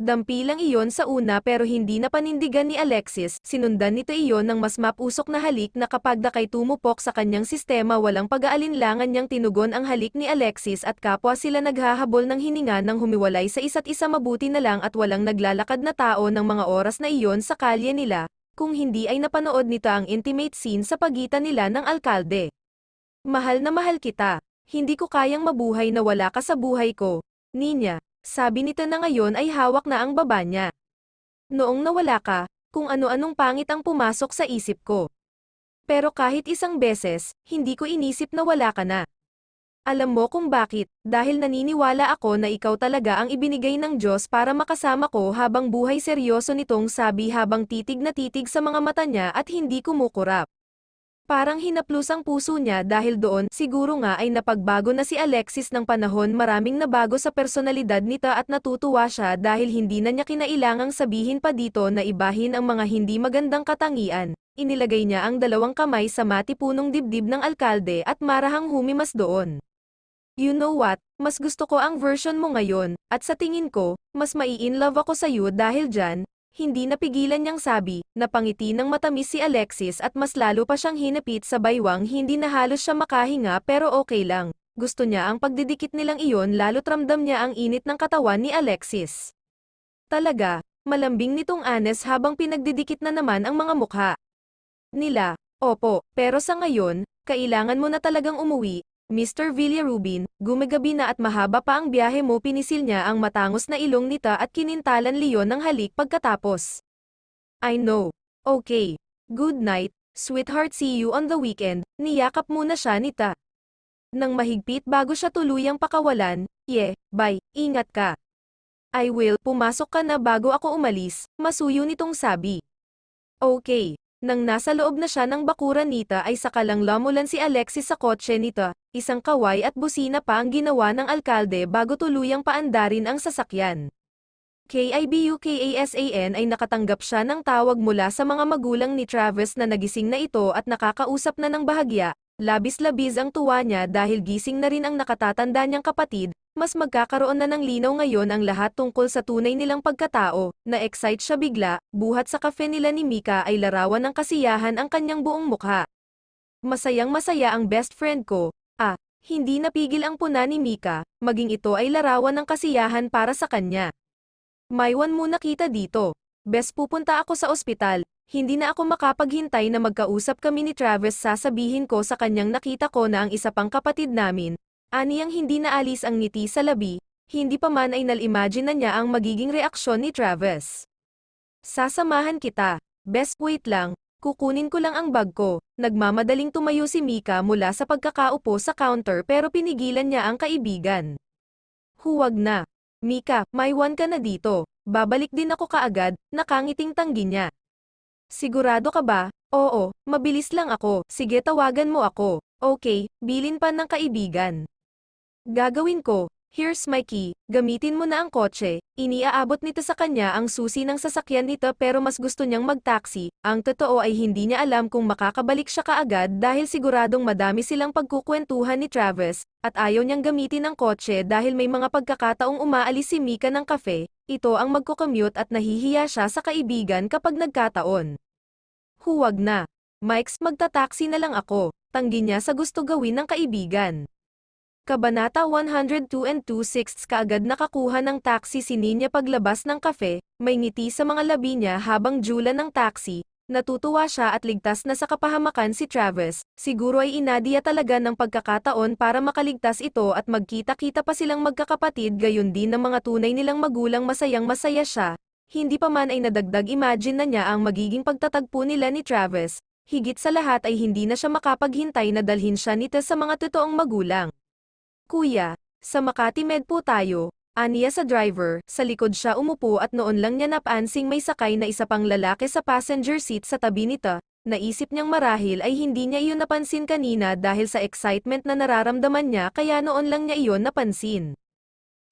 Dampi lang iyon sa una pero hindi na panindigan ni Alexis, sinundan nito iyon ng mas mapusok na halik na kapag dakay tumupok sa kanyang sistema walang pag-aalinlangan niyang tinugon ang halik ni Alexis at kapwa sila naghahabol ng hininga nang humiwalay sa isa't isa mabuti na lang at walang naglalakad na tao ng mga oras na iyon sa kalye nila, kung hindi ay napanood nito ang intimate scene sa pagitan nila ng alkalde. Mahal na mahal kita, hindi ko kayang mabuhay na wala ka sa buhay ko, Ninya. Sabi nito na ngayon ay hawak na ang baba niya. Noong nawala ka, kung ano-anong pangit ang pumasok sa isip ko. Pero kahit isang beses, hindi ko inisip na wala ka na. Alam mo kung bakit, dahil naniniwala ako na ikaw talaga ang ibinigay ng Diyos para makasama ko habang buhay seryoso nitong sabi habang titig na titig sa mga mata niya at hindi kumukurap. Parang hinaplos ang puso niya dahil doon, siguro nga ay napagbago na si Alexis ng panahon maraming nabago sa personalidad nito at natutuwa siya dahil hindi na niya kinailangang sabihin pa dito na ibahin ang mga hindi magandang katangian. Inilagay niya ang dalawang kamay sa matipunong dibdib ng alkalde at marahang humimas doon. You know what, mas gusto ko ang version mo ngayon, at sa tingin ko, mas mai-inlove ako sa iyo dahil dyan. Hindi napigilan niyang sabi, napangiti ng matamis si Alexis at mas lalo pa siyang hinapit sa baywang hindi na halos siya makahinga pero okay lang. Gusto niya ang pagdidikit nilang iyon lalo't ramdam niya ang init ng katawan ni Alexis. Talaga, malambing nitong Anes habang pinagdidikit na naman ang mga mukha nila. Opo, pero sa ngayon, kailangan mo na talagang umuwi. Mr. Villarubin, gumigabi na at mahaba pa ang biyahe mo pinisil niya ang matangos na ilong nita at kinintalan Leon ng halik pagkatapos. I know. Okay. Good night, sweetheart see you on the weekend, niyakap muna siya nita. Nang mahigpit bago siya tuluyang pakawalan, bye, ingat ka. I will, pumasok ka na bago ako umalis, masuyo nitong sabi. Okay. Nang nasa loob na siya ng bakuran nita ay sakalang lamulan si Alexis sa kotse nita, isang kaway at busina pa ang ginawa ng alkalde bago tuluyang paandarin ang sasakyan. KIBUKASAN ay nakatanggap siya ng tawag mula sa mga magulang ni Travis na nagising na ito at nakakausap na ng bahagya, labis-labis ang tuwa niya dahil gising na rin ang nakatatanda niyang kapatid. Mas magkakaroon na ng linaw ngayon ang lahat tungkol sa tunay nilang pagkatao, na-excite siya bigla, buhat sa kafe nila ni Mika ay larawan ng kasiyahan ang kanyang buong mukha. Masayang-masaya ang best friend ko, hindi napigil ang puna ni Mika, maging ito ay larawan ng kasiyahan para sa kanya. Maiwan muna kita dito. Bes pupunta ako sa ospital, Hindi na ako makapaghintay na magkausap kami ni Travis. Sasabihin ko sa kanyang nakita ko na ang isa pang kapatid namin. Aniyang hindi naalis ang ngiti sa labi, hindi pa man ay nal-imagine na niya ang magiging reaksyon ni Travis. Sasamahan kita. Best wait lang, kukunin ko lang ang bag ko. Nagmamadaling tumayo si Mika mula sa pagkakaupo sa counter pero pinigilan niya ang kaibigan. Huwag na. Mika, maiwan ka na dito. Babalik din ako kaagad, nakangiting tanggi niya. Sigurado ka ba? Oo, mabilis lang ako. Sige, tawagan mo ako. Okay, bilin pa ng kaibigan. Gagawin ko. Here's my key. Gamitin mo na ang kotse. Iniaabot nito sa kanya ang susi ng sasakyan nito pero mas gusto niyang mag-taxi. Ang totoo ay hindi niya alam kung makakabalik siya kaagad dahil siguradong madami silang pagkukwentuhan ni Travis, at ayaw niyang gamitin ang kotse dahil may mga pagkakataong umaalis si Mika ng kafe. Ito ang magko-commute at nahihiya siya sa kaibigan kapag nagkataon. Huwag na. Mikes, magta-taxi na lang ako. Tanggi niya sa gusto gawin ng kaibigan. Kabanata 102 and 2/6 kaagad nakakuha ng taxi si Ninya paglabas ng kafe, may ngiti sa mga labi niya habang julan ng taxi. Natutuwa siya at ligtas na sa kapahamakan si Travis. Siguro ay inadiya talaga ng pagkakataon para makaligtas ito at magkita-kita pa silang magkakapatid, gayon din ng mga tunay nilang magulang. Masayang-masaya siya. Hindi pa man ay nadagdag imagine na niya ang magiging pagtatagpo nila ni Travis. Higit sa lahat ay hindi na siya makapaghintay na dalhin siya nito sa mga totoong magulang. Kuya, sa Makati Med po tayo. Aniya sa driver, sa likod siya umupo at noon lang niya napansing may sakay na isa pang lalaki sa passenger seat sa tabi nito. Naisip niyang marahil ay hindi niya iyon napansin kanina dahil sa excitement na nararamdaman niya kaya noon lang niya iyon napansin.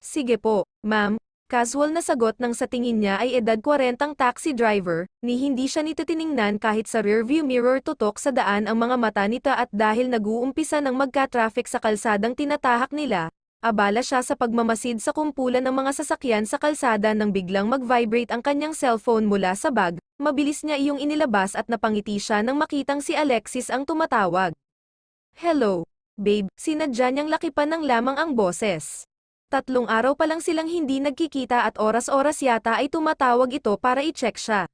Sige po, ma'am. Casual na sagot ng sa tingin niya ay edad 40 taxi driver, ni hindi siya nito tiningnan kahit sa rearview mirror. Tutok sa daan ang mga mata nito at dahil nag-uumpisa ng magka-traffic sa kalsadang tinatahak nila, abala siya sa pagmamasid sa kumpulan ng mga sasakyan sa kalsada nang biglang mag-vibrate ang kanyang cellphone mula sa bag. Mabilis niya iyong inilabas at napangiti siya nang makitang si Alexis ang tumatawag. Hello, babe, sinadya niyang lakipan ng lamang ang boses. 3 araw pa lang silang hindi nagkikita at oras-oras yata ay tumatawag ito para i-check siya.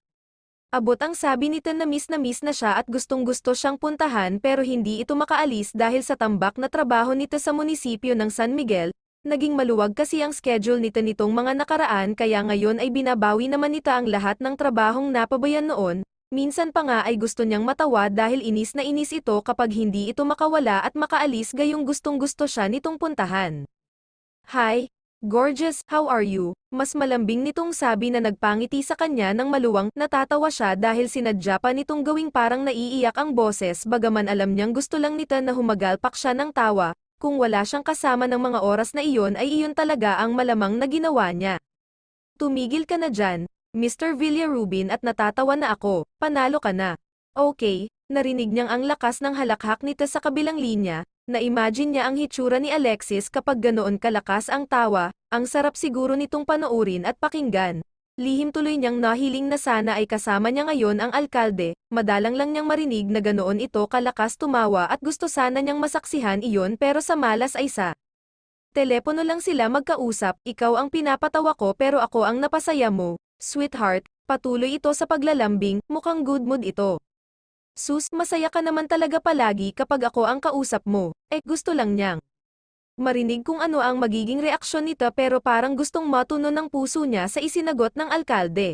Abot ang sabi nito na miss na siya at gustong-gusto siyang puntahan pero hindi ito makaalis dahil sa tambak na trabaho nito sa munisipyo ng San Miguel. Naging maluwag kasi ang schedule nito nitong mga nakaraan kaya ngayon ay binabawi naman nito ang lahat ng trabahong napabayan noon. Minsan pa nga ay gusto niyang matawa dahil inis na inis ito kapag hindi ito makawala at makaalis, gayong gustong-gusto siya nitong puntahan. Hi, gorgeous, how are you? Mas malambing nitong sabi na nagpangiti sa kanya ng maluwang. Natatawa siya dahil sinadya pa nitong gawing parang naiiyak ang boses bagaman alam niyang gusto lang nito na humagalpak siya ng tawa. Kung wala siyang kasama ng mga oras na iyon ay iyon talaga ang malamang na ginawa niya. Tumigil ka na dyan, Mr. Villarubin, at natatawa na ako. Panalo ka na. Okay, narinig niyang ang lakas ng halakhak nito sa kabilang linya. Na-imagine niya ang hitsura ni Alexis kapag ganoon kalakas ang tawa. Ang sarap siguro nitong panoorin at pakinggan. Lihim tuloy niyang nahiling na sana ay kasama niya ngayon ang alkalde. Madalang lang niyang marinig na ganoon ito kalakas tumawa at gusto sana niyang masaksihan iyon pero sa malas ay sa telepono lang sila magkausap. Ikaw ang pinapatawa ko pero ako ang napasaya mo, sweetheart. Patuloy ito sa paglalambing, mukhang good mood ito. Sus, masaya ka naman talaga palagi kapag ako ang kausap mo. Gusto lang niyang marinig kung ano ang magiging reaksyon nito pero parang gustong matuno ng puso niya sa isinagot ng alkalde.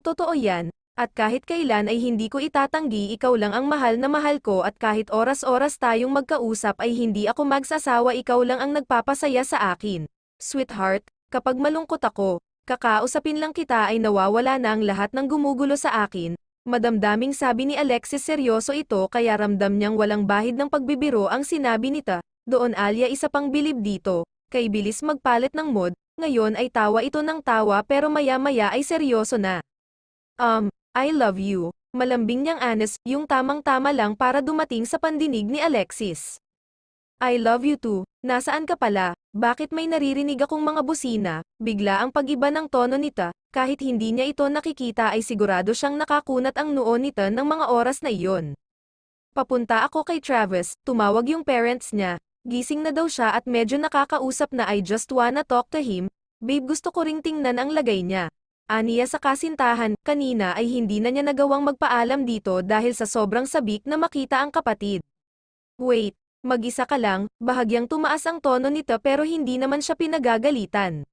Totoo yan, at kahit kailan ay hindi ko itatanggi ikaw lang ang mahal na mahal ko at kahit oras-oras tayong magkausap ay hindi ako magsasawa, ikaw lang ang nagpapasaya sa akin. Sweetheart, kapag malungkot ako, kakausapin lang kita ay nawawala na ang lahat ng gumugulo sa akin. Madamdaming sabi ni Alexis, seryoso ito kaya ramdam niyang walang bahid ng pagbibiro ang sinabi nita. Doon alya isa pang bilib dito, kay bilis magpalit ng mood, ngayon ay tawa ito ng tawa pero maya-maya ay seryoso na. I love you. Malambing niyang honest, yung tamang-tama lang para dumating sa pandinig ni Alexis. I love you too. Nasaan ka pala? Bakit may naririnig akong mga busina? Bigla ang pag-iba ng tono nita. Kahit hindi niya ito nakikita ay sigurado siyang nakakunat ang noo nita ng mga oras na iyon. Papunta ako kay Travis, tumawag yung parents niya. Gising na daw siya at medyo nakakausap na. I just wanna talk to him. Babe, gusto ko ring tingnan ang lagay niya. Aniya sa kasintahan, kanina ay hindi na niya nagawang magpaalam dito dahil sa sobrang sabik na makita ang kapatid. Wait, mag-isa ka lang, bahagyang tumaas ang tono nito pero hindi naman siya pinagagalitan.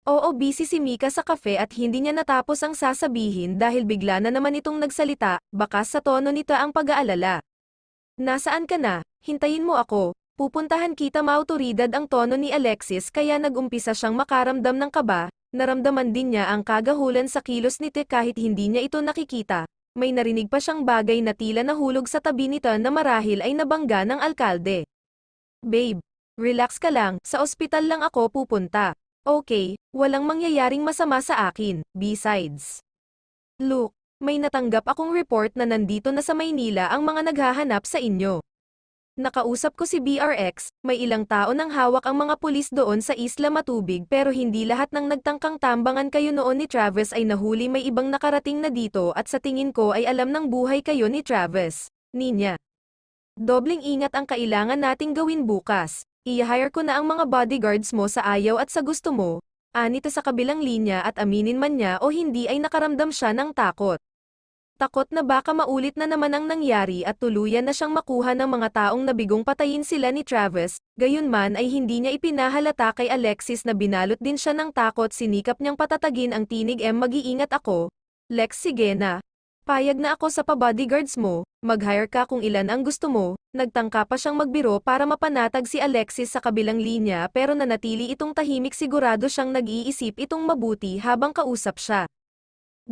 Oo, busy si Mika sa kafe at hindi niya natapos ang sasabihin dahil bigla na naman itong nagsalita, bakas sa tono nito ang pag-aalala. Nasaan ka na? Hintayin mo ako. Pupuntahan kita, maautoridad ang tono ni Alexis kaya nag-umpisa siyang makaramdam ng kaba, naramdaman din niya ang kagahulan sa kilos nito kahit hindi niya ito nakikita. May narinig pa siyang bagay na tila nahulog sa tabi nito na marahil ay nabangga ng alkalde. Babe, relax ka lang, sa ospital lang ako pupunta. Okay, walang mangyayaring masama sa akin, besides. Look, may natanggap akong report na nandito na sa Maynila ang mga naghahanap sa inyo. Nakausap ko si BRX, may ilang tao nang hawak ang mga pulis doon sa Isla Matubig pero hindi lahat ng nagtangkang tambangan kayo noon ni Travis ay nahuli, may ibang nakarating na dito at sa tingin ko ay alam ng buhay kayo ni Travis. Ninya. Dobling ingat ang kailangan nating gawin bukas. I-hire ko na ang mga bodyguards mo sa ayaw at sa gusto mo. Anito sa kabilang linya at aminin man niya o hindi ay nakaramdam siya ng takot. Takot na baka maulit na naman ang nangyari at tuluyan na siyang makuha ng mga taong nabigong patayin sila ni Travis, gayunman ay hindi niya ipinahalata kay Alexis na binalot din siya ng takot. Sinikap niyang patatagin ang tinig, mag-iingat ako. Lex, sige na. Payag na ako sa pa-bodyguards mo, mag-hire ka kung ilan ang gusto mo. Nagtangka pa siyang magbiro para mapanatag si Alexis sa kabilang linya pero nanatili itong tahimik, sigurado siyang nag-iisip itong mabuti habang kausap siya.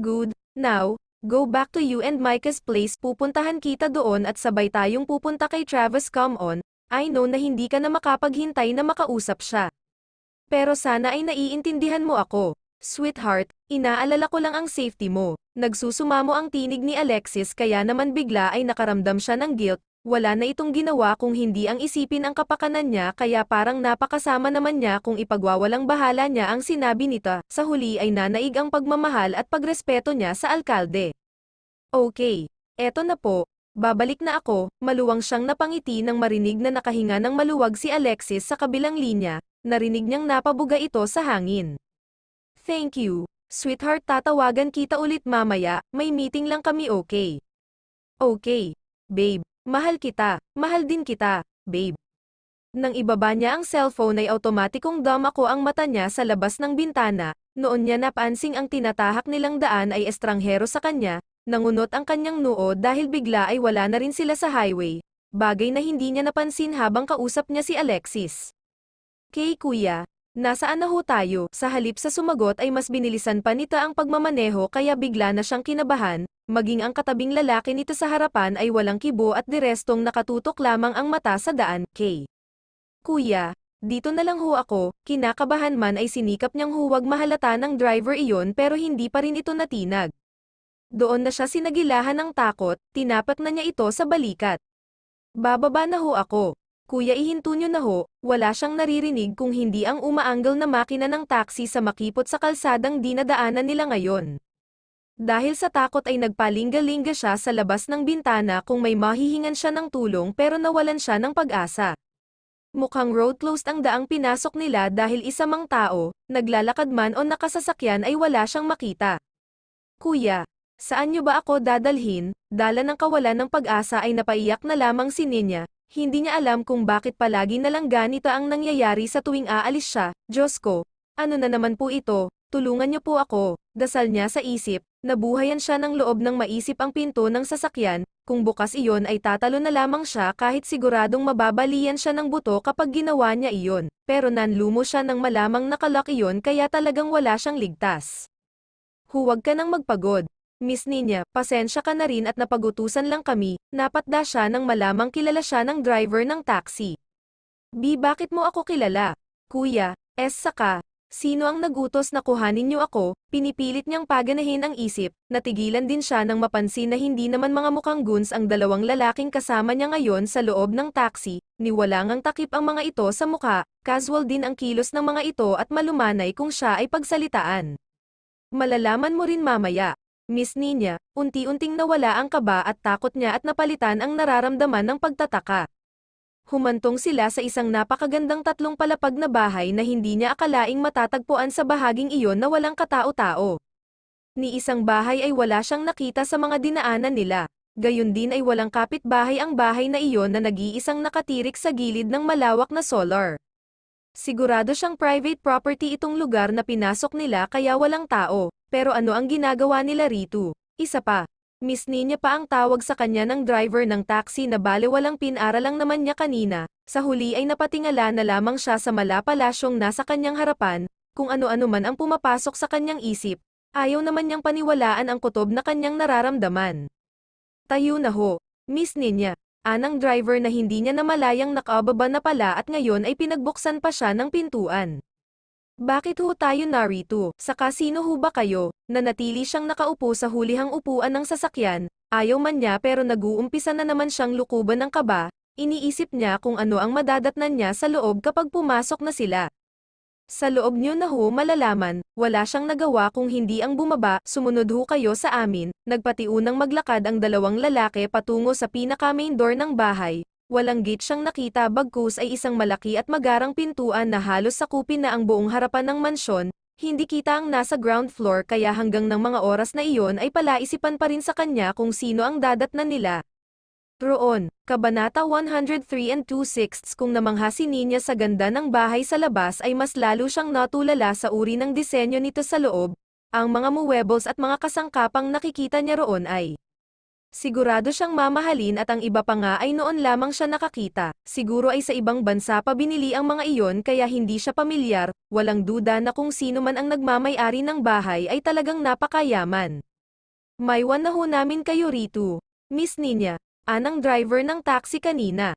Good, now, go back to you and Micah's place, pupuntahan kita doon at sabay tayong pupunta kay Travis. Come on, I know na hindi ka na makapaghintay na makausap siya. Pero sana ay naiintindihan mo ako. Sweetheart, inaalala ko lang ang safety mo. Nagsusumamo ang tinig ni Alexis kaya naman bigla ay nakaramdam siya ng guilt. Wala na itong ginawa kung hindi ang isipin ang kapakanan niya kaya parang napakasama naman niya kung ipagwawalang bahala niya ang sinabi nito. Sa huli ay nanaig ang pagmamahal at pagrespeto niya sa alkalde. Okay, eto na po. Babalik na ako. Maluwang siyang napangiti nang marinig na nakahinga ng maluwag si Alexis sa kabilang linya. Narinig niyang napabuga ito sa hangin. Thank you, sweetheart, tatawagan kita ulit mamaya, may meeting lang kami, okay? Okay, babe, mahal kita, mahal din kita, babe. Nang ibaba niya ang cellphone ay automatikong dumako ang mata niya sa labas ng bintana, noon niya napansing ang tinatahak nilang daan ay estranghero sa kanya, nangunot ang kanyang noo dahil bigla ay wala na rin sila sa highway, bagay na hindi niya napansin habang kausap niya si Alexis. Kay kuya, nasaan na ho tayo? Sa halip sa sumagot ay mas binilisan pa nito ang pagmamaneho kaya bigla na siyang kinabahan, maging ang katabing lalaki nito sa harapan ay walang kibo at direstong nakatutok lamang ang mata sa daan. Kay kuya, dito na lang ho ako. Kinakabahan man ay sinikap niyang huwag mahalata ng driver iyon pero hindi pa rin ito natinag. Doon na siya sinagilahan ng takot, tinapak na niya ito sa balikat. Bababa na ho ako. Kuya, ihinto niyo na ho. Wala siyang naririnig kung hindi ang umaanggal na makina ng taxi sa makipot sa kalsadang dinadaanan nila ngayon. Dahil sa takot ay nagpalinga-linga siya sa labas ng bintana kung may mahihingan siya ng tulong pero nawalan siya ng pag-asa. Mukhang road closed ang daang pinasok nila dahil isa mang tao, naglalakad man o nakasasakyan ay wala siyang makita. Kuya, saan niyo ba ako dadalhin? Dala ng kawalan ng pag-asa ay napaiyak na lamang si Ninya. Hindi niya alam kung bakit palagi na lang ganito ang nangyayari sa tuwing aalis siya. Diyos ko, ano na naman po ito? Tulungan niyo po ako. Dasal niya sa isip, nabuhayan siya ng loob nang maisip ang pinto ng sasakyan. Kung bukas iyon ay tatalo na lamang siya kahit siguradong mababalian siya ng buto kapag ginawa niya iyon. Pero nanlumo siya nang malamang nakalock iyon kaya talagang wala siyang ligtas. Huwag ka nang magpagod. Miss Ninya, pasensya ka na rin at napagutusan lang kami, napatda siya nang malamang kilala siya ng driver ng taxi. B, bakit mo ako kilala? Kuya, S saka, sino ang nagutos na kuhanin niyo ako? Pinipilit niyang paganahin ang isip, natigilan din siya nang mapansin na hindi naman mga mukhang goons ang dalawang lalaking kasama niya ngayon sa loob ng taxi, niwalang ang takip ang mga ito sa mukha, casual din ang kilos ng mga ito at malumanay kung siya ay pagsalitaan. Malalaman mo rin mamaya. Miss Ninya, unti-unting nawala ang kaba at takot niya at napalitan ang nararamdaman ng pagtataka. Humantong sila sa isang napakagandang tatlong palapag na bahay na hindi niya akalaing matatagpuan sa bahaging iyon na walang katao-tao. Ni isang bahay ay wala siyang nakita sa mga dinaanan nila. Gayon din ay walang kapitbahay ang bahay na iyon na nag-iisang nakatirik sa gilid ng malawak na solar. Sigurado siyang private property itong lugar na pinasok nila kaya walang tao, pero ano ang ginagawa nila rito? Isa pa, Miss Ninya pa ang tawag sa kanya ng driver ng taxi na bale walang pinaralang naman niya kanina, sa huli ay napatingala na lamang siya sa malapalasyong nasa kanyang harapan, kung ano-ano man ang pumapasok sa kanyang isip, ayaw naman niyang paniwalaan ang kutob na kanyang nararamdaman. Tayo na ho, Miss Ninya. Anang driver na hindi niya namalayang nakababa na pala at ngayon ay pinagbuksan pa siya ng pintuan. Bakit ho tayo narito? Sa kasino ho ba kayo? Nanatili siyang nakaupo sa hulihang upuan ng sasakyan, ayaw man niya pero nag-uumpisa na naman siyang lukuban ng kaba, iniisip niya kung ano ang madadatnan niya sa loob kapag pumasok na sila. Sa loob niyo na ho malalaman, wala siyang nagawa kung hindi ang bumaba, sumunod ho kayo sa amin, nagpatiunang maglakad ang dalawang lalaki patungo sa pinaka-main door ng bahay, walang gate siyang nakita bagkus ay isang malaki at magarang pintuan na halos sakupin na ang buong harapan ng mansyon, hindi kita ang nasa ground floor kaya hanggang ng mga oras na iyon ay palaisipan pa rin sa kanya kung sino ang dadatnan nila. Roon, Kabanata 103 and 2/6 kung namangha si Ninya sa ganda ng bahay sa labas ay mas lalo siyang natulala sa uri ng disenyo nito sa loob, ang mga muebles at mga kasangkapang nakikita niya roon ay sigurado siyang mamahalin at ang iba pa nga ay noon lamang siya nakakita, siguro ay sa ibang bansa pa binili ang mga iyon kaya hindi siya pamilyar, walang duda na kung sino man ang nagmamay-ari ng bahay ay talagang napakayaman. Maiwan na ho namin kayo rito, Miss Ninya. Anang driver ng taxi kanina.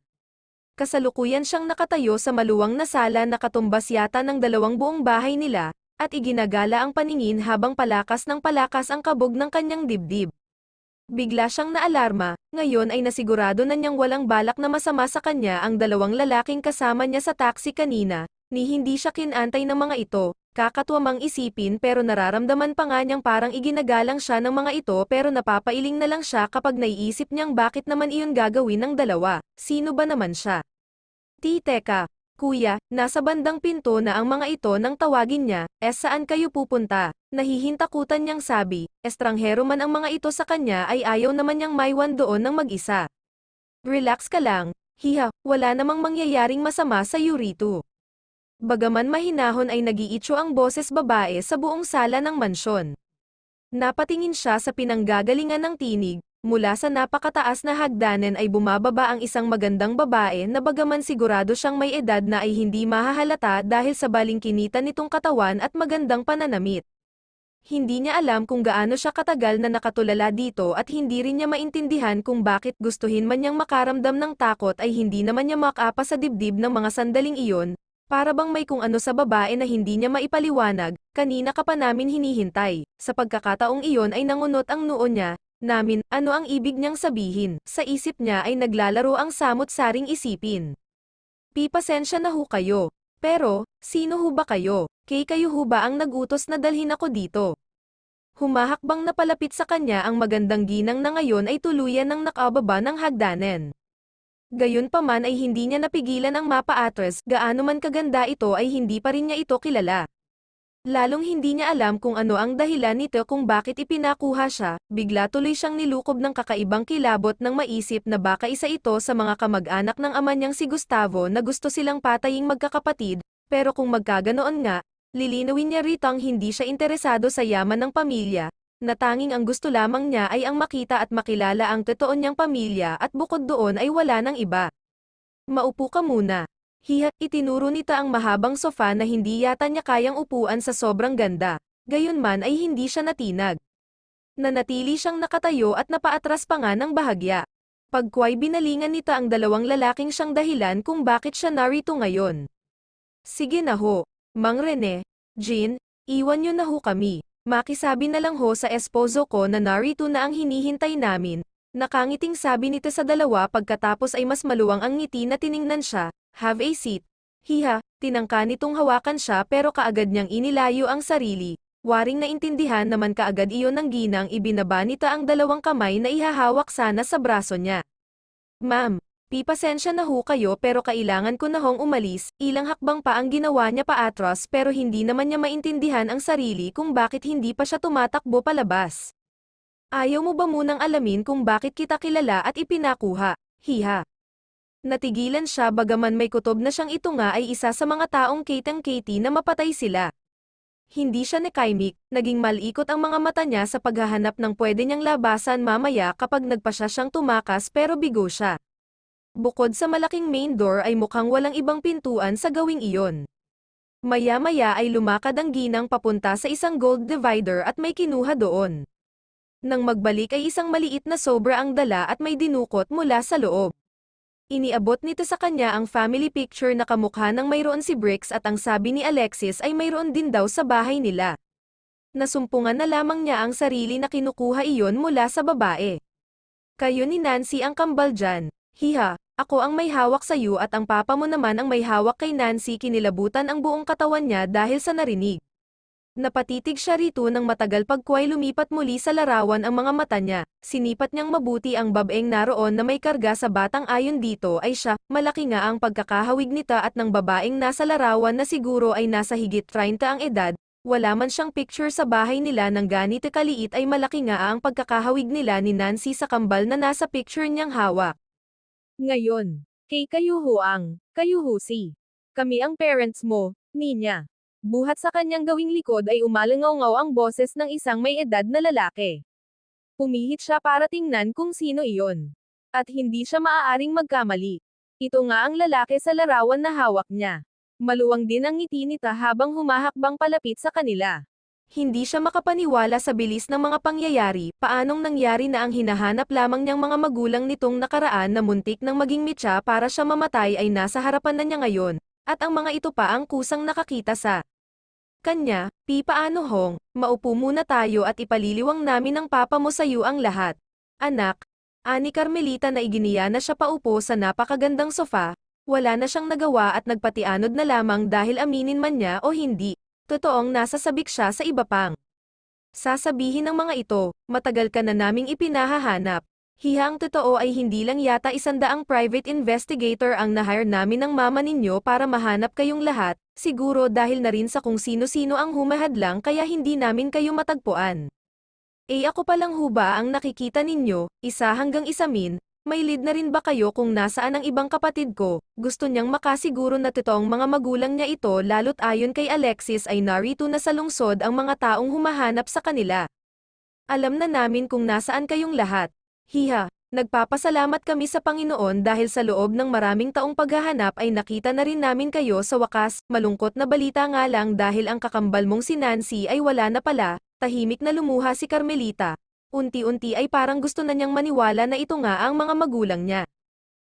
Kasalukuyan siyang nakatayo sa maluwang na sala na katumbas yata ng dalawang buong bahay nila, at iginagala ang paningin habang palakas ng palakas ang kabog ng kanyang dibdib. Bigla siyang naalarma, ngayon ay nasigurado na niyang walang balak na masama sa kanya ang dalawang lalaking kasama niya sa taxi kanina, ni hindi siya kinantay ng mga ito, kakatuwamang isipin pero nararamdaman pa nga niyang parang iginagalang siya ng mga ito pero napapailing na lang siya kapag naiisip niyang bakit naman iyon gagawin ng dalawa, sino ba naman siya? Teka, kuya, nasa bandang pinto na ang mga ito nang tawagin niya, saan kayo pupunta? Nahihintakutan niyang sabi, estranghero man ang mga ito sa kanya ay ayaw naman niyang maiwan doon ng mag-isa. Relax ka lang, hiha, wala namang mangyayaring masama sa iyo rito. Bagaman mahinahon ay nag-iitso ang boses babae sa buong sala ng mansyon. Napatingin siya sa pinanggagalingan ng tinig, mula sa napakataas na hagdanan ay bumababa ang isang magandang babae na bagaman sigurado siyang may edad na ay hindi mahahalata dahil sa balingkinitan nitong katawan at magandang pananamit. Hindi niya alam kung gaano siya katagal na nakatulala dito at hindi rin niya maintindihan kung bakit gustuhin man niyang makaramdam ng takot ay hindi naman niya makapa sa dibdib ng mga sandaling iyon. Para bang may kung ano sa babae na hindi niya maipaliwanag, kanina ka pa namin hinihintay. Sa pagkakataong iyon ay nangunot ang noo niya, namin, ano ang ibig niyang sabihin. Sa isip niya ay naglalaro ang samot-saring isipin. Pasensya na ho kayo. Pero, sino ho ba kayo? Kayo ho ba ang nagutos na dalhin ako dito? Humahakbang na palapit sa kanya ang magandang ginang na ngayon ay tuluyan ng nakababa ng hagdanan. Gayunpaman ay hindi niya napigilan ang mapa-atres, gaano man kaganda ito ay hindi pa rin niya ito kilala. Lalong hindi niya alam kung ano ang dahilan nito kung bakit ipinakuha siya, bigla tuloy siyang nilukob ng kakaibang kilabot nang maisip na baka isa ito sa mga kamag-anak ng ama niyang si Gustavo na gusto silang pataying magkakapatid, pero kung magkaganoon nga, lilinawin niya ritong hindi siya interesado sa yaman ng pamilya, na tanging ang gusto lamang niya ay ang makita at makilala ang totoo niyang pamilya at bukod doon ay wala nang iba. Maupo ka muna. Hiha, itinuro nito ang mahabang sofa na hindi yata niya kayang upuan sa sobrang ganda, gayunman ay hindi siya natinag. Nanatili siyang nakatayo at napaatras pa nga ng bahagya. Pagkway binalingan nito ang dalawang lalaking siyang dahilan kung bakit siya narito ngayon. Sige na ho, Mang Rene, Jean, iwan niyo na ho kami. Makisabi na lang ho sa esposo ko na narito na ang hinihintay namin. Nakangiting sabi nito sa dalawa pagkatapos ay mas maluwang ang ngiti na tiningnan siya. Have a seat. Hiha, tinangka nitong hawakan siya pero kaagad niyang inilayo ang sarili. Waring naintindihan naman kaagad iyon ng ginang ibinaba nito ang dalawang kamay na ihahawak sana sa braso niya. Ma'am, Pasensya na ho kayo pero kailangan ko na hong umalis, ilang hakbang pa ang ginawa niya paatras pero hindi naman niya maintindihan ang sarili kung bakit hindi pa siya tumatakbo palabas. Ayaw mo ba munang alamin kung bakit kita kilala at ipinakuha? Hiha. Natigilan siya bagaman may kutob na siyang ito nga ay isa sa mga taong kitang-kiti na mapatay sila. Hindi siya nakaimik, naging malikot ang mga mata niya sa paghahanap ng pwede niyang labasan mamaya kapag nagpasya siyang tumakas pero bigo siya. Bukod sa malaking main door ay mukhang walang ibang pintuan sa gawing iyon. Maya-maya ay lumakad ang ginang papunta sa isang gold divider at may kinuha doon. Nang magbalik ay isang maliit na sobra ang dala at may dinukot mula sa loob. Iniabot nito sa kanya ang family picture na kamukha ng mayroon si Bricks at ang sabi ni Alexis ay mayroon din daw sa bahay nila. Nasumpungan na lamang niya ang sarili na kinukuha iyon mula sa babae. Kayo ni Nancy ang kambal dyan. Hiha, ako ang may hawak sa iyo at ang papa mo naman ang may hawak kay Nancy. Kinilabutan ang buong katawan niya dahil sa narinig. Napatitig siya rito ng matagal pagkuway lumipat muli sa larawan ang mga mata niya. Sinipat niyang mabuti ang babaeng naroon na may karga sa batang ayon dito ay siya. Malaki nga ang pagkakahawig nita at ng babaeng nasa larawan na siguro ay nasa higit 30 ang edad. Wala man siyang picture sa bahay nila ng ganito kaliit ay malaki nga ang pagkakahawig nila ni Nancy sa kambal na nasa picture niyang hawak. Ngayon, kay kayo huang, kayo husi. Kami ang parents mo, ninya. Buhat sa kanyang gawing likod ay umalangaw ang boses ng isang may edad na lalaki. Pumihit siya para tingnan kung sino iyon. At hindi siya maaaring magkamali. Ito nga ang lalaki sa larawan na hawak niya. Maluwang din ang ngiti nita habang humahakbang palapit sa kanila. Hindi siya makapaniwala sa bilis ng mga pangyayari, paanong nangyari na ang hinahanap lamang niyang mga magulang nitong nakaraan na muntik nang maging mitya para siya mamatay ay nasa harapan na niya ngayon, at ang mga ito pa ang kusang nakakita sa kanya. Paano hong, maupo muna tayo at ipaliliwang namin ng papa mo sa iyo ang lahat. Anak, ani Carmelita na iginiya na siya paupo sa napakagandang sofa, wala na siyang nagawa at nagpatianod na lamang dahil aminin man niya o hindi. Totoong nasasabik siya sa iba pang sasabihin ng mga ito, matagal ka na naming ipinahahanap. Hihang totoo ay hindi lang yata 100 private investigator ang na-hire namin ng mama ninyo para mahanap kayong lahat, siguro dahil na rin sa kung sino-sino ang humahadlang kaya hindi namin kayo matagpuan. Ako pa lang ho ba ang nakikita ninyo, 1 hanggang 1 May lead na rin ba kayo kung nasaan ang ibang kapatid ko? Gusto niyang makasiguro na totoong mga magulang niya ito lalo't ayon kay Alexis ay narito na sa lungsod ang mga taong humahanap sa kanila. Alam na namin kung nasaan kayong lahat. Hiha, nagpapasalamat kami sa Panginoon dahil sa loob ng maraming taong paghahanap ay nakita na rin namin kayo sa wakas. Malungkot na balita nga lang dahil ang kakambal mong si Nancy ay wala na pala. Tahimik na lumuha si Carmelita. Unti-unti ay parang gusto na niyang maniwala na ito nga ang mga magulang niya.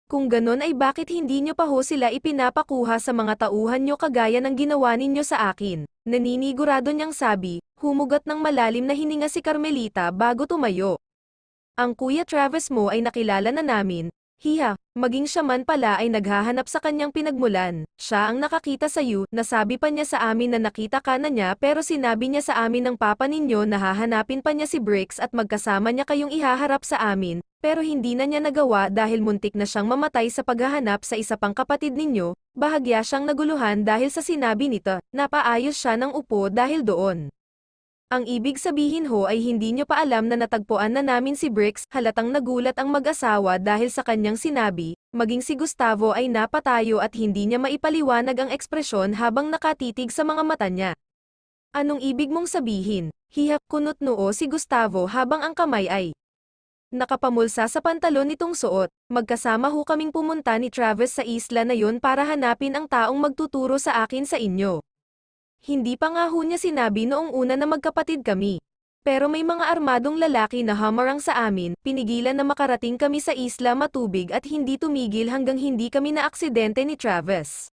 Kung ganon ay bakit hindi niyo pa ho sila ipinapakuha sa mga tauhan niyo kagaya ng ginawa ninyo sa akin? Naninigurado niyang sabi, humugat ng malalim na hininga si Carmelita bago tumayo. Ang Kuya Travis mo ay nakilala na namin. Hiha, maging siya man pala ay naghahanap sa kanyang pinagmulan. Siya ang nakakita sa iyo, nasabi pa niya sa amin na nakita ka na niya pero sinabi niya sa amin ng papa ninyo na hahanapin pa niya si Bricks at magkasama niya kayong ihaharap sa amin, pero hindi na niya nagawa dahil muntik na siyang mamatay sa paghahanap sa isa pang kapatid ninyo. Bahagya siyang naguluhan dahil sa sinabi nito, napaayos siya ng upo dahil doon. Ang ibig sabihin ho ay hindi nyo pa alam na natagpuan na namin si Bricks. Halatang nagulat ang mag-asawa dahil sa kanyang sinabi, maging si Gustavo ay napatayo at hindi niya maipaliwanag ang ekspresyon habang nakatitig sa mga mata niya. Anong ibig mong sabihin? Hiha, kunot noo si Gustavo habang ang kamay ay nakapamulsa sa pantalon nitong suot. Magkasama ho kaming pumunta ni Travis sa isla na yon para hanapin ang taong magtuturo sa akin sa inyo. Hindi pa nga ho niya sinabi noong una na magkapatid kami. Pero may mga armadong lalaki na hamarang sa amin, pinigilan na makarating kami sa isla matubig at hindi tumigil hanggang hindi kami na aksidente ni Travis.